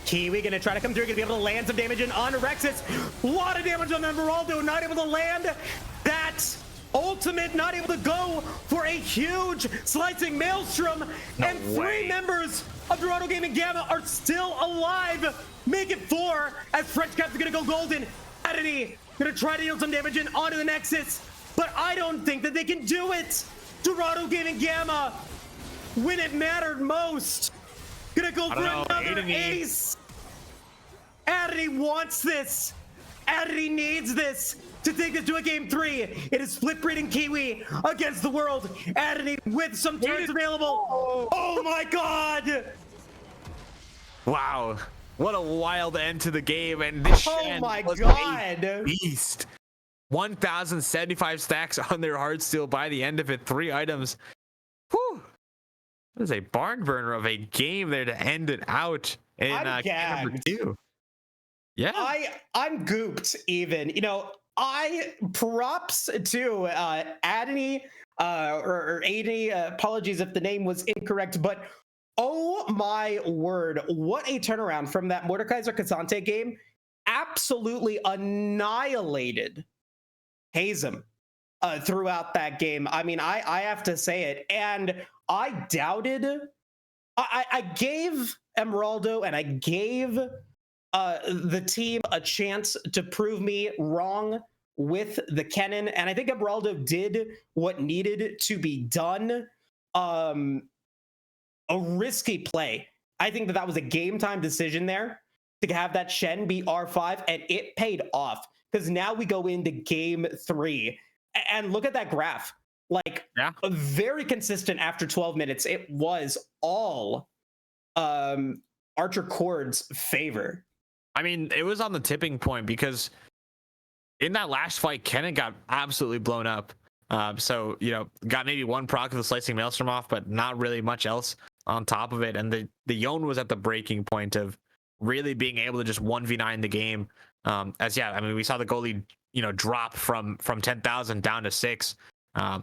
Speaker 1: Kiwi gonna try to come through, gonna be able to land some damage in on Rexus. A lot of damage on Marauder, not able to land that ultimate, not able to go for a huge slicing maelstrom.
Speaker 2: No
Speaker 1: and
Speaker 2: way.
Speaker 1: 3 members of Dorado Gaming Gamma are still alive. Make it 4 as French Cap's gonna go golden. Adity gonna try to deal some damage in onto the Nexus, but I don't think that they can do it. Dorado Gaming Gamma, when it mattered most, gonna go for another ace. Adity wants this. Adity needs this to take this to a game 3. It is split breeding Kiwi against the world. Adity with some turns available. Oh my god.
Speaker 2: Wow. What a wild end to the game. And this
Speaker 1: Oh my god.
Speaker 2: Beast. 1,075 stacks on their Heartsteel by the end of it. 3 items. Whew. That is a barn burner of a game there to end it out in game number 2. Yeah.
Speaker 1: I'm gooped even. You know, I props to Adney or Adney, apologies if the name was incorrect, but oh my word, what a turnaround from that Mordekaiser Kazante game. Absolutely annihilated Hazem throughout that game. I mean, I have to say it. And I doubted, I gave Emeraldo and I gave the team a chance to prove me wrong with the Kennen. And I think Emeraldo did what needed to be done. A risky play. I think that was a game time decision there to have that Shen be R5, and it paid off. Because now we go into game 3 and look at that graph. Like, very consistent after 12 minutes. It was all Archercord's favor.
Speaker 2: I mean, it was on the tipping point because in that last fight, Kennen got absolutely blown up. So, you know, got maybe 1 proc of the slicing maelstrom off, but not really much else on top of it. And the Yone was at the breaking point of really being able to just 1v9 the game. I mean, we saw the goal lead, you know, drop from 10,000 down to 6.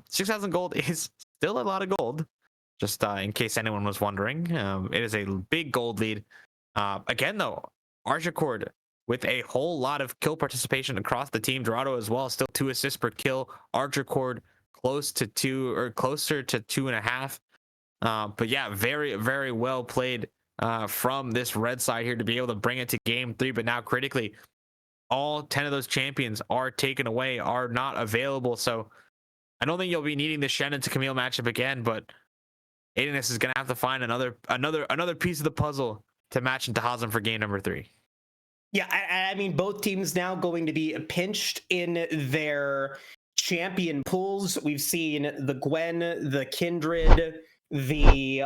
Speaker 2: 6,000 gold is still a lot of gold, just in case anyone was wondering. It is a big gold lead. Again, though, Archercord with a whole lot of kill participation across the team. Dorado as well, still 2 assists per kill. Archercord close to 2 or closer to 2.5. But yeah, very, very well played from this red side here to be able to bring it to game 3. But now critically, all 10 of those champions are taken away, are not available. So I don't think you'll be needing the Shen into Camille matchup again, but Aegis is going to have to find another piece of the puzzle to match into Hazem for game number 3.
Speaker 1: Yeah, I mean, both teams now going to be pinched in their champion pools. We've seen the Gwen, the Kindred, the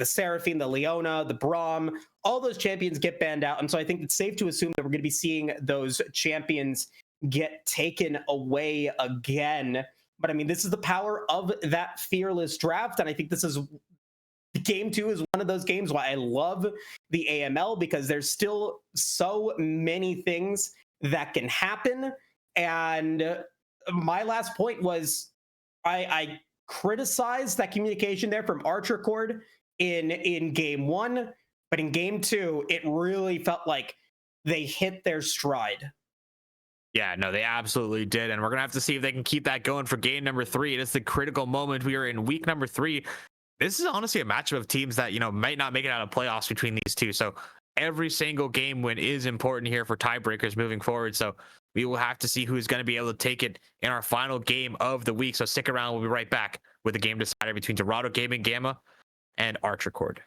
Speaker 1: Seraphine, the Leona, the Braum, all those champions get banned out. And so I think it's safe to assume that we're going to be seeing those champions get taken away again. But I mean, this is the power of that fearless draft. And I think this is game 2 is one of those games why I love the AML, because there's still so many things that can happen. And my last point was I criticized that communication there from Archercord in game 1, but in game 2, it really felt like they hit their stride.
Speaker 2: Yeah, no, they absolutely did. And we're going to have to see if they can keep that going for game number 3. It is the critical moment. We are in week number 3. This is honestly a matchup of teams that, you know, might not make it out of playoffs between these two. So every single game win is important here for tiebreakers moving forward. So we will have to see who's going to be able to take it in our final game of the week. So stick around. We'll be right back with a game decider between Dorado Gaming Gamma and Archercord.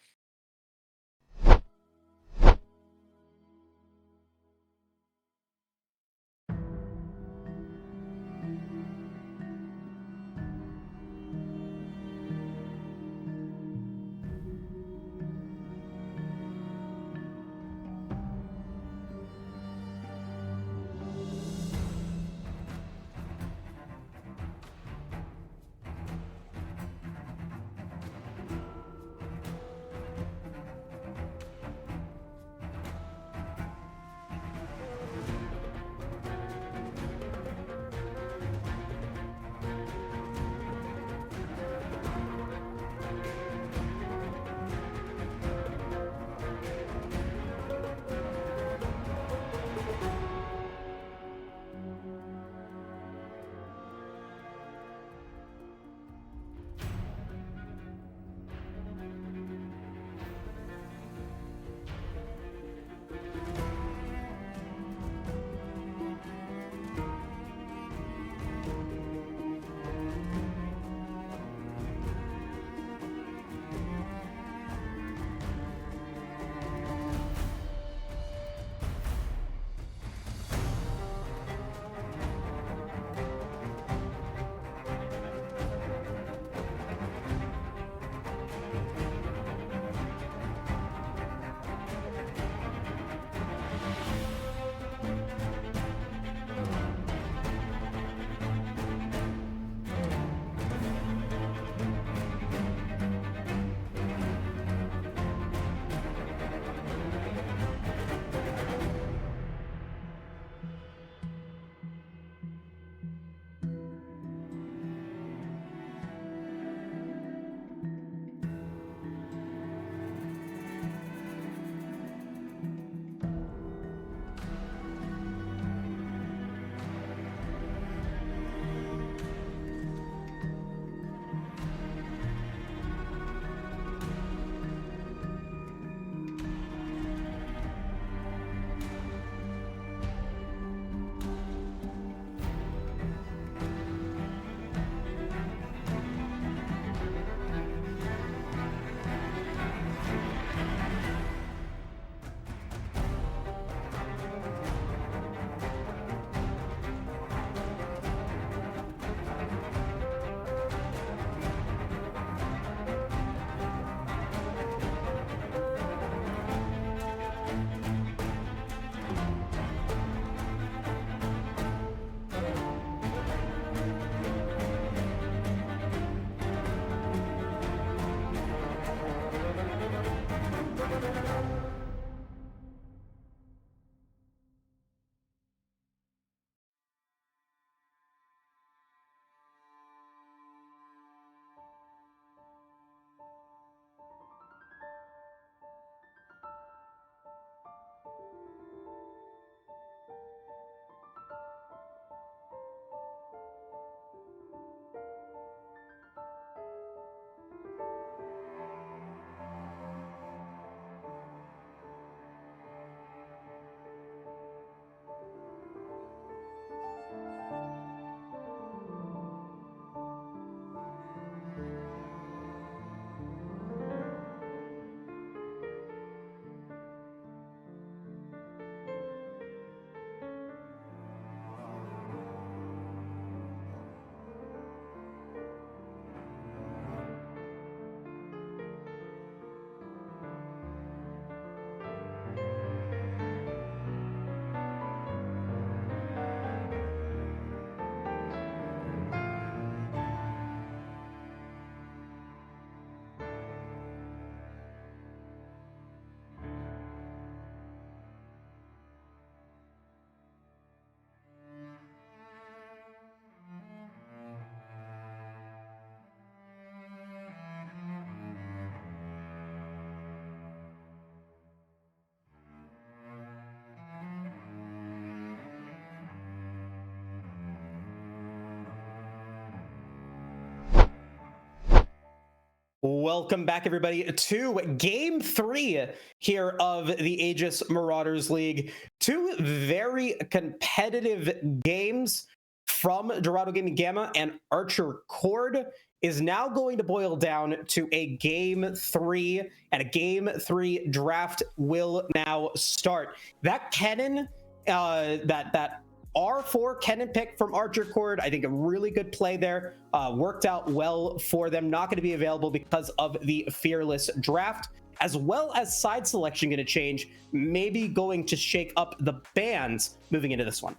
Speaker 1: Welcome back, everybody, to Game 3 here of the Aegis Marauders League. Two very competitive games from Dorado Gaming Gamma, and Archercord is now going to boil down to a Game 3, and a Game 3 draft will now start. That Kennen, that R4 Kennen pick from Archercord, I think a really good play there. Worked out well for them. Not going to be available because of the Fearless draft, as well as side selection going to change. Maybe going to shake up the bans moving into this one.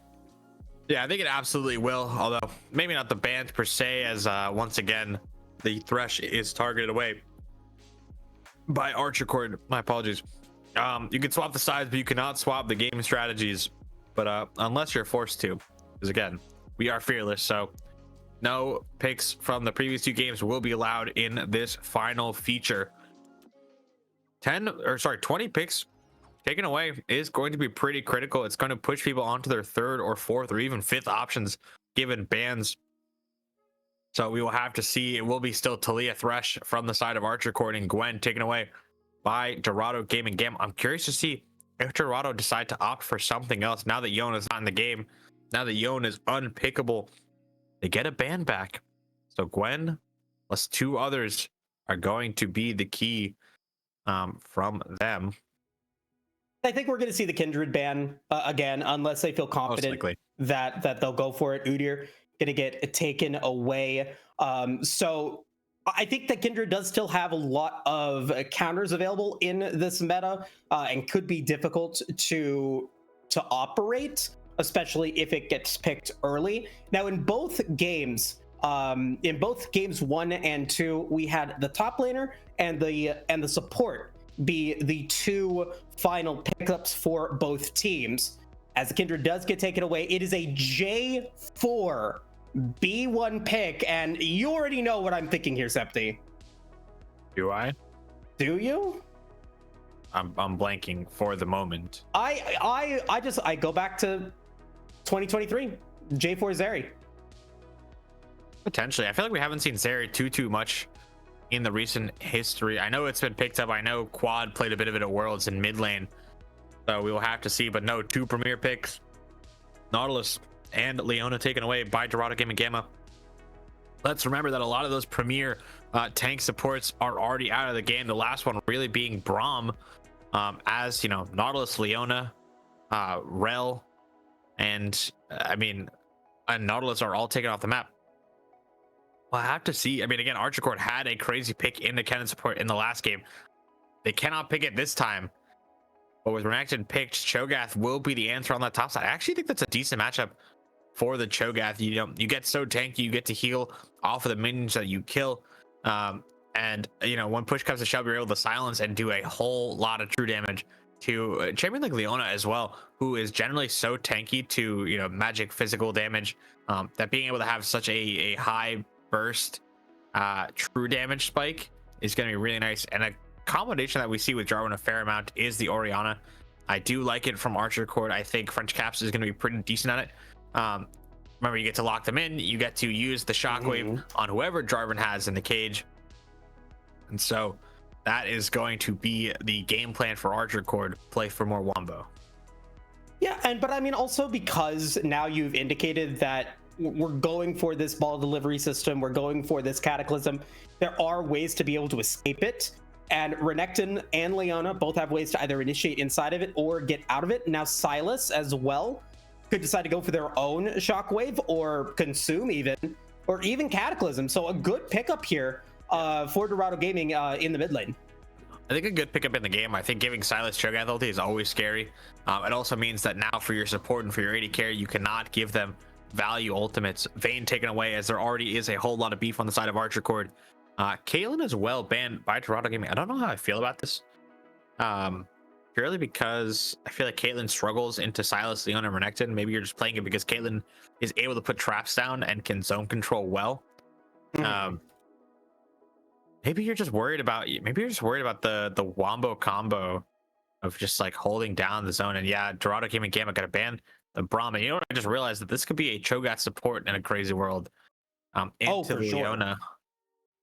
Speaker 2: Yeah, I think it absolutely will. Although maybe not the bans per se, as once again the Thresh is targeted away by Archercord. My apologies. You can swap the sides, but you cannot swap the game strategies. But unless you're forced to, because again, we are fearless, so no picks from the previous two games will be allowed in this final feature. 20 picks taken away is going to be pretty critical. It's going to push people onto their third or fourth or even fifth options given bans. So we will have to see. It will be still Talia Thresh from the side of Archercord and Gwen taken away by Dorado Gaming Gamma. I'm curious to see if Dorado decide to opt for something else now that Yone is not in the game, now that Yone is unpickable, they get a ban back. So Gwen plus two others are going to be the key from them.
Speaker 1: I think we're going to see the Kindred ban again, unless they feel confident that they'll go for it. Udyr going to get taken away. So I think that Kindred does still have a lot of counters available in this meta, and could be difficult to operate, especially if it gets picked early. Now, in both games 1 and 2, we had the top laner and the support be the two final pickups for both teams. As the Kindred does get taken away, it is a J4 B1 pick, and you already know what I'm thinking here, Septi.
Speaker 2: Do I?
Speaker 1: Do you?
Speaker 2: I'm blanking for the moment.
Speaker 1: I go back to 2023 J4 Zeri.
Speaker 2: Potentially. I feel like we haven't seen Zeri too much in the recent history. I know it's been picked up. I know Quad played a bit of it at Worlds in mid lane, so we will have to see. But no, two premier picks, Nautilus and Leona, taken away by Dorado Gaming Gamma. Let's remember that a lot of those premier tank supports are already out of the game. The last one really being Braum, as you know, Nautilus, Leona, Rel, and Nautilus are all taken off the map. Well, I have to see. I mean, again, Archercord had a crazy pick in the Kennen support in the last game. They cannot pick it this time. But with Renekton picked, Cho'Gath will be the answer on that top side. I actually think that's a decent matchup for the Cho'Gath. You get so tanky, you get to heal off of the minions that you kill. And when push comes to shove, you're able to silence and do a whole lot of true damage to a champion like Leona as well, who is generally so tanky to magic physical damage, that being able to have such a high burst true damage spike is going to be really nice. And a combination that we see with Jarvan a fair amount is the Orianna. I do like it from Archercord. I think French Caps is going to be pretty decent at it. Remember, you get to lock them in, you get to use the shockwave on whoever Jarvan has in the cage, and so that is going to be the game plan for Archercord. Play for more Wombo.
Speaker 1: Yeah, but I mean, also because now you've indicated that we're going for this ball delivery system, we're going for this cataclysm, there are ways to be able to escape it. And Renekton and Leona both have ways to either initiate inside of it or get out of it. Now Silas as well could decide to go for their own shockwave or consume even cataclysm. So a good pickup here for Dorado Gaming in the mid lane.
Speaker 2: I think a good pickup in the game. I think giving Silas Cho'Gath ulti is always scary. It also means that now for your support and for your AD carry, you cannot give them value ultimates. Vayne taken away, as there already is a whole lot of beef on the side of Archercord. Caitlyn as well banned by Dorado Gaming. I don't know how I feel about this. Purely because I feel like Caitlyn struggles into Silas, Leona, and Renekton. Maybe you're just playing it because Caitlyn is able to put traps down and can zone control well. Maybe you're just worried about the Wombo combo of just like holding down the zone. And yeah, Dorado Gaming Gamma got to ban the Braum. And you know what? I just realized that this could be a Cho'Gath support in a crazy world. Into
Speaker 1: for
Speaker 2: Leona.
Speaker 1: Sure.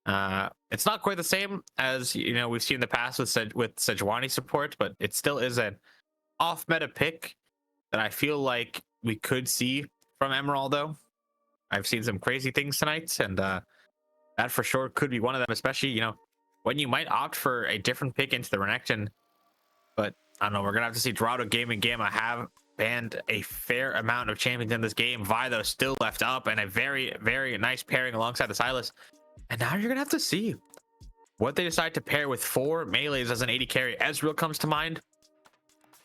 Speaker 2: It's not quite the same as we've seen in the past with Sejuani support, but it still is an off meta pick that I feel like we could see from Emeraldo. I've seen some crazy things tonight, and that for sure could be one of them, especially when you might opt for a different pick into the Renekton. But I don't know, we're gonna have to see. Dorado Gaming Gamma have banned a fair amount of champions in this game. Vido still left up, and a very, very nice pairing alongside the Sylas. And now you're gonna have to see what they decide to pair with 4 melees as an AD carry. Ezreal comes to mind.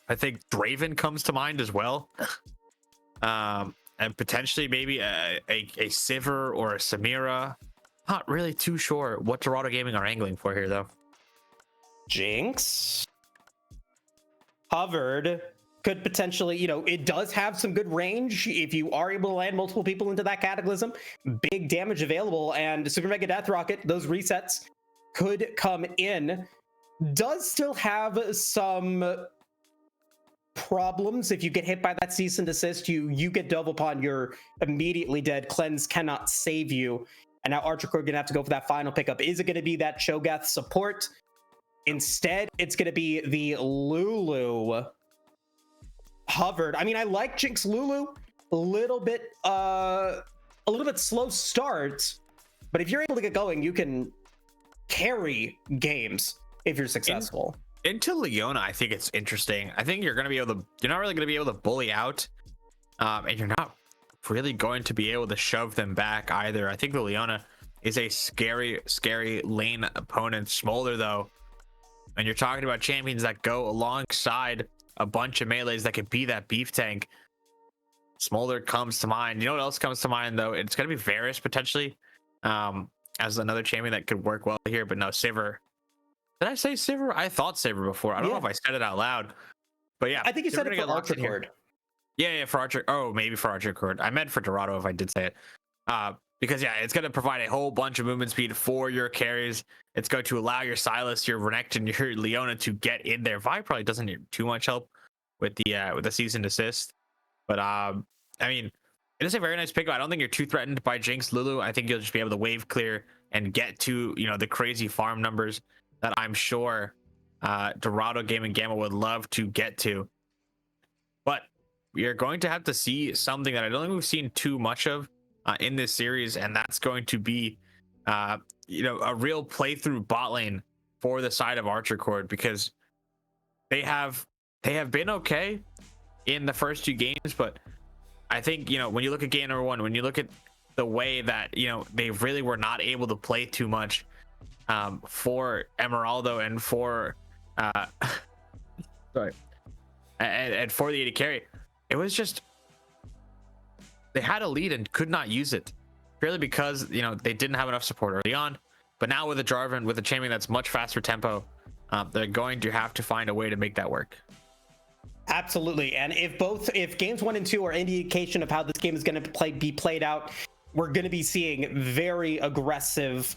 Speaker 2: I think Draven comes to mind as well. And potentially maybe a Sivir or a Samira. Not really too sure what Dorado Gaming are angling for here, though.
Speaker 1: Jinx. Hovered could potentially, it does have some good range if you are able to land multiple people into that Cataclysm. Big damage available, and Super Mega Death Rocket, those resets could come in. Does still have some problems. If you get hit by that cease and desist, you get dove upon, you're immediately dead. Cleanse cannot save you. And now Archercord gonna have to go for that final pickup. Is it gonna be that Cho'Gath support? Instead, it's gonna be the Lulu. Hovered. I mean, I like Jinx Lulu. A little bit slow start, but if you're able to get going, you can carry games if you're successful.
Speaker 2: Into Leona, I think it's interesting. I think you're not really going to be able to bully out, and you're not really going to be able to shove them back either. I think the Leona is a scary lane opponent. Smolder, though, and you're talking about champions that go alongside a bunch of melees that could be that beef tank. Smolder comes to mind. You know what else comes to mind, though? It's going to be Varus potentially, as another champion that could work well here, but no, Sivir. Did I say Sivir? I thought Sivir before. I don't know if I said it out loud, but yeah,
Speaker 1: I think you said it for Archercord.
Speaker 2: Yeah, for Archer. Oh, maybe for Archercord. I meant for Dorado if I did say it. Because yeah, it's going to provide a whole bunch of movement speed for your carries. It's going to allow your Sylas, your Renekton, your Leona to get in there. Vi probably doesn't need too much help with the cease and desist, but I mean, it is a very nice pickup. I don't think you're too threatened by Jinx Lulu. I think you'll just be able to wave clear and get to the crazy farm numbers that I'm sure Dorado Gaming Gamma would love to get to. But you're going to have to see something that I don't think we've seen too much of in this series, and that's going to be a real playthrough bot lane for the side of Archercord, because they have been okay in the first 2 games, but I think when you look at game number 1, when you look at the way that they really were not able to play too much for Emeraldo and for sorry, and for the AD carry, it was just they had a lead and could not use it, purely because they didn't have enough support early on. But now with a Jarvan, with a champion that's much faster tempo, they're going to have to find a way to make that work.
Speaker 1: Absolutely. And if games 1 and 2 are indication of how this game is going to be played out, we're going to be seeing very aggressive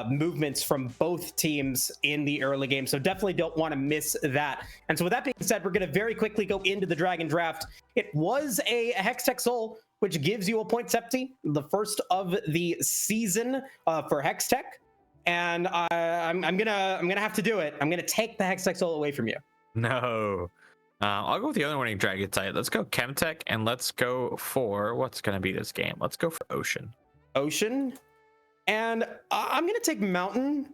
Speaker 1: movements from both teams in the early game. So definitely don't want to miss that. And so with that being said, we're going to very quickly go into the Dragon Draft. It was a Hextech Soul, which gives you a point septy, the first of the season for Hextech. And I'm gonna have to do it. I'm gonna take the Hextech Soul away from you.
Speaker 2: No. I'll go with the other winning Dragon type. Let's go Chemtech, and let's go for what's going to be this game. Let's go for Ocean.
Speaker 1: And I'm going to take Mountain,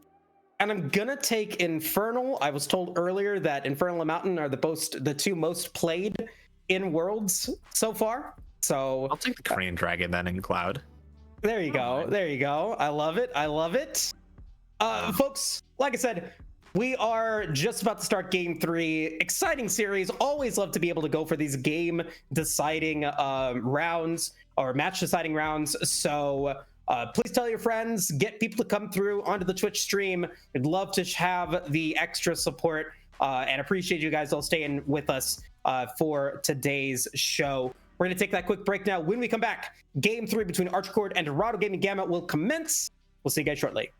Speaker 1: and I'm going to take Infernal. I was told earlier that Infernal and Mountain are the 2 most played in Worlds so far. So
Speaker 2: I'll take the Korean Dragon then in Cloud.
Speaker 1: There you go. There you go. I love it. Folks, like I said, we are just about to start game 3. Exciting series. Always love to be able to go for these game deciding rounds or match deciding rounds. So please tell your friends, get people to come through onto the Twitch stream. We'd love to have the extra support and appreciate you guys all staying with us for today's show. We're going to take that quick break now. When we come back, game 3 between Archercord and Dorado Gaming Gamma will commence. We'll see you guys shortly.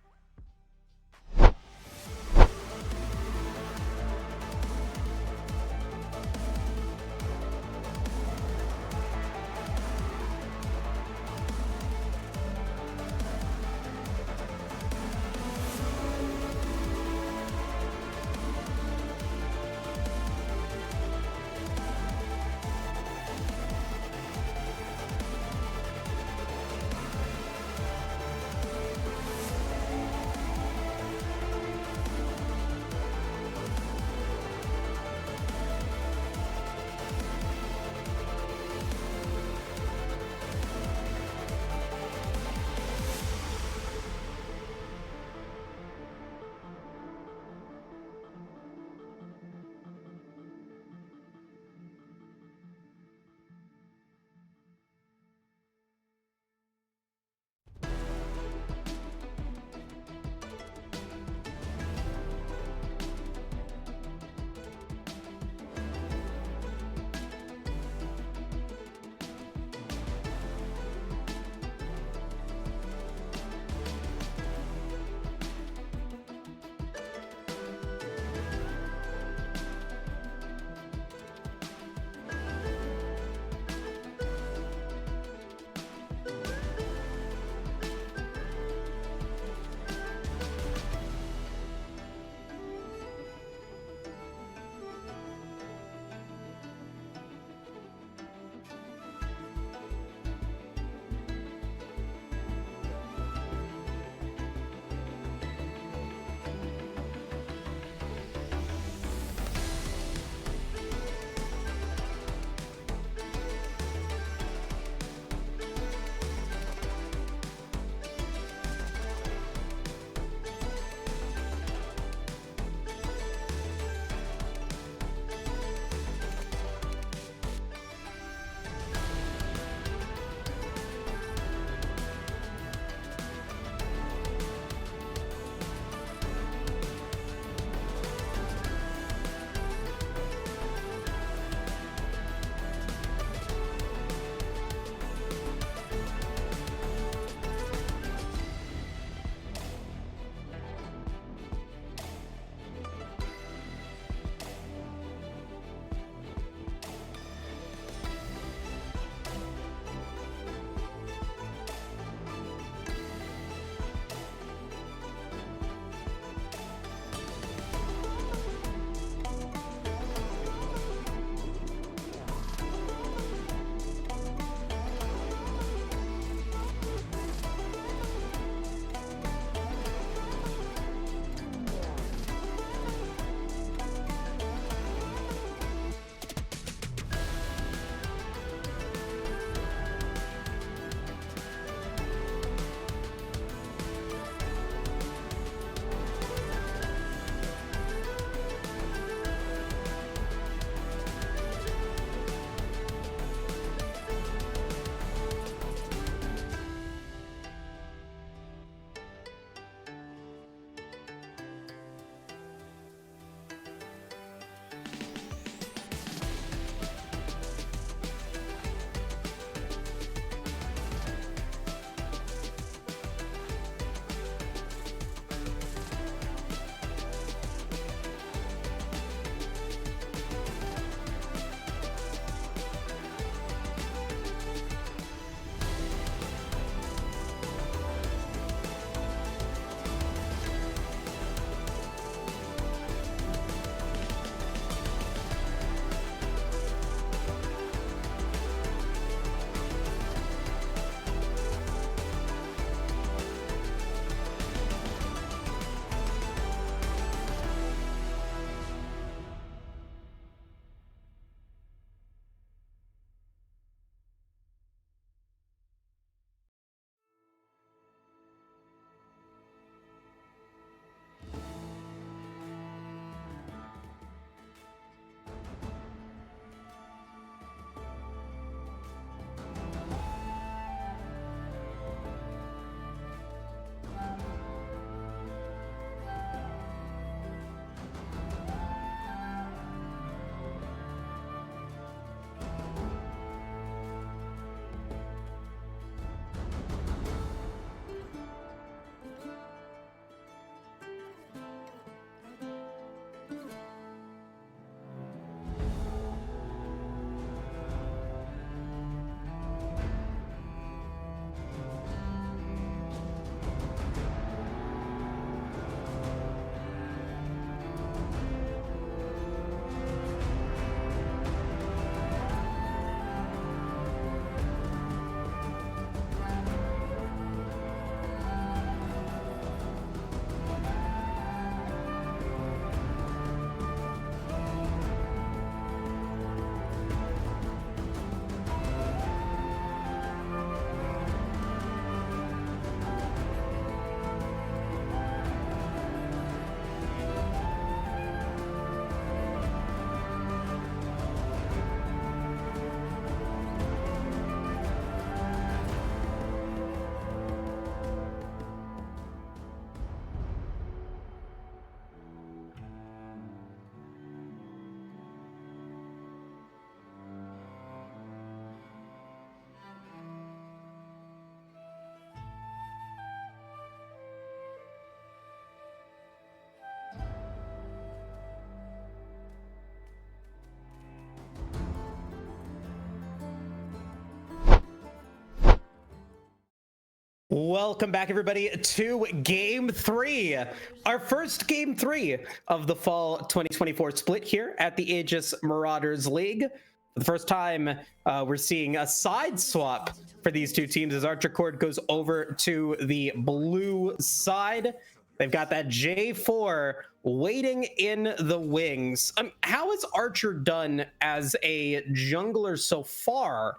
Speaker 1: welcome back everybody to game 3, our first game 3 of the fall 2024 split here at the Aegis Marauders League. For the first time, we're seeing a side swap for these two teams as Archercord goes over to the blue side. They've got that J4 waiting in the wings. How has Archer done as a jungler so far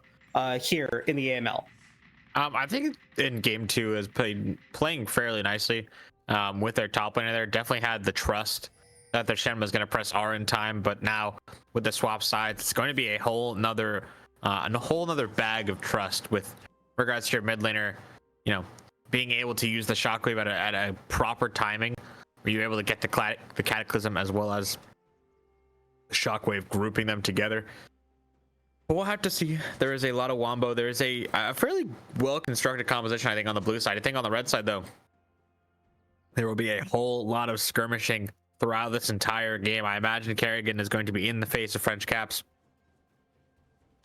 Speaker 1: here in the AML?
Speaker 2: I think in game 2 is playing fairly nicely with their top laner there. Definitely had the trust that their Shen was going to press R in time, but now with the swap sides, it's going to be a whole nother bag of trust with regards to your mid laner, you know, being able to use the shockwave at a proper timing, where you're able to get the cataclysm as well as shockwave, grouping them together. We'll have to see. There is a lot of wombo. There is a fairly well-constructed composition, I think, on the blue side. I think on the red side, though, there will be a whole lot of skirmishing throughout this entire game. I imagine Kerrigan is going to be in the face of French caps.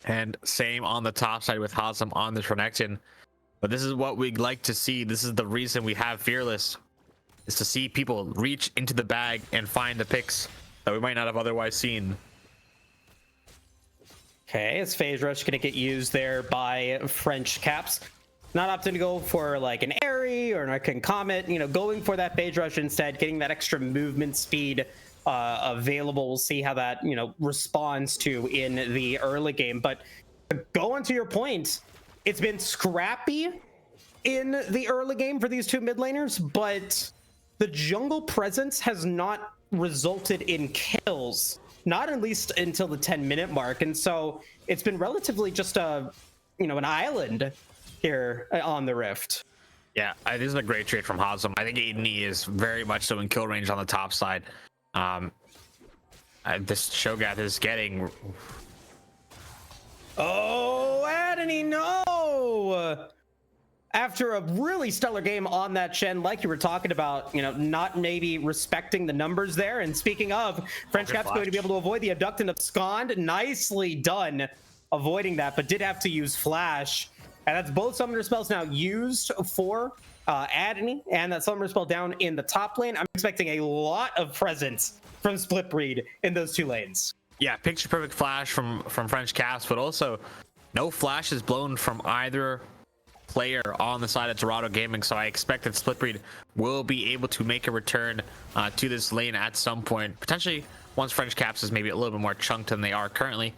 Speaker 2: And same on the top side with Hazem on the Renekton. But this is what we'd like to see. This is the reason we have Fearless, is to see people reach into the bag and find the picks that we might not have otherwise seen.
Speaker 1: Okay, is Phase Rush going to get used there by French caps? Not opting to go for like an Airy or an Arcane Comet, you know, going for that Phase Rush instead, getting that extra movement speed available. We'll see how that, you know, responds to in the early game. But going to your point, it's been scrappy in the early game for these two mid laners, but the jungle presence has not resulted in kills. Not at least until the 10-minute mark, and so it's been relatively just an island here on the Rift.
Speaker 2: Yeah, this is a great trade from Hazem. I think Aiden is very much so in kill range on the top side. This Shogath is getting.
Speaker 1: Oh, Adony, no! After a really stellar game on that Shen, like you were talking about, you know, not maybe respecting the numbers there. And speaking of, French Cap's going to be able to avoid the abductant of Scond. Nicely done avoiding that, but did have to use Flash. And that's both summoner spells now used for Adony, and that summoner spell down in the top lane. I'm expecting a lot of presence from Splitbreed in those two lanes.
Speaker 2: Yeah, picture perfect Flash from French Caps, but also no Flash is blown from either player on the side of Dorado Gaming, so I expect that Splitbreed will be able to make a return to this lane at some point, potentially once French Caps is maybe a little bit more chunked than they are currently.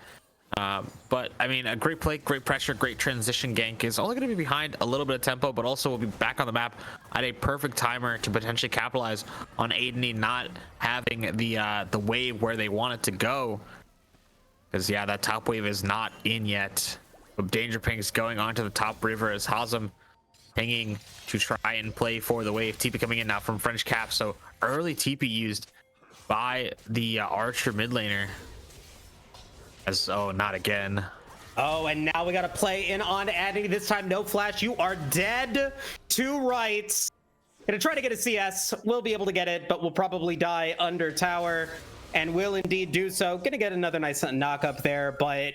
Speaker 2: But I mean, a great play, great pressure, great transition gank is only going to be behind a little bit of tempo, but also will be back on the map at a perfect timer to potentially capitalize on Aiden not having the wave where they want it to go, because yeah, that top wave is not in yet. Danger pings going onto the top river as Hazem pinging to try and play for the wave. TP coming in now from French Cap, so early TP used by the Archer mid laner. Oh, not again.
Speaker 1: Oh, and now we got to play in on Adony. This time, no Flash. You are dead to rights. Gonna try to get a CS. We'll be able to get it, but we'll probably die under tower, and will indeed do so. Gonna get another nice knock up there, but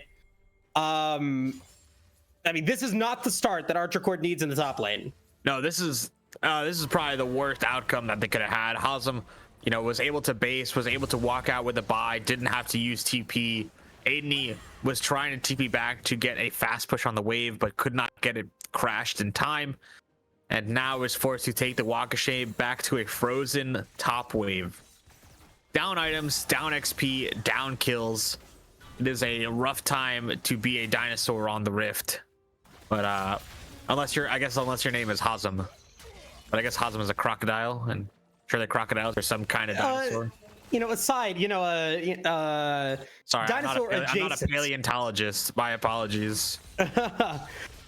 Speaker 1: I mean, this is not the start that Archercord needs in the top lane.
Speaker 2: No, this is probably the worst outcome that they could have had. Hazem, you know, was able to base, was able to walk out with a buy, didn't have to use TP. Aiden was trying to TP back to get a fast push on the wave, but could not get it crashed in time, and now is forced to take the Wakashe back to a frozen top wave. Down items, down XP, down kills. It is a rough time to be a dinosaur on the Rift. But unless your name is Hazem. But I guess Hazem is a crocodile, and I'm sure the crocodiles are some kind of dinosaur.
Speaker 1: You know, aside, you know,
Speaker 2: sorry,
Speaker 1: dinosaur
Speaker 2: I'm not a paleontologist. My apologies.
Speaker 1: Oh,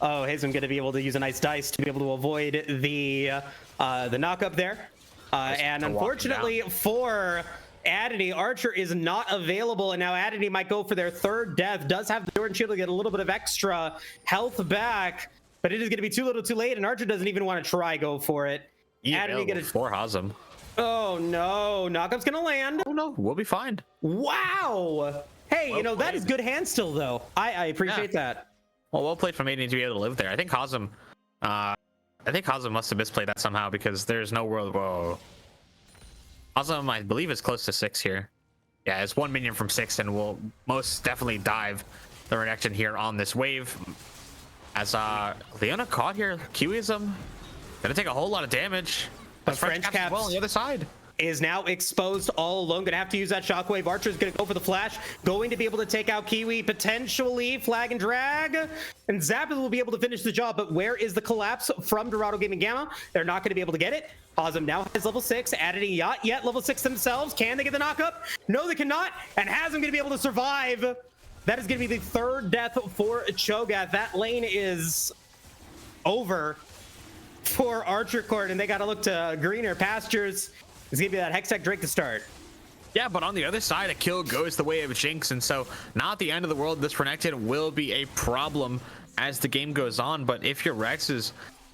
Speaker 1: Hazem going to be able to use a nice dice to be able to avoid the knock up there. And unfortunately for Adony, Archer is not available, and now Adony might go for their third death. Does have the Jordan Shield to get a little bit of extra health back, but it is going to be too little too late, and Archer doesn't even want to try go for it.
Speaker 2: Adony get it for Hazem.
Speaker 1: Oh no, knockup's going to land.
Speaker 2: Oh no, we'll be fine.
Speaker 1: Wow. Hey, well, you know, played. That is good hand still, though. I appreciate that.
Speaker 2: Well played from Aiden to be able to live there. I think Hazem I think Hazem must have misplayed that somehow because there's no world. Whoa. Hazem, I believe, is close to 6 here. Yeah, it's 1 minion from 6, and we'll most definitely dive the reaction here on this wave. As Leona caught here, Kiwism gonna take a whole lot of damage.
Speaker 1: But French Caps
Speaker 2: well on the other side
Speaker 1: is now exposed all alone. Gonna have to use that shockwave. Archer's gonna go for the flash, going to be able to take out Kiwi, potentially flag and drag, and Zapdos will be able to finish the job. But where is the collapse from Dorado Gaming Gamma? They're not gonna be able to get it. Hazem now has level 6, added a yacht yet level 6 themselves. Can they get the knockup? No, they cannot. And Hazem gonna be able to survive. That is gonna be the 3rd death for Cho'Gath. That lane is over for Archercord, and they gotta look to greener pastures. It's gonna be that Hextech Drake to start.
Speaker 2: Yeah, but on the other side, a kill goes the way of Jinx, and so not the end of the world. This Renekton will be a problem as the game goes on. But if you're Rexes,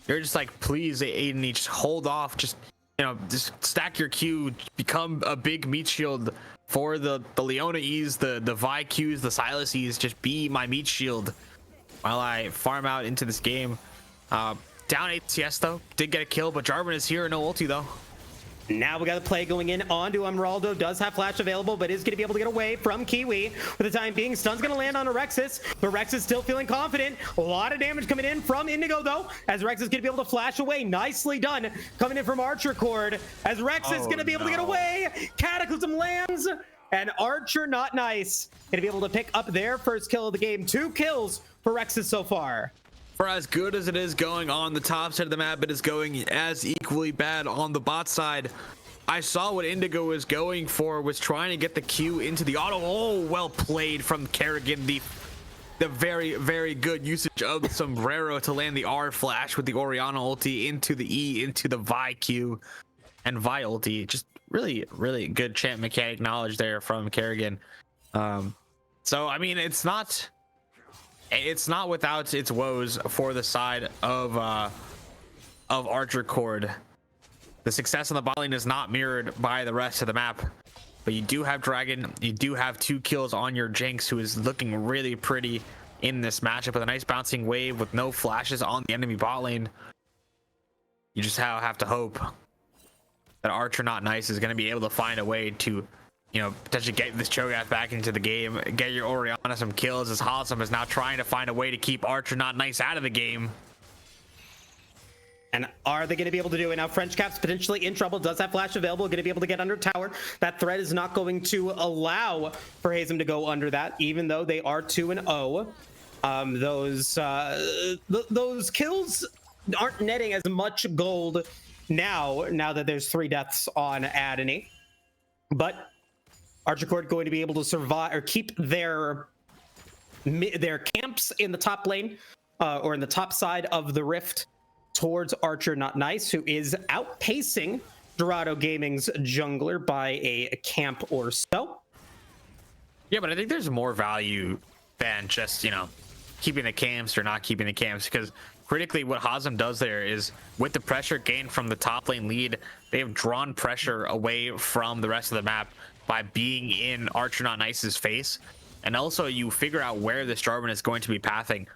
Speaker 2: you're just like, please, Aiden, just hold off. Just, you know, just stack your Q, become a big meat shield for the Leona E's, the Vi Q's, the Silas E's. Just be my meat shield while I farm out into this game. Down 8 CS though, did get a kill, but Jarvan is here, no ulti though.
Speaker 1: Now we got the play going in onto Marauder. Does have flash available, but is going to be able to get away from Kiwi for the time being. Stun's going to land on a Rexus, but Rex is still feeling confident. A lot of damage coming in from Indigo though, as Rex is going to be able to flash away. Nicely done coming in from Archercord, as Rex is going to be able to get away. Cataclysm lands, and Archer not nice. Going to be able to pick up their first kill of the game. 2 kills for Rexus so far.
Speaker 2: For as good as it is going on the top side of the map, it is going as equally bad on the bot side. I saw what Indigo was going for, was trying to get the Q into the auto. Oh, well played from Kerrigan. The very, very good usage of the Sombrero to land the R flash with the Orianna ulti into the E, into the Vi Q and Vi ulti. Just really, really good champ mechanic knowledge there from Kerrigan. So, I mean, it's not without its woes for the side of Archercord. The success on the bot lane is not mirrored by the rest of the map, but you do have Dragon, you do have 2 kills on your Jinx, who is looking really pretty in this matchup with a nice bouncing wave with no flashes on the enemy bot lane. You just have to hope that Archer Not Nice is going to be able to find a way to, you know, potentially get this Cho'Gath back into the game, get your Orianna some kills, as Hazem is now trying to find a way to keep Archer Not Nice out of the game.
Speaker 1: And are they going to be able to do it? Now French Caps potentially in trouble, does have flash available, going to be able to get under tower. That threat is not going to allow for Hazem to go under that, even though they are 2-0. Those kills aren't netting as much gold now that there's 3 deaths on Adony. But Archercord going to be able to survive or keep their camps in the top lane or in the top side of the rift towards Archer Not Nice, who is outpacing Dorado Gaming's jungler by a camp or so.
Speaker 2: Yeah, but I think there's more value than just, you know, keeping the camps or not keeping the camps, because critically what Hazem does there is, with the pressure gained from the top lane lead, they have drawn pressure away from the rest of the map by being in Archer Not Nice's face. And also you figure out where this Jarvan is going to be pathing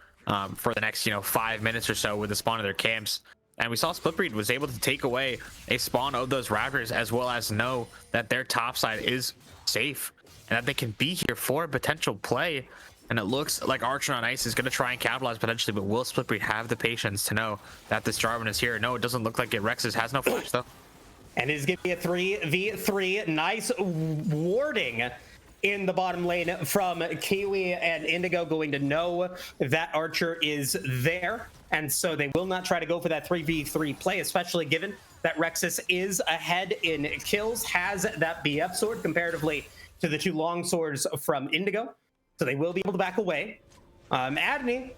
Speaker 2: for the next, 5 minutes or so with the spawn of their camps. And we saw Splitbreed was able to take away a spawn of those Raptors, as well as know that their top side is safe and that they can be here for a potential play. And it looks like Archer on Ice is going to try and capitalize potentially, but will Splitbreed have the patience to know that this Jarvan is here? No, it doesn't look like it. Rexes has no flash though.
Speaker 1: And it's going to be a 3v3. Nice warding in the bottom lane from Kiwi, and Indigo going to know that Archer is there. And so they will not try to go for that 3v3 play, especially given that Rexus is ahead in kills, has that BF sword comparatively to the 2 long swords from Indigo. So they will be able to back away. Adney,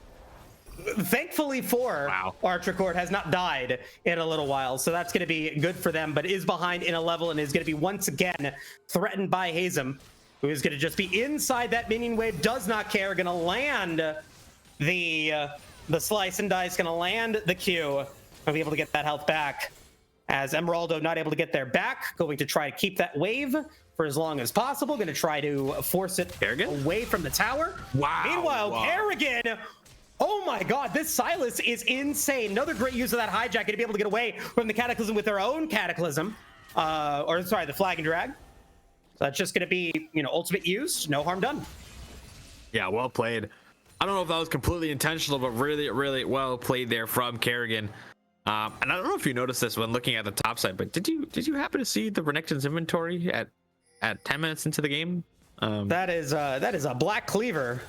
Speaker 1: thankfully for Archercord, has not died in a little while, so that's going to be good for them, but is behind in a level and is going to be once again threatened by Hazem, who is going to just be inside that minion wave, does not care, going to land the slice and dice, going to land the Q, and be able to get that health back, as Emeraldo not able to get their back, going to try to keep that wave for as long as possible, going to try to force it away from the tower. Meanwhile, Kerrigan Oh my god, this Silas is insane. Another great use of that hijack to be able to get away from the Cataclysm with their own Cataclysm. Or sorry, the Flag and Drag. So that's just going to be, ultimate use, no harm done.
Speaker 2: Yeah, well played. I don't know if that was completely intentional, but really, really well played there from Kerrigan. And I don't know if you noticed this when looking at the top side, but did you happen to see the Renekton's inventory at 10 minutes into the game?
Speaker 1: That is a Black Cleaver.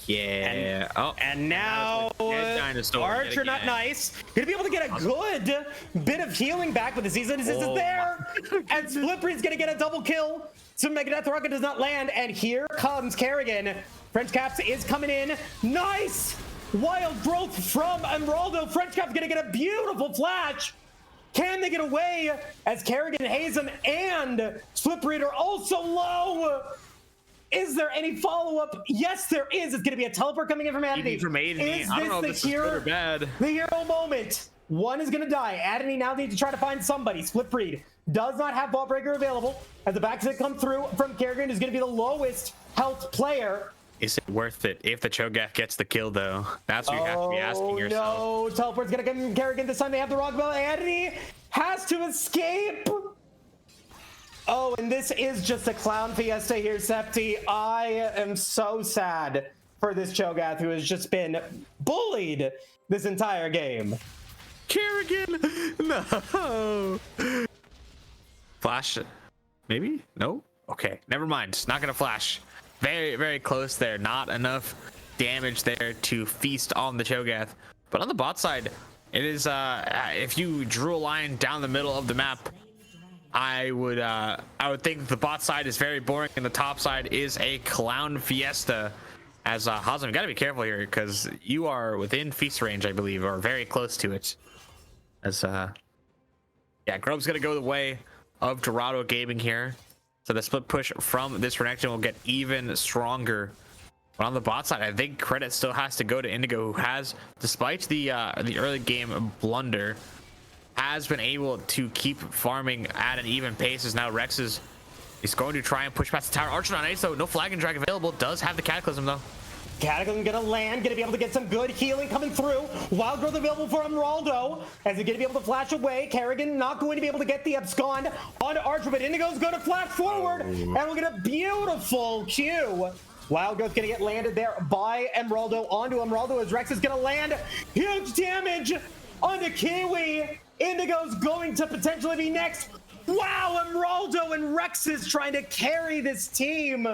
Speaker 2: Yeah.
Speaker 1: And now Archer not nice. Gonna be able to get a good bit of healing back with the season. This is there. And Splippery's gonna get a double kill. So Megadeth Rocket does not land. And here comes Kerrigan. French Caps is coming in. Nice! Wild growth from Emeraldo. French Cap's gonna get a beautiful flash. Can they get away as Kerrigan, Hazem, and Slippery are also low? Is there any follow-up? Yes, there is. It's going to be a teleport coming in from Adney.
Speaker 2: Is I don't know if this is good or bad.
Speaker 1: The hero moment. One is going to die. Adney now needs to try to find somebody. Splitbreed does not have Ball Breaker available. As the backs come through from Kerrigan, is going to be the lowest health player.
Speaker 2: Is it worth it if the Cho'Gath gets the kill, though? That's what you have to be asking yourself.
Speaker 1: No, teleport's going to come from Kerrigan. This time they have the Rock Bell. Adney has to escape. Oh, and this is just a clown fiesta here, Septi. I am so sad for this Cho'Gath who has just been bullied this entire game.
Speaker 2: Kerrigan, no. Flash, maybe? No? Okay, never mind. Not gonna flash. Very, very close there. Not enough damage there to feast on the Cho'Gath. But on the bot side, it is, if you drew a line down the middle of the map, I would think the bot side is very boring and the top side is a clown fiesta. As Hazem, you gotta be careful here because you are within feast range, I believe, or very close to it. As yeah, Grove's gonna go the way of Dorado Gaming here, so the split push from this Renekton will get even stronger. But on the bot side, I think credit still has to go to Indigo, who has, despite the early game blunder, has been able to keep farming at an even pace. As now Rex is going to try and push past the tower. Archer on ace though, no Flag and Drag available. Does have the Cataclysm though.
Speaker 1: Cataclysm gonna land, gonna be able to get some good healing coming through. Wild growth available for Emeraldo, as he's gonna be able to flash away. Kerrigan not going to be able to get the abscond onto Archer, but Indigo's gonna flash forward, and we'll get a beautiful Q. Wild growth gonna get landed there by Emeraldo onto Emeraldo, as Rex is gonna land huge damage onto Kiwi. Indigo's going to potentially be next. Wow, Emeraldo and Rex is trying to carry this team,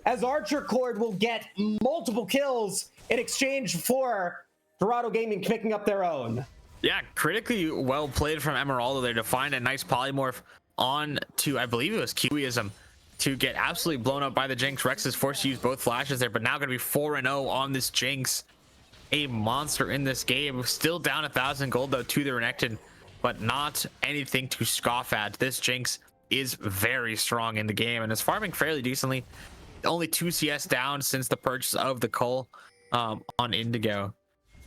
Speaker 1: as Archercord will get multiple kills in exchange for Dorado Gaming picking up their own.
Speaker 2: Yeah, critically well played from Emeraldo there to find a nice polymorph on to, I believe it was Kiwiism, to get absolutely blown up by the Jinx. Rex is forced to use both flashes there, but now going to be 4-0 on this Jinx. A monster in this game. Still down 1,000 gold though to the Renekton, but not anything to scoff at. This Jinx is very strong in the game and is farming fairly decently. Only 2 CS down since the purchase of the Cull on Indigo.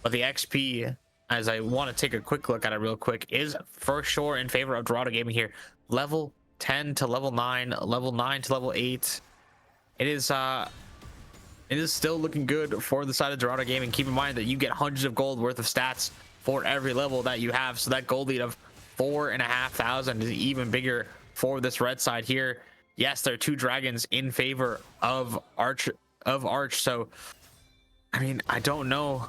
Speaker 2: But the XP, as I want to take a quick look at it real quick, is for sure in favor of Dorado Gaming here. Level 10 to level 9, level 9 to level 8. It is still looking good for the side of Dorado Gaming. Keep in mind that you get hundreds of gold worth of stats for every level that you have, so that gold lead of 4,500 is even bigger for this red side here. Yes, there are 2 dragons in favor of Arch. So I mean, I don't know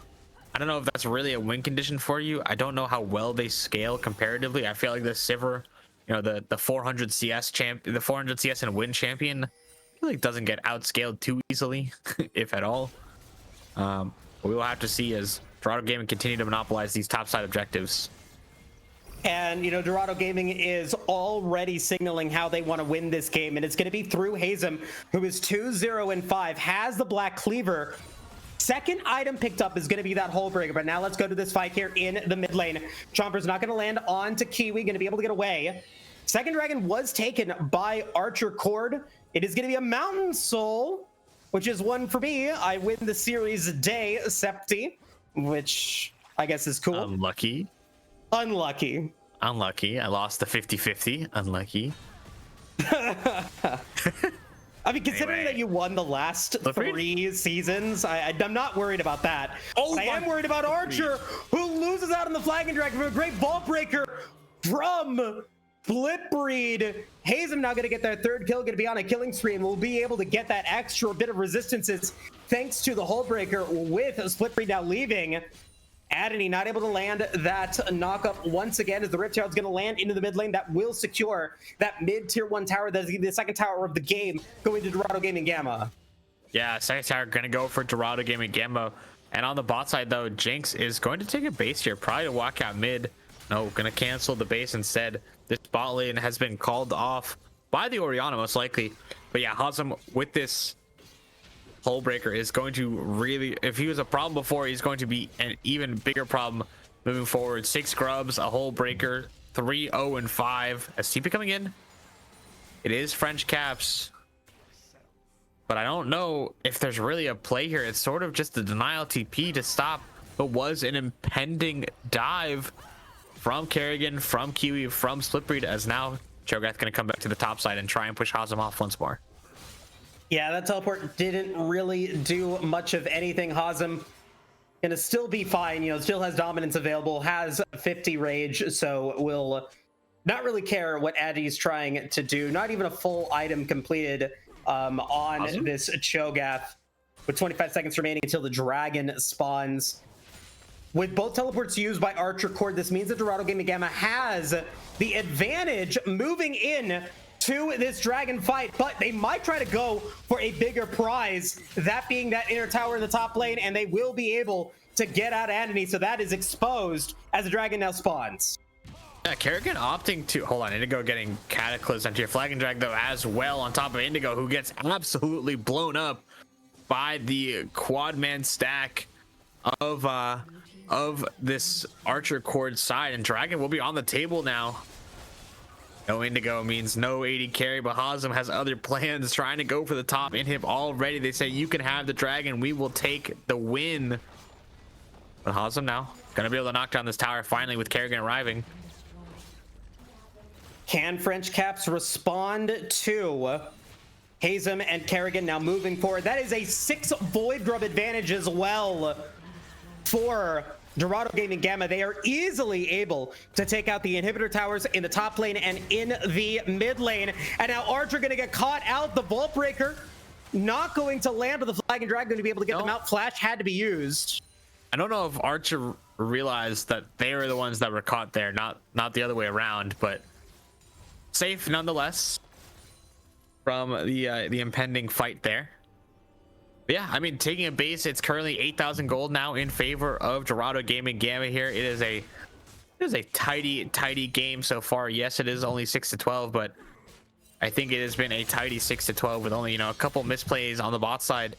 Speaker 2: if that's really a win condition for you. I don't know how well they scale comparatively. I feel like this Sivir, the 400 CS the 400 CS and win champion, really doesn't get outscaled too easily, if at all. We will have to see as Dorado Gaming continue to monopolize these topside objectives.
Speaker 1: And, Dorado Gaming is already signaling how they want to win this game, and it's going to be through Hazem, who is 2-0-5, has the Black Cleaver. Second item picked up is going to be that Hull Breaker, but now let's go to this fight here in the mid lane. Chomper's not going to land onto Kiwi, going to be able to get away. Second Dragon was taken by Archercord. It is going to be a Mountain Soul, which is one for me. I win the series day, Septi, which I guess is cool.
Speaker 2: Unlucky.
Speaker 1: Unlucky.
Speaker 2: I lost the 50-50. Unlucky.
Speaker 1: I mean, considering
Speaker 2: Anyway.
Speaker 1: that you won the last
Speaker 2: Slippery?
Speaker 1: 3 seasons, I'm not worried about that.
Speaker 2: Oh,
Speaker 1: But I am worried about Archer, who loses out on the Flag and Dragon from a great vault breaker from Flipbreed. Hazem now going to get their 3rd kill, going to be on a killing spree, and will be able to get that extra bit of resistances thanks to the Hull Breaker, with Flipbreed now leaving. Adony not able to land that knock-up once again, as the Riptide's going to land into the mid lane. That will secure that mid tier 1 tower. That is the 2nd tower of the game, going to Dorado Gaming Gamma.
Speaker 2: Yeah, 2nd tower going to go for Dorado Gaming Gamma. And on the bot side, though, Jinx is going to take a base here, probably to walk out mid. No, going to cancel the base instead. This bot lane has been called off by the Orianna, most likely. But yeah, Hazem with this Hull Breaker is going to really, if he was a problem before, he's going to be an even bigger problem moving forward. 6 grubs, a Hull Breaker, 3-0-5. As TP coming in, it is French Caps, but I don't know if there's really a play here. It's sort of just the denial TP to stop what was an impending dive from Kerrigan, from Kiwi, from Splitbreed, as now Cho'Gath going to come back to the top side and try and push Hazem off once more.
Speaker 1: Yeah, that teleport didn't really do much of anything. Hazem gonna still be fine, you know, still has dominance available, has 50 rage, so will not really care what Addy's trying to do. Not even a full item completed on this Cho'Gath, with 25 seconds remaining until the dragon spawns. With both teleports used by Archercord, this means that Dorado Gaming Gamma has the advantage moving in to this dragon fight, but they might try to go for a bigger prize, that being that inner tower in the top lane, and they will be able to get out Antony, so that is exposed as the dragon now spawns.
Speaker 2: Yeah, Kerrigan opting to hold on. Indigo getting cataclysm onto your flag and drag, though, as well, on top of Indigo, who gets absolutely blown up by the quad man stack of this Archercord side, and Dragon will be on the table now. No Indigo means no AD carry, but Hazem has other plans, trying to go for the top inhib already. They say, you can have the dragon, we will take the win. But Hazem now gonna be able to knock down this tower finally, with Kerrigan arriving.
Speaker 1: Can French Caps respond to Hazem and Kerrigan now moving forward? That is a 6 Void Grub advantage as well for Dorado Gaming Gamma. They are easily able to take out the inhibitor towers in the top lane and in the mid lane. And now Archer going to get caught out. The Vault Breaker not going to land, but the Flag and Dragon going to be able to get them out. Flash had to be used.
Speaker 2: I don't know if Archer realized that they were the ones that were caught there, not the other way around, but safe nonetheless from the impending fight there. Yeah, I mean, taking a base, it's currently 8,000 gold now in favor of Dorado Gaming Gamma here. It is a tidy game so far. Yes, it is only 6-12, but I think it has been a tidy 6-12 with only, you know, a couple misplays on the bot side.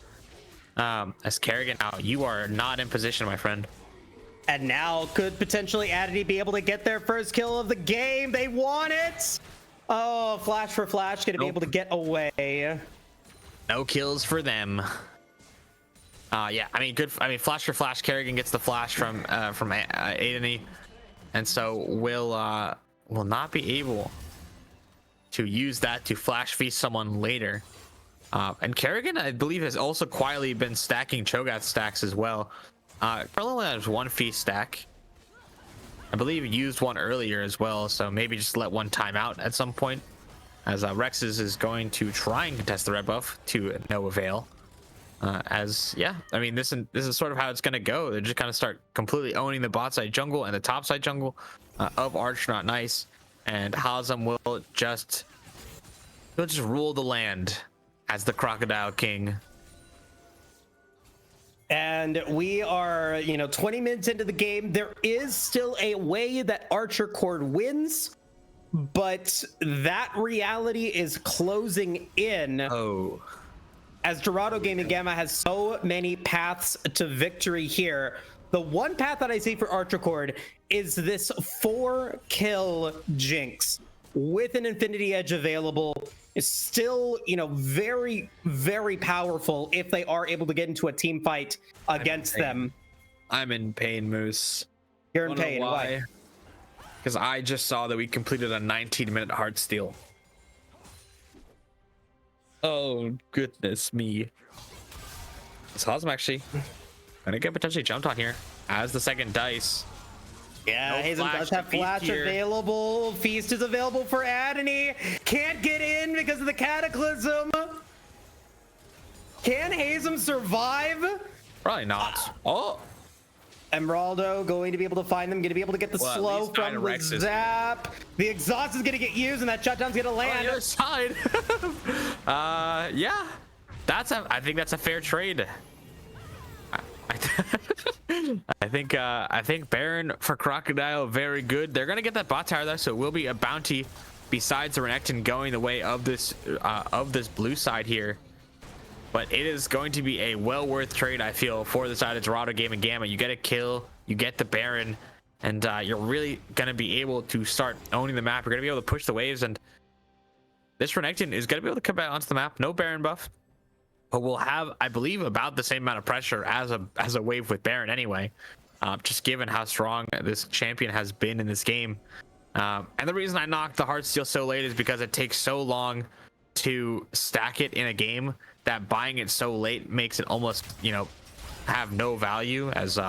Speaker 2: As Kerrigan now, you are not in position, my friend.
Speaker 1: And now could potentially Adity be able to get their first kill of the game. They want it. Oh, Flash for Flash, gonna be able to get away.
Speaker 2: No kills for them. Yeah, I mean, good. I mean, Flash for Flash. Kerrigan gets the flash from Adony, and so will not be able to use that to flash feast someone later. And Kerrigan, I believe, has also quietly been stacking Cho'Gath stacks as well. Probably only has 1 feast stack. I believe he used one earlier as well, so maybe just let one time out at some point. As Rex's is going to try and contest the red buff to no avail. Yeah, I mean, this is sort of how it's going to go. They just kind of start completely owning the bot side jungle and the top side jungle of Arch Not Nice, and Hazem will just rule the land as the Crocodile King.
Speaker 1: And we are, 20 minutes into the game. There is still a way that Archercord wins, but that reality is closing in.
Speaker 2: Oh.
Speaker 1: As Dorado Gaming Gamma has so many paths to victory here. The one path that I see for Archercord is this 4-kill Jinx with an Infinity Edge available. Is still, very, very powerful if they are able to get into a team fight against them.
Speaker 2: I'm in pain, Moose.
Speaker 1: You're in pain. Why?
Speaker 2: Because I just saw that we completed a 19-minute Heartsteel. Oh, goodness me. So Hazem actually gonna get potentially jumped on here as the second dice.
Speaker 1: Yeah,
Speaker 2: No
Speaker 1: Hazem
Speaker 2: flash
Speaker 1: does
Speaker 2: to
Speaker 1: have
Speaker 2: Feast
Speaker 1: flash
Speaker 2: here.
Speaker 1: available. Feast is available for Adney. Can't get in because of the Cataclysm. Can Hazem survive?
Speaker 2: Probably not. Oh,
Speaker 1: Emeraldo going to be able to find them, going to be able to get the
Speaker 2: Well, at
Speaker 1: slow
Speaker 2: least
Speaker 1: from the
Speaker 2: Rex is-
Speaker 1: zap. The exhaust is going to get used, and that shutdown's going to
Speaker 2: on
Speaker 1: land.
Speaker 2: the other side. Yeah, I think that's a fair trade. I think Baron for Crocodile very good. They're gonna get that bot tower though, so it will be a bounty besides the Renekton going the way of this blue side here. But it is going to be a well worth trade, I feel, for the side of Dorado Gaming Gamma. You get a kill, you get the Baron, and you're really gonna be able to start owning the map. You're gonna be able to push the waves, and this Renekton is gonna be able to come back onto the map. No Baron buff. But we'll have, I believe, about the same amount of pressure as a wave with Baron anyway, just given how strong this champion has been in this game. And the reason I knocked the Heartsteel so late is because it takes so long to stack it in a game that buying it so late makes it almost, have no value as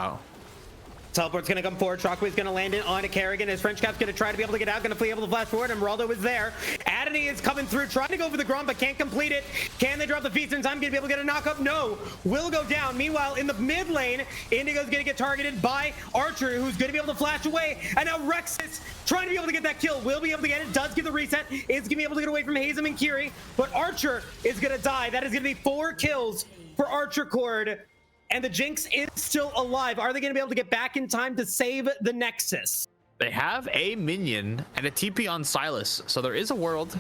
Speaker 1: Teleport's going to come forward. Shockwave's going to land in onto Kerrigan. His French Cap's going to try to be able to get out, going to be able to flash forward, and Marauder is there. Adney is coming through, trying to go for the Grom, but can't complete it. Can they drop the feast in time? Going to be able to get a knock up? No. Will go down. Meanwhile, in the mid lane, Indigo's going to get targeted by Archer, who's going to be able to flash away. And now Rexus trying to be able to get that kill. Will be able to get it. Does get the reset. Is going to be able to get away from Hazem and Kiri, but Archer is going to die. That is going to be 4 kills for Archercord. And the Jinx is still alive. Are they going to be able to get back in time to save the Nexus?
Speaker 2: they have a minion and a TP on Silas, so there is a world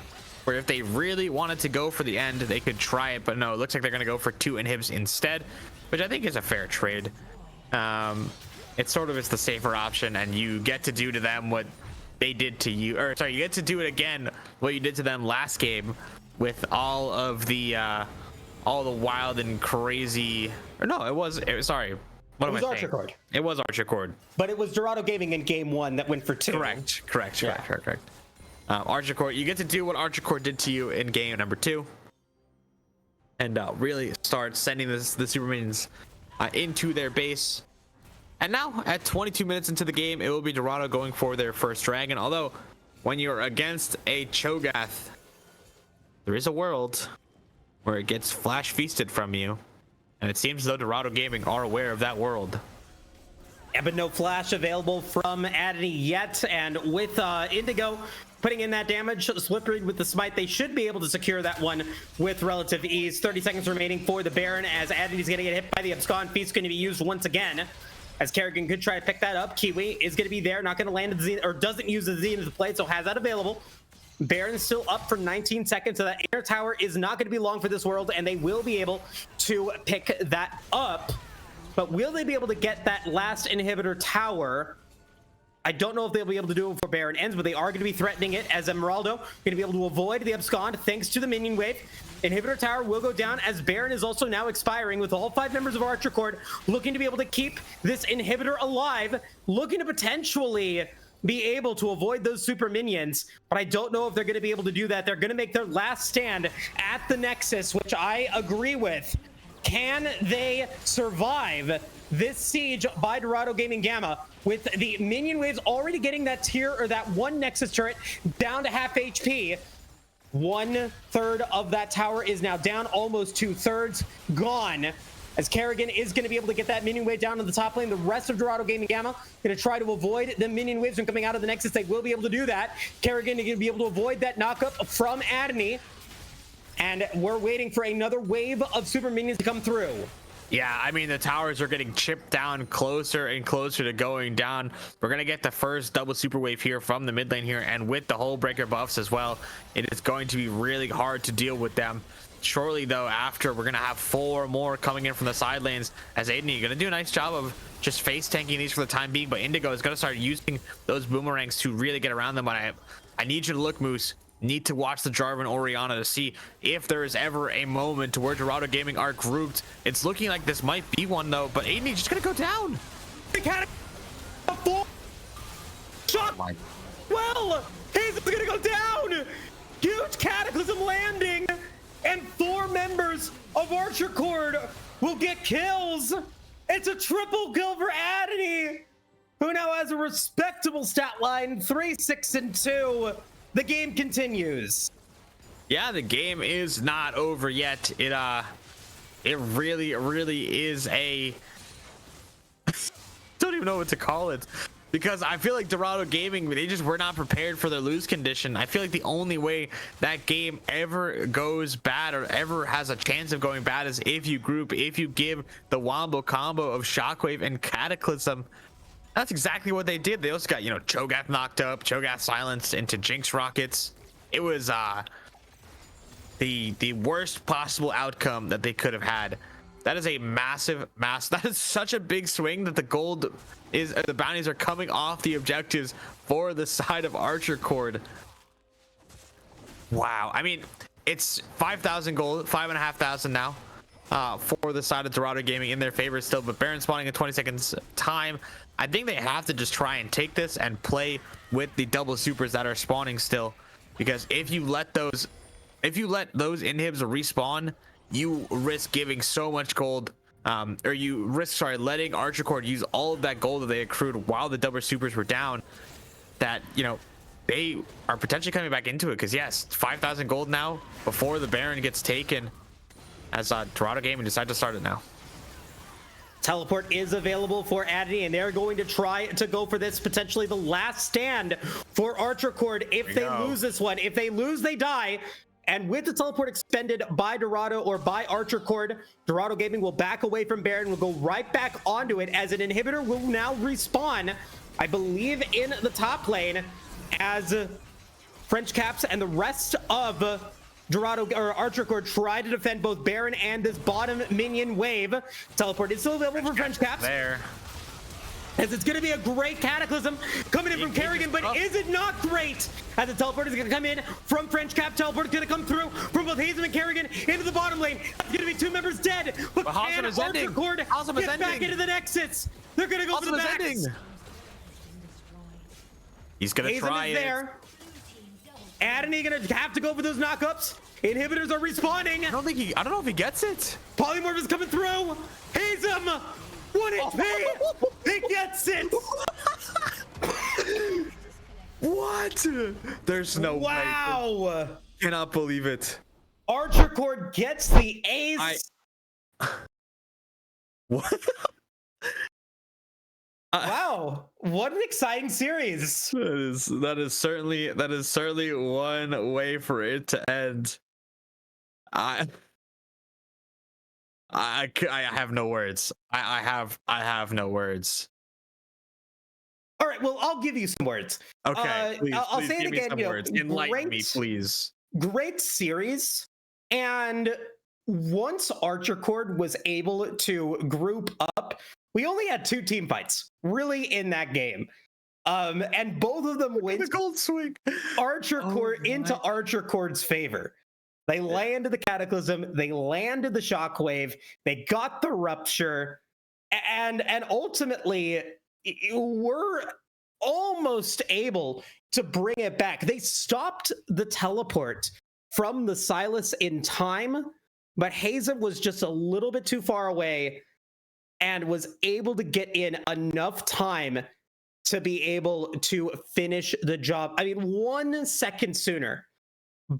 Speaker 2: where if they really wanted to go for the end, they could try it, but no, it looks like they're going to go for 2 inhibs instead, which I think is a fair trade. It's sort of the safer option, and you get to do to them what they did to you, or sorry, you get to do it again what you did to them last game with all the wild and crazy, or no, it was sorry, what am I saying?
Speaker 1: Archercord.
Speaker 2: It was Archercord,
Speaker 1: but it was Dorado Gaming in game 1 that went for 2.
Speaker 2: correct. Archercord, you get to do what Archercord did to you in game number 2, and really start sending the super minions into their base. And now at 22 minutes into the game, it will be Dorado going for their first dragon. Although when you're against a Cho'Gath, there is a world where it gets flash feasted from you, and it seems as though Dorado Gaming are aware of that world.
Speaker 1: Yeah, but no flash available from Adney yet, and with Indigo putting in that damage, Slippery with the smite, they should be able to secure that one with relative ease. 30 seconds remaining for the Baron as Adney's going to get hit by the Abscond. Feast going to be used once again, as Kerrigan could try to pick that up. Kiwi is going to be there, not going to land at the Zenith, or doesn't use the Zenith to play, so has that available. Baron's still up for 19 seconds, so that inner tower is not going to be long for this world, and they will be able to pick that up. But will they be able to get that last inhibitor tower? I don't know if they'll be able to do it before Baron ends, but they are going to be threatening it, as Emeraldo going to be able to avoid the Abscond thanks to the minion wave. Inhibitor tower will go down, as Baron is also now expiring, with all 5 members of Archercord looking to be able to keep this inhibitor alive, looking to potentially be able to avoid those super minions. But I don't know if they're going to be able to do that. They're going to make their last stand at the Nexus, which I agree with. Can they survive this siege by Dorado Gaming Gamma with the minion waves already getting that tier, or that one Nexus turret down to half HP? 1/3 of that tower is now down, almost 2/3 gone, as Kerrigan is going to be able to get that minion wave down to the top lane. The rest of Dorado Gaming Gamma going to try to avoid the minion waves from coming out of the Nexus. They will be able to do that. Kerrigan is going to be able to avoid that knockup from Adney, and we're waiting for another wave of super minions to come through.
Speaker 2: Yeah, I mean, the towers are getting chipped down closer and closer to going down. We're going to get the first double super wave here from the mid lane here, and with the whole breaker buffs as well, it is going to be really hard to deal with them. Shortly, though, after, we're going to have 4 more coming in from the side lanes, as Aiden going to do a nice job of just face tanking these for the time being, but Indigo is going to start using those boomerangs to really get around them. But I need you to look, Moose. Need to watch the Jarvan Orianna to see if there is ever a moment where Dorado Gaming are grouped. It's looking like this might be one, though, but Aiden just gonna go down.
Speaker 1: Shot. Well, Hazel's gonna go down. Huge Cataclysm landing, and 4 of Archercord will get kills. It's a triple kill for Adney, who now has a respectable stat line, 3, 6, and 2. The game continues.
Speaker 2: Yeah, the game is not over yet. It really is a don't even know what to call it, because I feel like Dorado Gaming, they just were not prepared for their lose condition. I feel like the only way that game ever goes bad or ever has a chance of going bad is if you give the wombo combo of Shockwave and Cataclysm. That's exactly what they did. They also got, Cho'Gath knocked up, Cho'Gath silenced into Jinx rockets. It was the worst possible outcome that they could have had. That is a that is such a big swing that the bounties are coming off the objectives for the side of Archercord. Wow. I mean, it's 5,000 gold, 5,500 now for the side of Dorado Gaming, in their favor still, but Baron spawning in 20 seconds time. I think they have to just try and take this and play with the double supers that are spawning still, because if you let those inhibs respawn, you risk giving so much gold, or you risk letting Archercord use all of that gold that they accrued while the double supers were down, that they are potentially coming back into it. Because yes, 5,000 gold now before the Baron gets taken, as Dorado Gaming decide to start it now.
Speaker 1: Teleport is available for Adney, and they're going to try to go for this, potentially the last stand for Archercord if they lose this one. If they lose, they die. And with the teleport expended by Dorado or by Archercord, Dorado Gaming will back away from Baron, will go right back onto it, as an inhibitor will now respawn, I believe, in the top lane, as French Caps and the rest of Dorado or Archercord try to defend both Baron and this bottom minion wave. Teleport is still available for French Caps.
Speaker 2: There.
Speaker 1: As it's going to be a great Cataclysm coming in from Kerrigan, but is it not great? As the teleport is going to come in from French Cap. Teleport is going to come through from both Hazen and Kerrigan into the bottom lane. It's going to be 2 members dead, but can Archercord get back into the Nexus? They're going to go for the backs.
Speaker 2: He's going to try it.
Speaker 1: There. Adney going to have to go for those knockups. Inhibitors are respawning.
Speaker 2: I don't know if he gets it.
Speaker 1: Polymorph is coming through. Hazem, 1 HP. He gets it.
Speaker 2: What? There's no way.
Speaker 1: Wow.
Speaker 2: Cannot believe it.
Speaker 1: Archercord gets the ace.
Speaker 2: What?
Speaker 1: Wow, what an exciting series.
Speaker 2: That is certainly one way for it to end. I have no words. I have no words.
Speaker 1: All right, well, I'll give you some words.
Speaker 2: Okay,
Speaker 1: I'll
Speaker 2: please
Speaker 1: say it again.
Speaker 2: Enlighten me, please.
Speaker 1: Great series, and once Archercord was able to group up, we only had 2 team fights really in that game, and both of them went
Speaker 2: the gold swing
Speaker 1: Archercord into Archercord's favor. They landed the Cataclysm, they landed the Shockwave, they got the Rupture, and ultimately were almost able to bring it back. They stopped the teleport from the Silas in time, but Hazen was just a little bit too far away and was able to get in enough time to be able to finish the job. I mean, 1 second sooner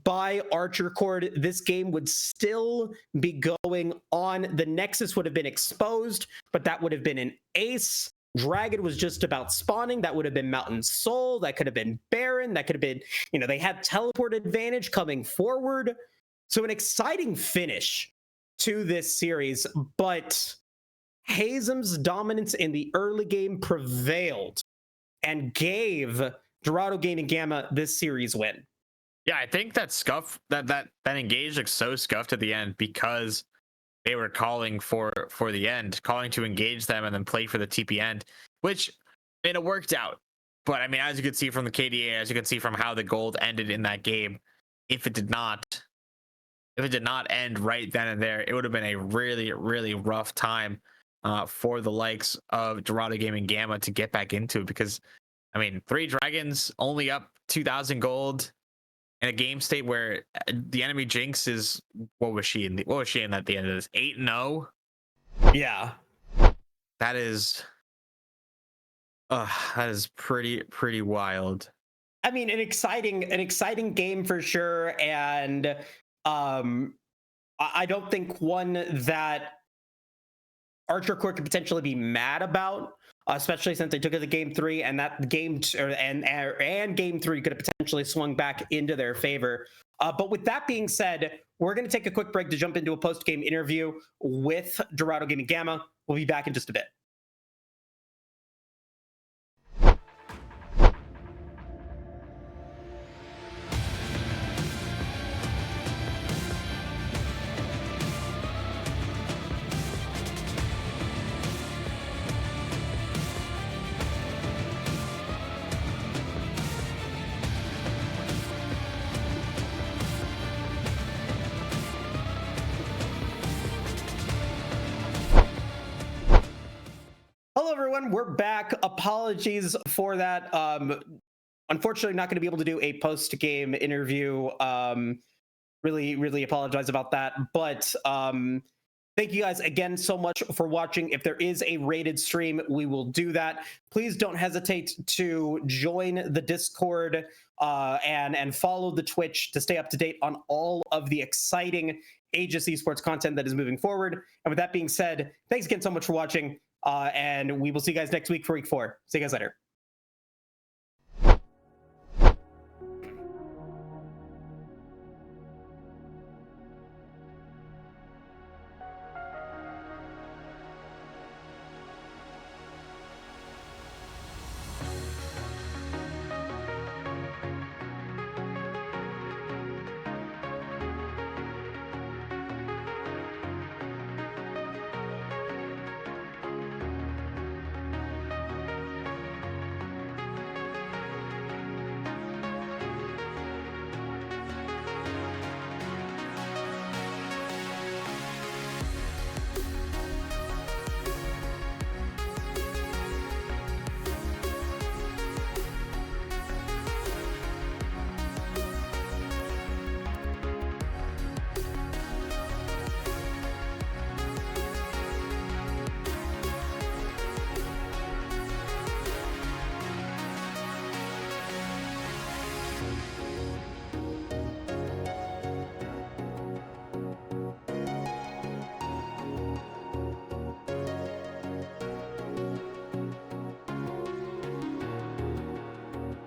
Speaker 1: by Archercord, this game would still be going on. The Nexus would have been exposed, but that would have been an ace. Dragon was just about spawning. That would have been Mountain Soul. That could have been Baron. That could have been, they had teleport advantage coming forward. So an exciting finish to this series, but Hazem's dominance in the early game prevailed and gave Dorado Gaming Gamma this series win.
Speaker 2: Yeah, I think that scuff that engage looks so scuffed at the end because they were calling for the end, calling to engage them and then play for the TP end, which it worked out. But I mean, as you can see from the KDA, as you can see from how the gold ended in that game, if it did not end right then and there, it would have been a really, really rough time for the likes of Dorado Gaming Gamma to get back into it, because I mean, 3 dragons only up 2,000 gold. in a game state where the enemy Jinx is what was she in at the end of this 8-0?
Speaker 1: Yeah.
Speaker 2: That is pretty wild.
Speaker 1: I mean, an exciting game for sure, and I don't think one that Archercord could potentially be mad about, especially since they took it to game 3, and that game and game 3 could have potentially swung back into their favor. But with that being said, we're going to take a quick break to jump into a post-game interview with Dorado Gaming Gamma. We'll be back in just a bit. Hello, everyone. We're back. Apologies for that. Unfortunately, not going to be able to do a post-game interview. Really apologize about that. But thank you guys again so much for watching. If there is a rated stream, we will do that. Please don't hesitate to join the Discord and follow the Twitch to stay up to date on all of the exciting Aegis esports content that is moving forward. And with that being said, thanks again so much for watching. And we will see you guys next week for week 4. See you guys later.